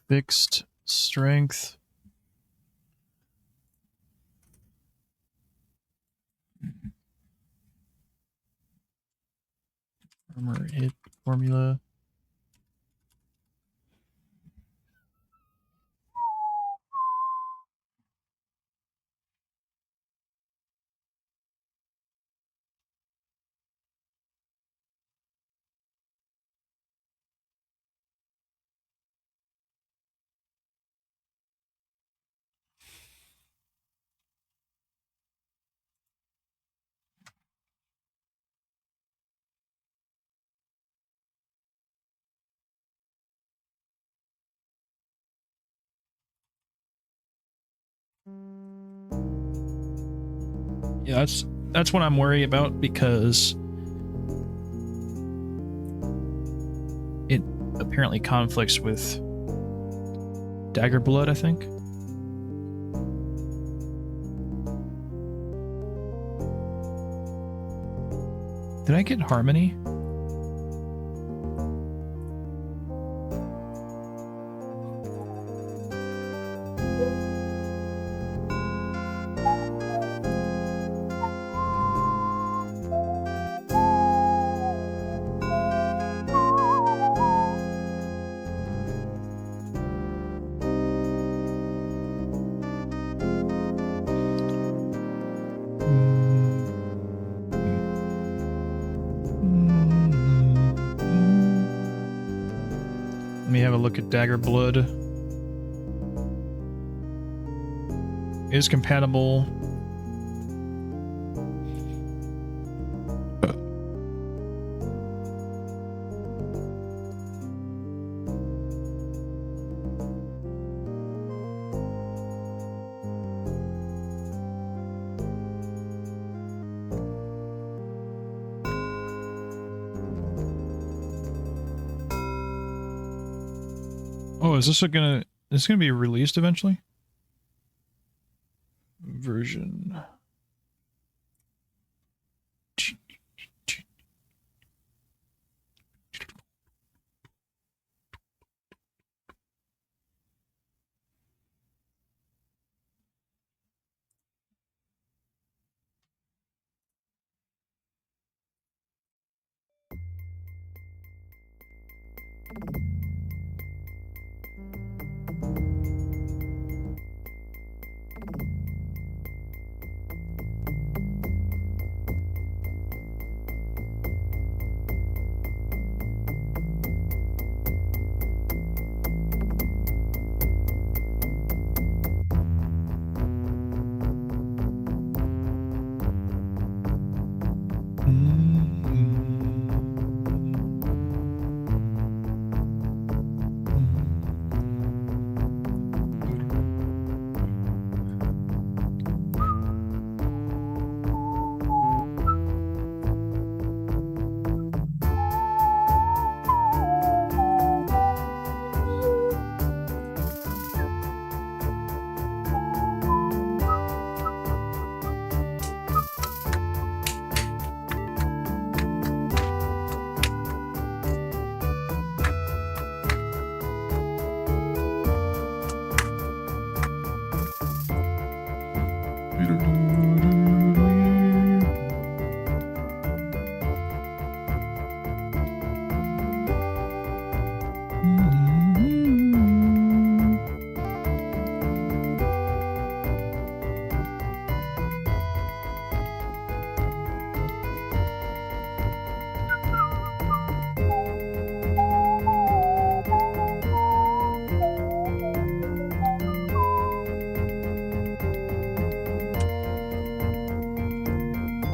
Fixed strength. Armor hit formula. Yeah, that's what I'm worried about, because it apparently conflicts with Dagger Blood, I think. Did I get Harmony? Let me have a look at Dagger Blood. Is compatible. Oh, is this gonna be released eventually? Version.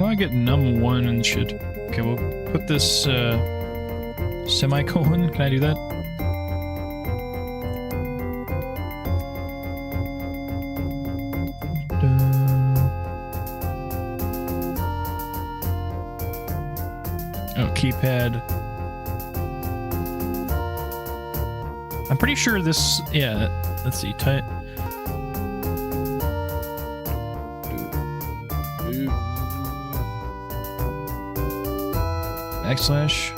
I get num1 and shit. Okay, we'll put this semicolon. Can I do that? Oh, keypad. I'm pretty sure this, yeah, let's see, type. Backslash.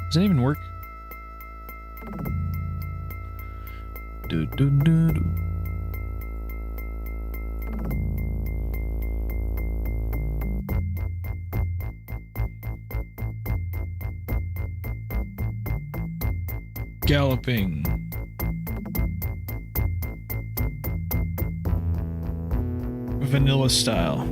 Does that even work? Galloping. Vanilla style.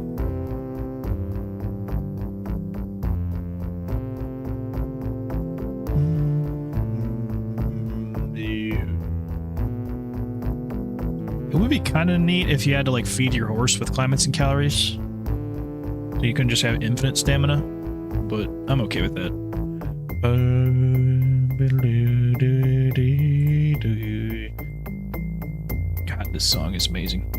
It would be kind of neat if you had to like feed your horse with climates and calories, so you couldn't just have infinite stamina, but I'm okay with that. God, this song is amazing.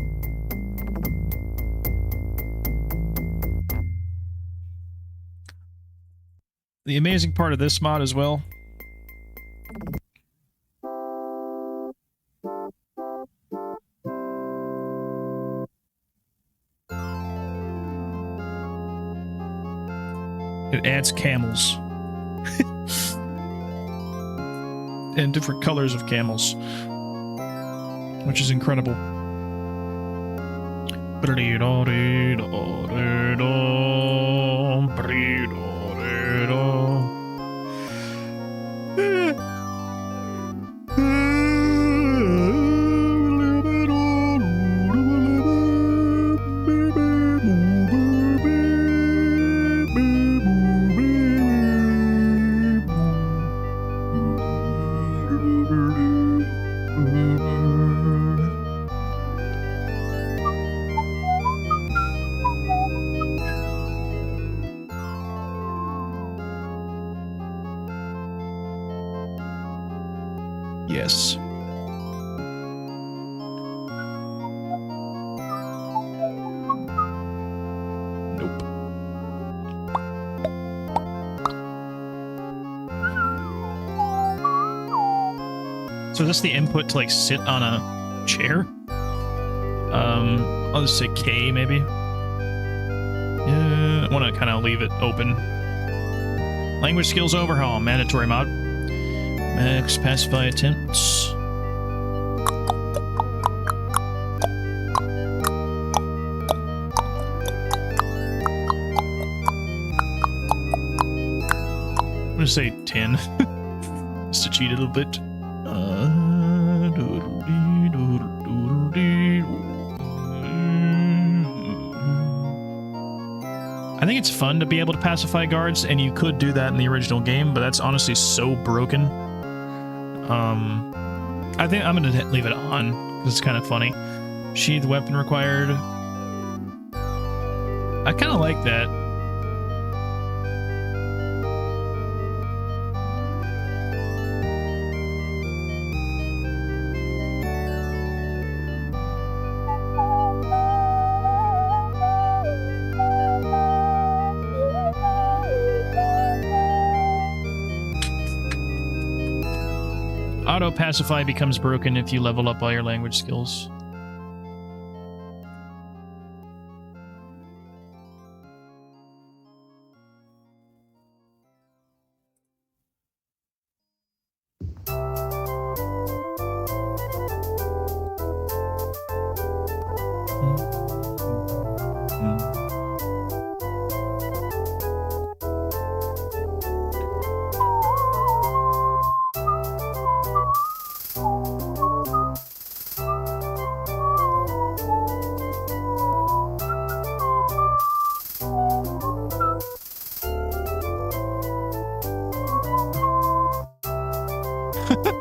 The amazing part of this mod as well. It adds camels. And different colors of camels. Which is incredible. Yes. Nope. So is this the input to like sit on a chair? I'll just say K maybe. Yeah, I want to kind of leave it open. Language skills overhaul, mandatory mod. Max pacify attempts. I'm gonna say 10. Just to cheat a little bit. I think it's fun to be able to pacify guards, and you could do that in the original game, but that's honestly so broken. I think I'm gonna leave it on, because it's kind of funny. Sheath weapon required. I kind of like that. Auto pacify becomes broken if you level up all your language skills.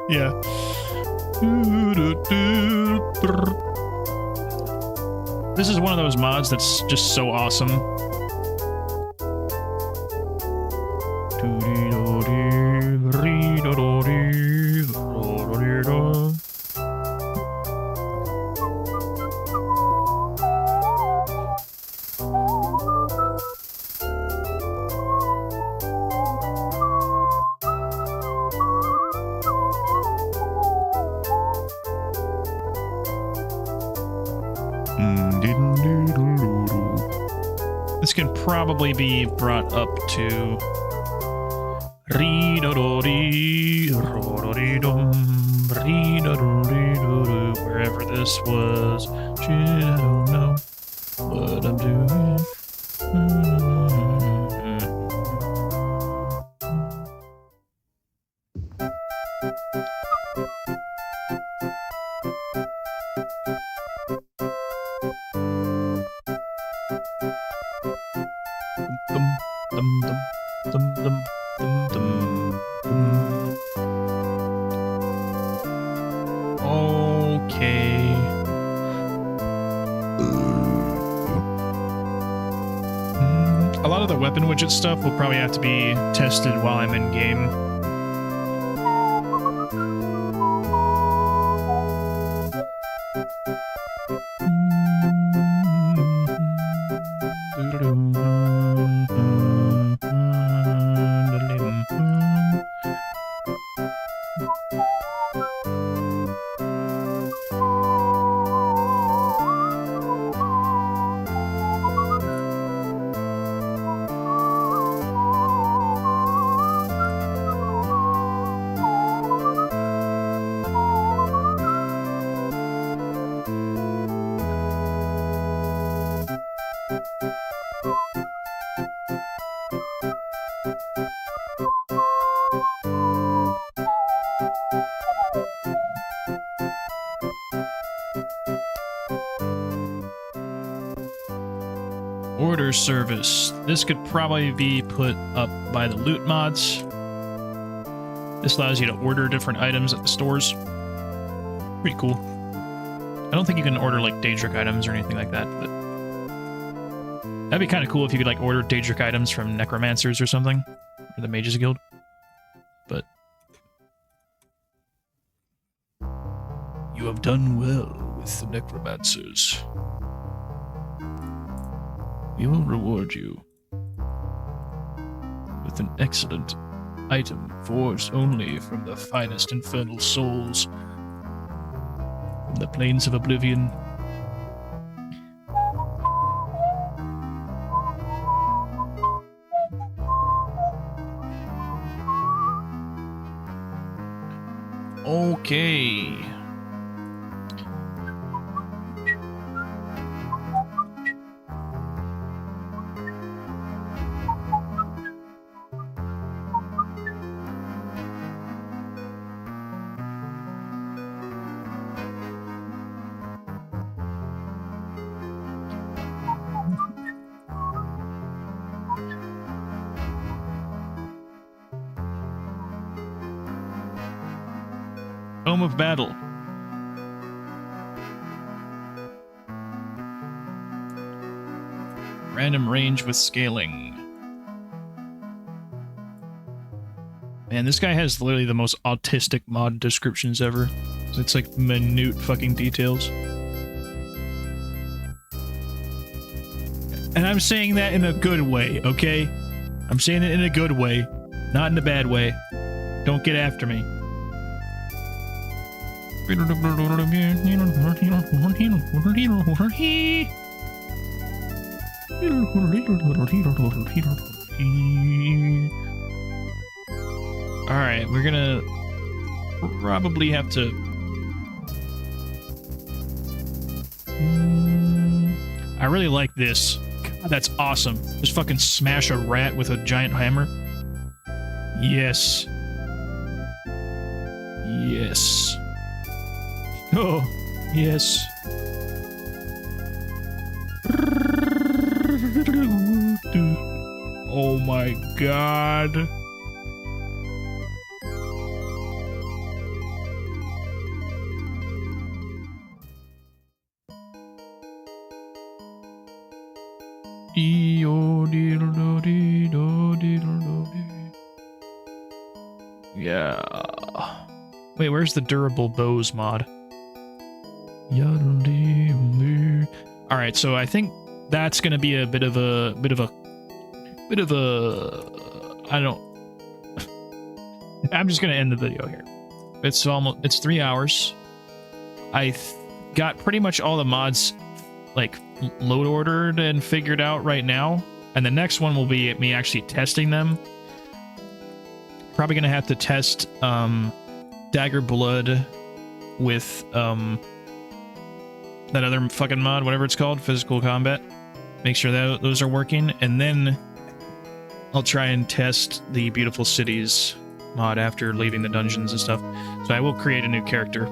Yeah. This is one of those mods that's just so awesome. This can probably be brought up to wherever this was. Shit, I don't know what I'm doing. Okay. A lot of the weapon widget stuff will probably have to be tested while I'm in game. service. This could probably be put up by the loot mods. This allows you to order different items at the stores. Pretty cool. I don't think you can order like Daedric items or anything like that, but that'd be kind of cool if you could like order Daedric items from necromancers or something, or the Mages Guild. But you have done well with the necromancers. We will reward you with an excellent item forged only from the finest infernal souls from the plains of oblivion. Okay. Home of Battle. Random range with scaling. Man, this guy has literally the most autistic mod descriptions ever. It's like minute fucking details. And I'm saying that in a good way, okay? I'm saying it in a good way, not in a bad way. Don't get after me. Alright, we're gonna probably have to... I really like this. God, that's awesome. Just fucking smash a rat with a giant hammer. Yes. Yes. Oh, yes. Oh my god. Yeah. Wait, where's the durable bows mod? Alright, so I think that's gonna be a bit of a I don't I'm just gonna end the video here. It's 3 hours. I got pretty much all the mods like load ordered and figured out right now, and the next one will be me actually testing them. Probably gonna have to test Dagger Blood with that other fucking mod, whatever it's called, physical combat. Make sure that those are working, and then I'll try and test the Beautiful Cities mod after leaving the dungeons and stuff. So I will create a new character.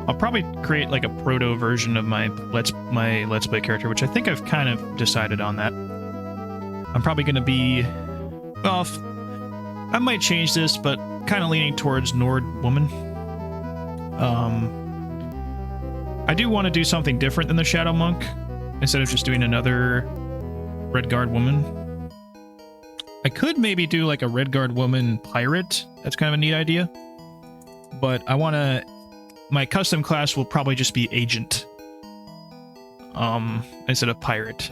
I'll probably create like a proto version of my Let's Play character, which I think I've kind of decided on that. I'm probably going to be... Well, I might change this, but kind of leaning towards Nord Woman. I do want to do something different than the Shadow Monk, instead of just doing another Redguard Woman. I could maybe do like a Redguard Woman Pirate. That's kind of a neat idea. But I want to... My custom class will probably just be Agent. Instead of Pirate.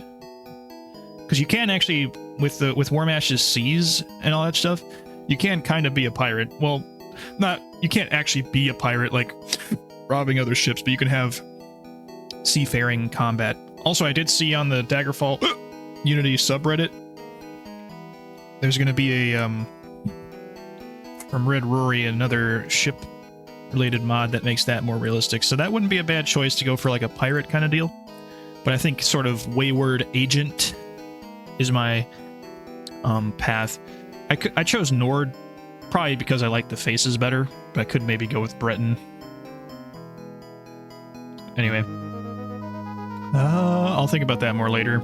Because you can actually, with Warmash's Seas and all that stuff, you can kind of be a pirate. Well, you can't actually be a pirate, like, robbing other ships, but you can have seafaring combat. Also, I did see on the Daggerfall Unity subreddit, there's going to be a, from Red Rory, another ship-related mod that makes that more realistic. So that wouldn't be a bad choice to go for, like, a pirate kind of deal. But I think sort of Wayward Agent is my path. I chose Nord, probably because I like the faces better, but I could maybe go with Breton. Anyway. I'll think about that more later.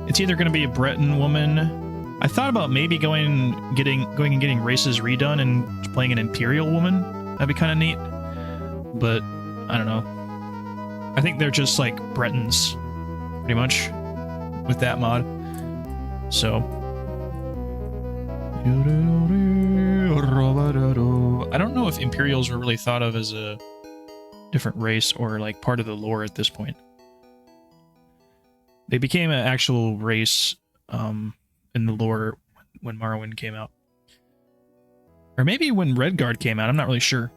It's either going to be a Breton woman. I thought about maybe going and getting races redone and playing an Imperial woman. That'd be kind of neat. But I don't know. I think they're just like Bretons, pretty much, with that mod. So. I don't know if Imperials were really thought of as a different race or like part of the lore at this point. They became an actual race in the lore when Morrowind came out. Or maybe when Redguard came out, I'm not really sure.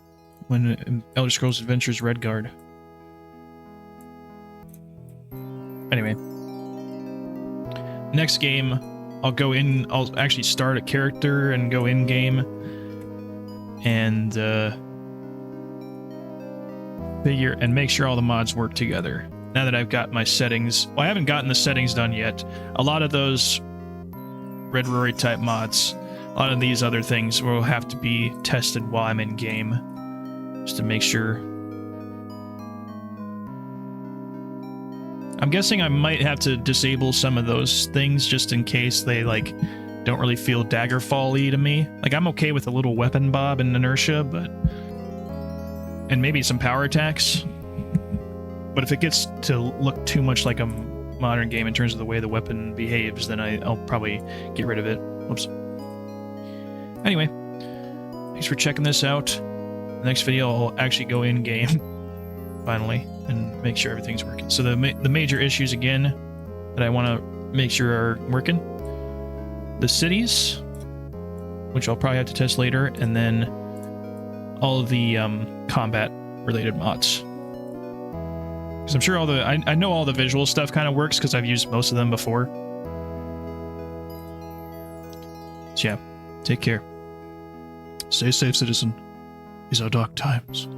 When Elder Scrolls Adventures Redguard. Anyway. Next game, I'll actually start a character and go in-game. And make sure all the mods work together. Now that I've got my settings, well, I haven't gotten the settings done yet. A lot of those Red Rory type mods, a lot of these other things will have to be tested while I'm in game, just to make sure. I'm guessing I might have to disable some of those things just in case they like don't really feel Daggerfall-y to me. Like, I'm okay with a little weapon bob and inertia, and maybe some power attacks. But if it gets to look too much like a modern game in terms of the way the weapon behaves, then I'll probably get rid of it. Whoops. Anyway, thanks for checking this out. The next video, I'll actually go in-game, finally, and make sure everything's working. So the major issues, again, that I want to make sure are working. The cities, which I'll probably have to test later, and then all of the combat-related mods. Because I'm sure I know all the visual stuff kind of works because I've used most of them before. So yeah, take care. Stay safe, citizen. These are dark times.